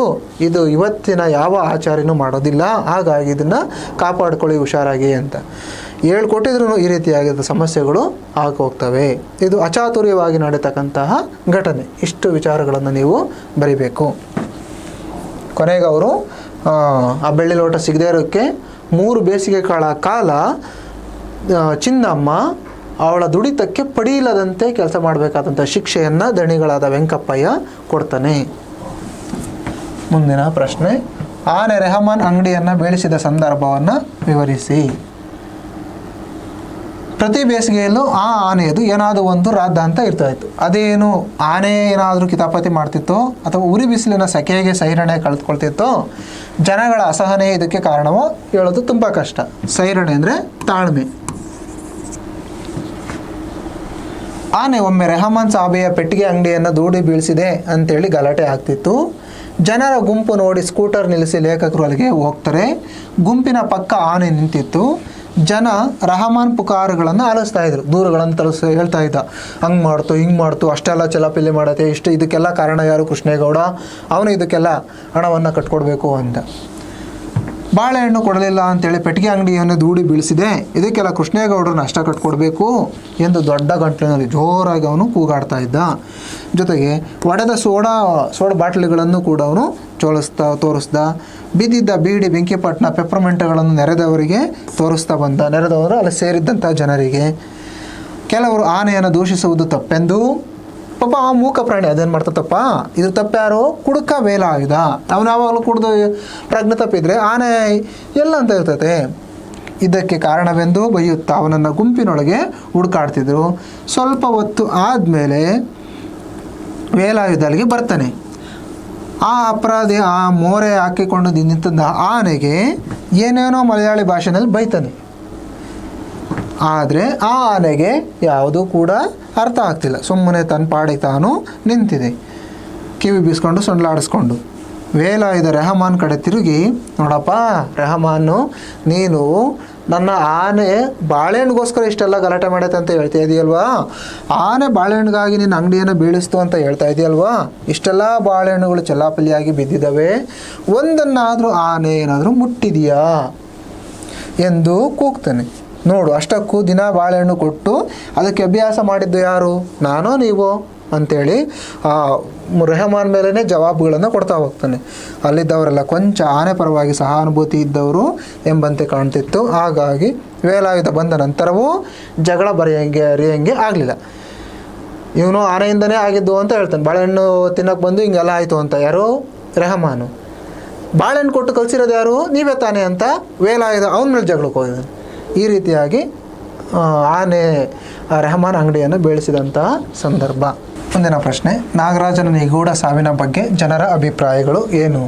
ಇದು ಇವತ್ತಿನ ಯಾವ ಆಚಾರ್ಯನೂ ಮಾಡೋದಿಲ್ಲ, ಹಾಗಾಗಿ ಇದನ್ನು ಕಾಪಾಡ್ಕೊಳ್ಳಿ ಹುಷಾರಾಗಿ ಅಂತ ಹೇಳ್ಕೊಟ್ಟಿದ್ರು ಈ ರೀತಿಯಾಗಿದ್ದ ಸಮಸ್ಯೆಗಳು ಆಗೋಗ್ತವೆ. ಇದು ಅಚಾತುರ್ಯವಾಗಿ ನಡೀತಕ್ಕಂತಹ ಘಟನೆ. ಇಷ್ಟು ವಿಚಾರಗಳನ್ನು ನೀವು ಬರಿಬೇಕು. ಕೊನೆಗೆ ಅವರು ಆ ಬೆಳ್ಳಿ ಲೋಟ ಸಿಗದೇ ಇರೋಕ್ಕೆ 3 ಬೇಸಿಗೆಗಳ ಕಾಲ ಚಿನ್ನಮ್ಮ ಅವಳ ದುಡಿತಕ್ಕೆ ಪಡೀಲದಂತೆ ಕೆಲಸ ಮಾಡಬೇಕಾದಂಥ ಶಿಕ್ಷೆಯನ್ನು ದಣಿಗಳಾದ ವೆಂಕಪ್ಪಯ್ಯ ಕೊಡ್ತಾನೆ. ಮುಂದಿನ ಪ್ರಶ್ನೆ, ಆನೆ ರೆಹಮಾನ್ ಅಂಗಡಿಯನ್ನು ಬೀಳಿಸಿದ ಸಂದರ್ಭವನ್ನು ವಿವರಿಸಿ. ಪ್ರತಿ ಬೇಸಿಗೆಯಲ್ಲೂ ಆ ಆನೆಯದು ಏನಾದರೂ ಒಂದು ರಾದ್ದಾಂತ ಇರ್ತಾಯಿತ್ತು. ಅದೇನು ಆನೆ ಏನಾದರೂ ಕಿತಾಪತಿ ಮಾಡ್ತಿತ್ತೋ ಅಥವಾ ಉರಿ ಬಿಸಿಲಿನ ಸೆಕೆಗೆ ಸೈರಣೆ ಕಳೆದುಕೊಳ್ತಿತ್ತೋ, ಜನಗಳ ಅಸಹನೆ ಇದಕ್ಕೆ ಕಾರಣವೋ ಹೇಳೋದು ತುಂಬ ಕಷ್ಟ. ಸೈರಣೆ ಅಂದರೆ ತಾಳ್ಮೆ. ಆನೆ ಒಮ್ಮೆ ರೆಹಮಾನ್ ಸಾಬೆಯ ಪೆಟ್ಟಿಗೆ ಅಂಗಡಿಯನ್ನು ದೂಡಿ ಬೀಳಿಸಿದೆ ಅಂತೇಳಿ ಗಲಾಟೆ ಆಗ್ತಿತ್ತು. ಜನರ ಗುಂಪು ನೋಡಿ ಸ್ಕೂಟರ್ ನಿಲ್ಲಿಸಿ ಲೇಖಕರು ಅಲ್ಲಿಗೆ ಹೋಗ್ತಾರೆ. ಗುಂಪಿನ ಪಕ್ಕ ಆನೆ ನಿಂತಿತ್ತು. ಜನ ರಹಮಾನ್ ಪುಕಾರುಗಳನ್ನು ಆಲಿಸ್ತಾ ಇದ್ರು, ದೂರುಗಳನ್ನು ಹೇಳ್ತಾ ಇದ್ದ, ಹಂಗೆ ಮಾಡ್ತು ಹಿಂಗೆ ಮಾಡ್ತು, ಅಷ್ಟೆಲ್ಲ ಚಲಾಪಿಲ್ಲಿ ಮಾಡತ್ತೆ, ಇದಕ್ಕೆಲ್ಲ ಕಾರಣ ಯಾರು? ಕೃಷ್ಣೇಗೌಡ. ಅವನು ಇದಕ್ಕೆಲ್ಲ ಹಣವನ್ನು ಕಟ್ಕೊಡ್ಬೇಕು ಅಂತ. ಬಾಳೆಹಣ್ಣು ಕೊಡಲಿಲ್ಲ ಅಂತೇಳಿ ಪೆಟ್ಟಿಗೆ ಅಂಗಡಿಯನ್ನು ದೂಡಿ ಬೀಳಿಸಿದೆ, ಇದಕ್ಕೆಲ್ಲ ಕೃಷ್ಣೇಗೌಡರು ನಷ್ಟ ಕಟ್ಕೊಡ್ಬೇಕು ಎಂದು ದೊಡ್ಡ ಗಂಟಲಿನಲ್ಲಿ ಜೋರಾಗಿ ಅವನು ಕೂಗಾಡ್ತಾ ಇದ್ದ. ಜೊತೆಗೆ ಒಡೆದ ಸೋಡಾ ಬಾಟ್ಲಿಗಳನ್ನು ಕೂಡ ಅವನು ತೋರಿಸ್ದ. ಬಿದ್ದಿದ್ದ ಬೀಡಿ, ಬೆಂಕಿಪಟ್ಟಣ, ಪೆಪ್ಪರ್ಮೆಂಟ್ಗಳನ್ನು ನೆರೆದವರಿಗೆ ತೋರಿಸ್ತಾ ಬಂದ. ನೆರೆದವರು ಅಲ್ಲಿ ಸೇರಿದ್ದಂಥ ಜನರಿಗೆ. ಕೆಲವರು ಆನೆಯನ್ನು ದೂಷಿಸುವುದು ತಪ್ಪೆಂದು, ಪಾಪ ಆ ಮೂಕ ಪ್ರಾಣಿ ಅದೇನು ಮಾಡ್ತತ್ತಪ್ಪ, ಇದು ತಪ್ಪ್ಯಾರು? ಕುಡುಕ ವೇಲಾಯುಧ. ಅವನು ಯಾವಾಗಲೂ ಕುಡಿದು ಪ್ರಜ್ಞೆ ತಪ್ಪಿದ್ರೆ ಆನೆ ಎಲ್ಲ ಅಂತ ಇರ್ತತೆ. ಇದಕ್ಕೆ ಕಾರಣವೆಂದು ಬೈಯುತ್ತಾ ಅವನನ್ನು ಗುಂಪಿನೊಳಗೆ ಹುಡುಕಾಡ್ತಿದ್ರು. ಸ್ವಲ್ಪ ಹೊತ್ತು ಆದಮೇಲೆ ವೇಲಾಯುಧ ಅಲ್ಲಿಗೆ ಬರ್ತಾನೆ. ಆ ಅಪರಾಧಿ ಆ ಮೋರೆ ಹಾಕಿಕೊಂಡು ನಿಂತಿದ್ದ ಆನೆಗೆ ಏನೇನೋ ಮಲಯಾಳಿ ಭಾಷೆಯಲ್ಲಿ ಬೈತಾನೆ. ಆದರೆ ಆ ಆನೆಗೆ ಯಾವುದೂ ಕೂಡ ಅರ್ಥ ಆಗ್ತಿಲ್ಲ. ಸುಮ್ಮನೆ ತನ್ನ ಪಾಡಿಗೆ ತಾನು ನಿಂತಿದೆ, ಕಿವಿ ಬೀಸ್ಕೊಂಡು ಸೊಂಡ್ಲಾಡಿಸ್ಕೊಂಡು. ವೇಲಾಯುಧ ರೆಹಮಾನ್ ಕಡೆ ತಿರುಗಿ, ನೋಡಪ್ಪ ರೆಹಮಾನು, ನೀನು ನನ್ನ ಆನೆ ಬಾಳೆಹಣ್ಣಿಗೋಸ್ಕರ ಇಷ್ಟೆಲ್ಲ ಗಲಾಟೆ ಮಾಡೈತೆ ಅಂತ ಹೇಳ್ತಾ ಇದೆಯಲ್ವಾ? ಆನೆ ಬಾಳೆಹಣ್ಣಿಗಾಗಿ ನಿನ್ನ ಅಂಗಡಿಯನ್ನು ಬೀಳಿಸ್ತು ಅಂತ ಹೇಳ್ತಾ ಇದೆಯಲ್ವಾ? ಇಷ್ಟೆಲ್ಲ ಬಾಳೆಹಣ್ಣುಗಳು ಚೆಲ್ಲಾಪಲ್ಲಿಯಾಗಿ ಬಿದ್ದಿದ್ದಾವೆ, ಒಂದನ್ನಾದರೂ ಆನೆ ಏನಾದರೂ ಮುಟ್ಟಿದೆಯಾ ಎಂದು ಕೂಗ್ತಾನೆ. ನೋಡು, ಅಷ್ಟಕ್ಕೂ ದಿನ ಬಾಳೆಹಣ್ಣು ಕೊಟ್ಟು ಅದಕ್ಕೆ ಅಭ್ಯಾಸ ಮಾಡಿದ್ದು ಯಾರು? ನಾನೋ ನೀವೋ ಅಂಥೇಳಿ ರೆಹಮಾನ್ ಮೇಲೇ ಜವಾಬುಗಳನ್ನು ಕೊಡ್ತಾ ಹೋಗ್ತಾನೆ. ಅಲ್ಲಿದ್ದವರೆಲ್ಲ ಕೊಂಚ ಆನೆ ಪರವಾಗಿ ಸಹಾನುಭೂತಿ ಇದ್ದವರು ಎಂಬಂತೆ ಕಾಣ್ತಿತ್ತು. ಹಾಗಾಗಿ ವೇಲಾಯುಧ ಬಂದ ನಂತರವೂ ಜಗಳ ಅರಿಯಂಗೆ ಆಗಲಿಲ್ಲ. ಇವನು ಆನೆಯಿಂದನೇ ಆಗಿದ್ದು ಅಂತ ಹೇಳ್ತಾನೆ. ಬಾಳೆಹಣ್ಣು ತಿನ್ನೋಕೆ ಬಂದು ಹಿಂಗೆಲ್ಲ ಆಯಿತು ಅಂತ. ಯಾರು? ರೆಹಮಾನು. ಬಾಳೆಹಣ್ಣು ಕೊಟ್ಟು ಕಲಿಸಿರೋದು ಯಾರು? ನೀವೇ ತಾನೇ ಅಂತ ವೇಲಾಯುಧ ಅವನ ಮೇಲೆ ಜಗಳಕ್ಕೆ ಹೋಗಿದ್ದಾನೆ. ಈ ರೀತಿಯಾಗಿ ಆನೆ ರೆಹಮಾನ್ ಅಂಗಡಿಯನ್ನು ಬೀಳಿಸಿದಂತಹ ಸಂದರ್ಭ. ಮುಂದಿನ ಪ್ರಶ್ನೆ, ನಾಗರಾಜನ ನಿಗೂಢ ಸಾವಿನ ಬಗ್ಗೆ ಜನರ ಅಭಿಪ್ರಾಯಗಳು ಏನು?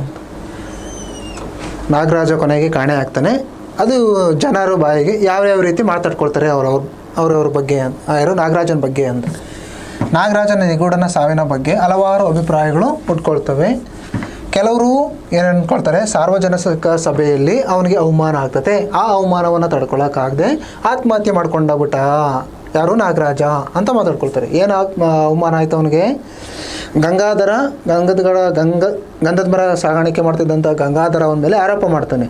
ನಾಗರಾಜ ಕೊನೆಗೆ ಕಾಣೆ ಆಗ್ತಾನೆ. ಅದು ಜನರ ಬಾಯಿಗೆ ಯಾವ್ಯಾವ ರೀತಿ ಮಾತಾಡ್ಕೊಳ್ತಾರೆ ಅವ್ರವ್ರ ಬಗ್ಗೆ, ಯಾರು? ನಾಗರಾಜನ ಬಗ್ಗೆ ಅಂತ. ನಾಗರಾಜನ ನಿಗೂಢನ ಸಾವಿನ ಬಗ್ಗೆ ಹಲವಾರು ಅಭಿಪ್ರಾಯಗಳು ಹುಟ್ಕೊಳ್ತವೆ. ಕೆಲವರು ಏನು ಅಂದ್ಕೊಳ್ತಾರೆ, ಸಾರ್ವಜನಿಕ ಸಭೆಯಲ್ಲಿ ಅವನಿಗೆ ಅವಮಾನ ಆಗ್ತದೆ, ಆ ಅವಮಾನವನ್ನು ತಡ್ಕೊಳಕ್ಕಾಗದೆ ಆತ್ಮಹತ್ಯೆ ಮಾಡ್ಕೊಂಡೋಗ್ಬಿಟ್ಟ ಯಾರು? ನಾಗರಾಜ ಅಂತ ಮಾತಾಡ್ಕೊಳ್ತಾರೆ. ಏನು ಅವಮಾನ ಆಯಿತು ಅವನಿಗೆ? ಗಂಧದ ಮರ ಸಾಗಾಣಿಕೆ ಮಾಡ್ತಿದ್ದಂಥ ಗಂಗಾಧರ ಅವನ ಮೇಲೆ ಆರೋಪ ಮಾಡ್ತಾನೆ.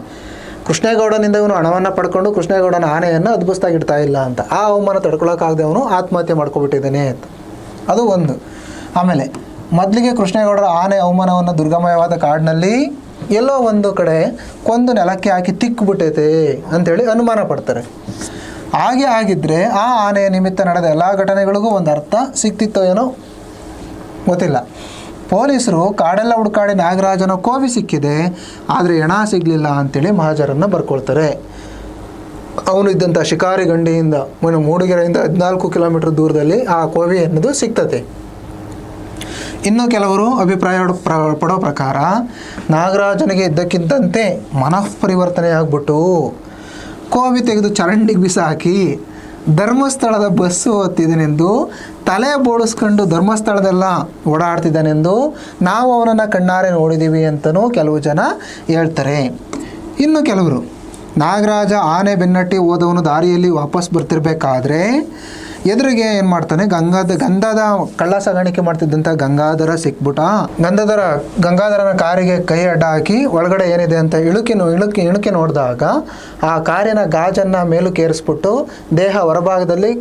ಕೃಷ್ಣೇಗೌಡನಿಂದ ಇವನು ಹಣವನ್ನು ಪಡ್ಕೊಂಡು ಕೃಷ್ಣೇಗೌಡನ ಆನೆಯನ್ನು ಅದ್ಭುತವಾಗಿಡ್ತಾ ಇಲ್ಲ ಅಂತ. ಆ ಅವಮಾನ ತಡ್ಕೊಳಕ್ಕಾಗದೆ ಅವನು ಆತ್ಮಹತ್ಯೆ ಮಾಡ್ಕೊಬಿಟ್ಟಿದ್ದಾನೆ ಅಂತ. ಅದು ಒಂದು. ಆಮೇಲೆ ಮೊದಲಿಗೆ ಕೃಷ್ಣೇಗೌಡರ ಆನೆ ಅವಮಾನವನ್ನು ದುರ್ಗಮಯವಾದ ಕಾಡಿನಲ್ಲಿ ಎಲ್ಲೋ ಒಂದು ಕಡೆ ಕೊಂದು ನೆಲಕ್ಕೆ ಹಾಕಿ ತಿಕ್ಕಿಬಿಟ್ಟೈತೆ ಅಂಥೇಳಿ ಅನುಮಾನ ಪಡ್ತಾರೆ. ಹಾಗೆ ಆಗಿದ್ದರೆ ಆ ಆನೆಯ ನಿಮಿತ್ತ ನಡೆದ ಎಲ್ಲ ಘಟನೆಗಳಿಗೂ ಒಂದು ಅರ್ಥ ಸಿಕ್ತಿತ್ತೋ ಏನೋ ಗೊತ್ತಿಲ್ಲ. ಪೊಲೀಸರು ಕಾಡೆಲ್ಲ ಹುಡುಕಾಡಿ ನಾಗರಾಜನ ಕೋವಿ ಸಿಕ್ಕಿದೆ, ಆದರೆ ಹೆಣ ಸಿಗಲಿಲ್ಲ ಅಂಥೇಳಿ ಮಹಾಜರನ್ನು ಬರ್ಕೊಳ್ತಾರೆ. ಅವನು ಇದ್ದಂಥ ಶಿಕಾರಿ ಗಂಡಿಯಿಂದ ಮೂಡಿಗೆರೆಯಿಂದ 14 ಕಿಲೋಮೀಟರ್ ದೂರದಲ್ಲಿ ಆ ಕೋವಿ ಅನ್ನೋದು ಸಿಗ್ತತೆ. ಇನ್ನು ಕೆಲವರು ಅಭಿಪ್ರಾಯ ಪಡೋ ಪ್ರಕಾರ ನಾಗರಾಜನಿಗೆ ಇದ್ದಕ್ಕಿದ್ದಂತೆ ಮನಃಪರಿವರ್ತನೆಯಾಗ್ಬಿಟ್ಟು ಕೋವಿ ತೆಗೆದು ಚರಂಡಿಗೆ ಬಿಸಾಕಿ ಧರ್ಮಸ್ಥಳದ ಬಸ್ಸು ಹತ್ತಿದನೆಂದು, ತಲೆ ಬೋಳಿಸ್ಕೊಂಡು ಧರ್ಮಸ್ಥಳದೆಲ್ಲ ಓಡಾಡ್ತಿದ್ದಾನೆಂದು ನಾವು ಅವನನ್ನು ಕಣ್ಣಾರೆ ನೋಡಿದ್ದೀವಿ ಅಂತಲೂ ಕೆಲವು ಜನ ಹೇಳ್ತಾರೆ. ಇನ್ನು ಕೆಲವರು ನಾಗರಾಜ ಆನೆ ಬೆನ್ನಟ್ಟಿ ಹೋದವನು ದಾರಿಯಲ್ಲಿ ವಾಪಸ್ ಬರ್ತಿರ್ಬೇಕಾದ್ರೆ ಎದುರಿಗೆ ಏನು ಮಾಡ್ತಾನೆ, ಗಂಧದ ಕಳ್ಳ ಸಾಗಾಣಿಕೆ ಮಾಡ್ತಿದ್ದಂಥ ಗಂಗಾಧರ ಸಿಕ್ಬಿಟ್ಟ. ಗಂಗಾಧರನ ಕಾರಿಗೆ ಕೈ ಅಡ್ಡ ಹಾಕಿ ಒಳಗಡೆ ಏನಿದೆ ಅಂತ ಇಣುಕಿ ನೋಡಿದಾಗ ಆ ಕಾರಿನ ಗಾಜನ್ನು ಮೇಲಕ್ಕೇರಿಸ್ಬಿಟ್ಟು ದೇಹ ಹೊರಭಾಗದಲ್ಲಿ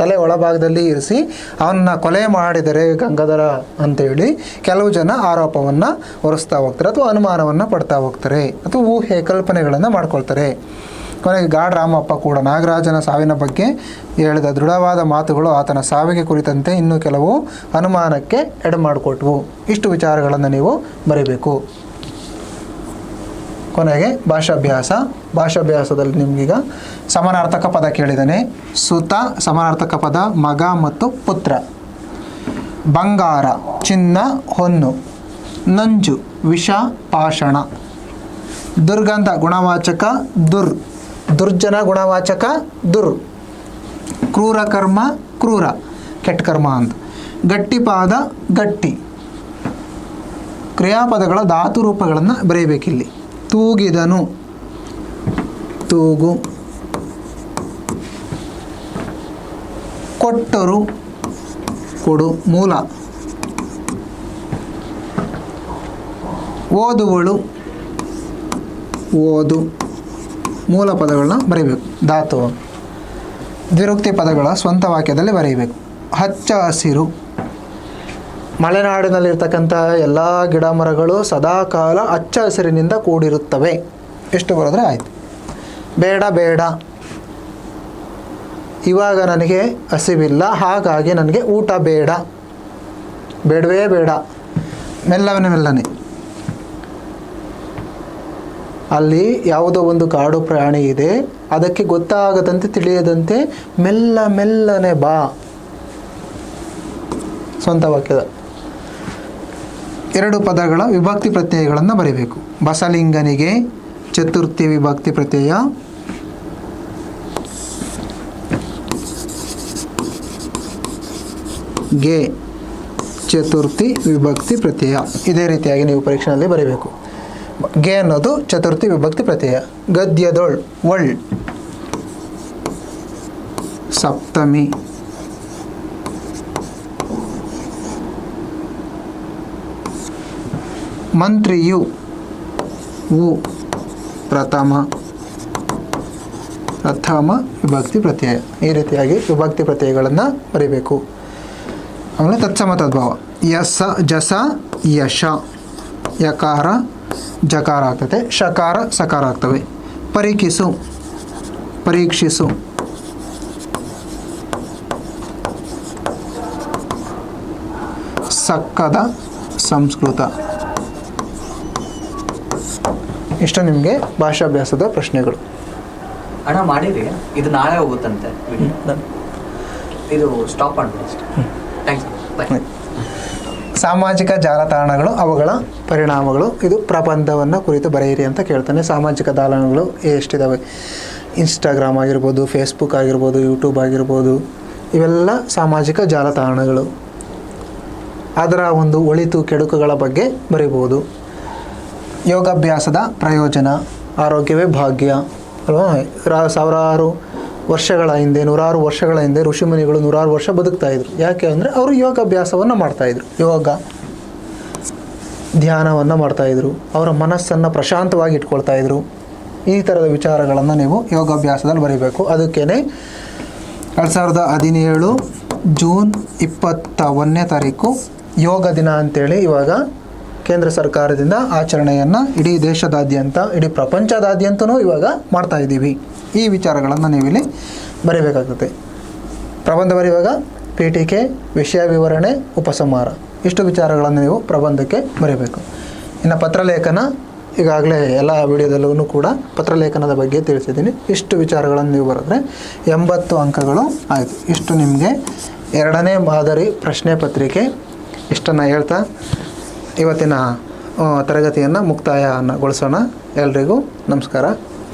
ತಲೆ ಒಳಭಾಗದಲ್ಲಿ ಇರಿಸಿ ಅವನ್ನ ಕೊಲೆ ಮಾಡಿದರೆ ಗಂಗಾಧರ ಅಂತೇಳಿ ಕೆಲವು ಜನ ಆರೋಪವನ್ನು ಹೊರಿಸ್ತಾ ಹೋಗ್ತಾರೆ, ಅಥವಾ ಅನುಮಾನವನ್ನು ಪಡ್ತಾ ಹೋಗ್ತಾರೆ, ಅಥವಾ ಊಹೆ ಕಲ್ಪನೆಗಳನ್ನು ಮಾಡ್ಕೊಳ್ತಾರೆ. ಕೊನೆಗೆ ಗಾಡ್ ರಾಮಪ್ಪ ಕೂಡ ನಾಗರಾಜನ ಸಾವಿನ ಬಗ್ಗೆ ಹೇಳಿದ ದೃಢವಾದ ಮಾತುಗಳು ಆತನ ಸಾವಿಗೆ ಕುರಿತಂತೆ ಇನ್ನೂ ಕೆಲವು ಅನುಮಾನಕ್ಕೆ ಎಡೆ ಮಾಡಿಕೊಟ್ವು. ಇಷ್ಟು ವಿಚಾರಗಳನ್ನು ನೀವು ಬರೀಬೇಕು. ಕೊನೆಗೆ ಭಾಷಾಭ್ಯಾಸದಲ್ಲಿ ನಿಮಗೀಗ ಸಮಾನಾರ್ಥಕ ಪದ ಕೇಳಿದ್ದಾನೆ. ಸುತ ಸಮಾನಾರ್ಥಕ ಪದ ಮಗ ಮತ್ತು ಪುತ್ರ. ಬಂಗಾರ ಚಿನ್ನ ಹೊನ್ನು. ನಂಜು ವಿಷ ಪಾಷಾಣ. ದುರ್ಗಂಧ ಗುಣವಾಚಕ ದುರ್ಜನ ಗುಣವಾಚಕ ದುರ್. ಕ್ರೂರ ಕರ್ಮ ಕ್ರೂರ ಕೆಟ್ಟ ಕರ್ಮ ಅಂತ. ಗಟ್ಟಿಪಾದ ಗಟ್ಟಿ. ಕ್ರಿಯಾಪದಗಳ ಧಾತು ರೂಪಗಳನ್ನು ಬರೆಯಬೇಕಿಲ್ಲಿ. ತೂಗಿದನು ತೂಗು. ಕೊಟ್ಟರು ಕೊಡು ಮೂಲ. ಓದುವಳು ಓದು ಮೂಲ ಪದಗಳನ್ನ ಬರೀಬೇಕು ಧಾತು. ದ್ವಿರುಕ್ತಿ ಪದಗಳ ಸ್ವಂತ ವಾಕ್ಯದಲ್ಲಿ ಬರೆಯಬೇಕು. ಹಚ್ಚ ಹಸಿರು. ಮಲೆನಾಡಿನಲ್ಲಿರ್ತಕ್ಕಂಥ ಎಲ್ಲ ಗಿಡ ಮರಗಳು ಸದಾಕಾಲ ಹಚ್ಚ ಹಸಿರಿನಿಂದ ಕೂಡಿರುತ್ತವೆ. ಎಷ್ಟು ಬರೆದ್ರೆ ಆಯಿತು. ಬೇಡ ಇವಾಗ ನನಗೆ ಹಸಿವಿಲ್ಲ, ಹಾಗಾಗಿ ನನಗೆ ಊಟ ಬೇಡವೇ ಬೇಡ. ಮೆಲ್ಲನೆ ಅಲ್ಲಿ ಯಾವುದೋ ಒಂದು ಕಾಡು ಪ್ರಾಣಿ ಇದೆ, ಅದಕ್ಕೆ ಗೊತ್ತಾಗದಂತೆ ತಿಳಿಯದಂತೆ ಮೆಲ್ಲನೆ ಬಾ. ಸ್ವಂತ ವಾಕ್ಯದ 2 ಪದಗಳ ವಿಭಕ್ತಿ ಪ್ರತ್ಯಯಗಳನ್ನು ಬರೀಬೇಕು. ಬಸಲಿಂಗನಿಗೆ ಚತುರ್ಥಿ ವಿಭಕ್ತಿ ಪ್ರತ್ಯಯ. ಗೆ ಚತುರ್ಥಿ ವಿಭಕ್ತಿ ಪ್ರತ್ಯಯ. ಇದೇ ರೀತಿಯಾಗಿ ನೀವು ಪರೀಕ್ಷೆಯಲ್ಲಿ ಬರೀಬೇಕು. ಗೆ ಅನ್ನೋದು ಚತುರ್ಥಿ ವಿಭಕ್ತಿ ಪ್ರತ್ಯಯ. ಗದ್ಯದೊಳ್ ಒಳ್. ಸಪ್ತಮಿ. ಮಂತ್ರಿಯು ಉ ಪ್ರಥಮ ವಿಭಕ್ತಿ ಪ್ರತ್ಯಯ. ಈ ರೀತಿಯಾಗಿ ವಿಭಕ್ತಿ ಪ್ರತ್ಯಯಗಳನ್ನು ಬರೀಬೇಕು. ಆಮೇಲೆ ತತ್ಸಮ ತದ್ಭಾವ. ಯಸ ಜಸ ಯಶ. ಯಕಾರ ಜಕಾರ ಆಗ್ತದೆ, ಶಕಾರ ಸಕಾರ ಆಗ್ತವೆ. ಪರೀಕ್ಷಿಸು. ಸಕ್ಕದ ಸಂಸ್ಕೃತ. ಇಷ್ಟು ನಿಮಗೆ ಭಾಷಾಭ್ಯಾಸದ ಪ್ರಶ್ನೆಗಳು. ಅಣ್ಣ ಮಾಡಿರಿ, ಇದು ನಾಳೆ ಹೋಗುತ್ತಂತೆ. ಇದು ಸ್ಟಾಪ್ ಮಾಡ್ಬಿಡಿ. ಥ್ಯಾಂಕ್ಸ್. ಬಾಯ್. ಸಾಮಾಜಿಕ ಜಾಲತಾಣಗಳು, ಅವುಗಳ ಪರಿಣಾಮಗಳು. ಇದು ಪ್ರಬಂಧವನ್ನು ಕುರಿತು ಬರೆಯಿರಿ ಅಂತ ಕೇಳ್ತಾನೆ. ಸಾಮಾಜಿಕ ಜಾಲತಾಣಗಳು ಎಷ್ಟಿದ್ದಾವೆ? ಇನ್ಸ್ಟಾಗ್ರಾಮ್ ಆಗಿರ್ಬೋದು, ಫೇಸ್ಬುಕ್ ಆಗಿರ್ಬೋದು, ಯೂಟ್ಯೂಬ್ ಆಗಿರ್ಬೋದು, ಇವೆಲ್ಲ ಸಾಮಾಜಿಕ ಜಾಲತಾಣಗಳು. ಅದರ ಒಂದು ಒಳಿತು ಕೆಡುಕುಗಳ ಬಗ್ಗೆ ಬರೀಬೋದು. ಯೋಗಾಭ್ಯಾಸದ ಪ್ರಯೋಜನ. ಆರೋಗ್ಯವೇ ಭಾಗ್ಯ ಅಲ್ವಾ? ಸಾವಿರಾರು ವರ್ಷಗಳ ಹಿಂದೆ, ನೂರಾರು ವರ್ಷಗಳ ಹಿಂದೆ ಋಷಿಮುನಿಗಳು 100 ವರ್ಷ ಬದುಕ್ತಾಯಿದ್ರು. ಯಾಕೆ ಅಂದರೆ ಅವರು ಯೋಗಾಭ್ಯಾಸವನ್ನು ಮಾಡ್ತಾಯಿದ್ರು. ಯೋಗ ಧ್ಯಾನವನ್ನು ಮಾಡ್ತಾಯಿದ್ರು. ಅವರ ಮನಸ್ಸನ್ನು ಪ್ರಶಾಂತವಾಗಿ ಇಟ್ಕೊಳ್ತಾಯಿದ್ರು. ಈ ಥರದ ವಿಚಾರಗಳನ್ನು ನೀವು ಯೋಗಾಭ್ಯಾಸದಲ್ಲಿ ಬರೀಬೇಕು. ಅದಕ್ಕೇ 2017 ಜೂನ್ 21ನೇ ತಾರೀಕು ಯೋಗ ದಿನ ಅಂಥೇಳಿ ಇವಾಗ ಕೇಂದ್ರ ಸರ್ಕಾರದಿಂದ ಆಚರಣೆಯನ್ನು ಇಡೀ ದೇಶದಾದ್ಯಂತ, ಇಡೀ ಪ್ರಪಂಚದಾದ್ಯಂತನೂ ಇವಾಗ ಮಾಡ್ತಾಯಿದ್ದೀವಿ. ಈ ವಿಚಾರಗಳನ್ನು ನೀವಿಲ್ಲಿ ಬರೀಬೇಕಾಗ್ತದೆ. ಪ್ರಬಂಧ ಬರೆಯುವಾಗ ಪೀಠಿಕೆ, ವಿಷಯ ವಿವರಣೆ, ಉಪಸಂಹಾರ, ಇಷ್ಟು ವಿಚಾರಗಳನ್ನು ನೀವು ಪ್ರಬಂಧಕ್ಕೆ ಬರೀಬೇಕು. ಇನ್ನು ಪತ್ರಲೇಖನ, ಈಗಾಗಲೇ ಎಲ್ಲ ವಿಡಿಯೋದಲ್ಲೂ ಕೂಡ ಪತ್ರಲೇಖನದ ಬಗ್ಗೆ ತಿಳಿಸಿದ್ದೀನಿ. ಇಷ್ಟು ವಿಚಾರಗಳನ್ನು ನೀವು ಬರೆದ್ರೆ 80 ಅಂಕಗಳು ಆಯಿತು. ಇಷ್ಟು ನಿಮಗೆ 2ನೇ ಮಾದರಿ ಪ್ರಶ್ನೆ ಪತ್ರಿಕೆ. ಇಷ್ಟನ್ನು ಹೇಳ್ತಾ ಇವತ್ತಿನ ತರಗತಿಯನ್ನು ಮುಕ್ತಾಯಗೊಳಿಸೋಣ. ಎಲ್ರಿಗೂ ನಮಸ್ಕಾರ.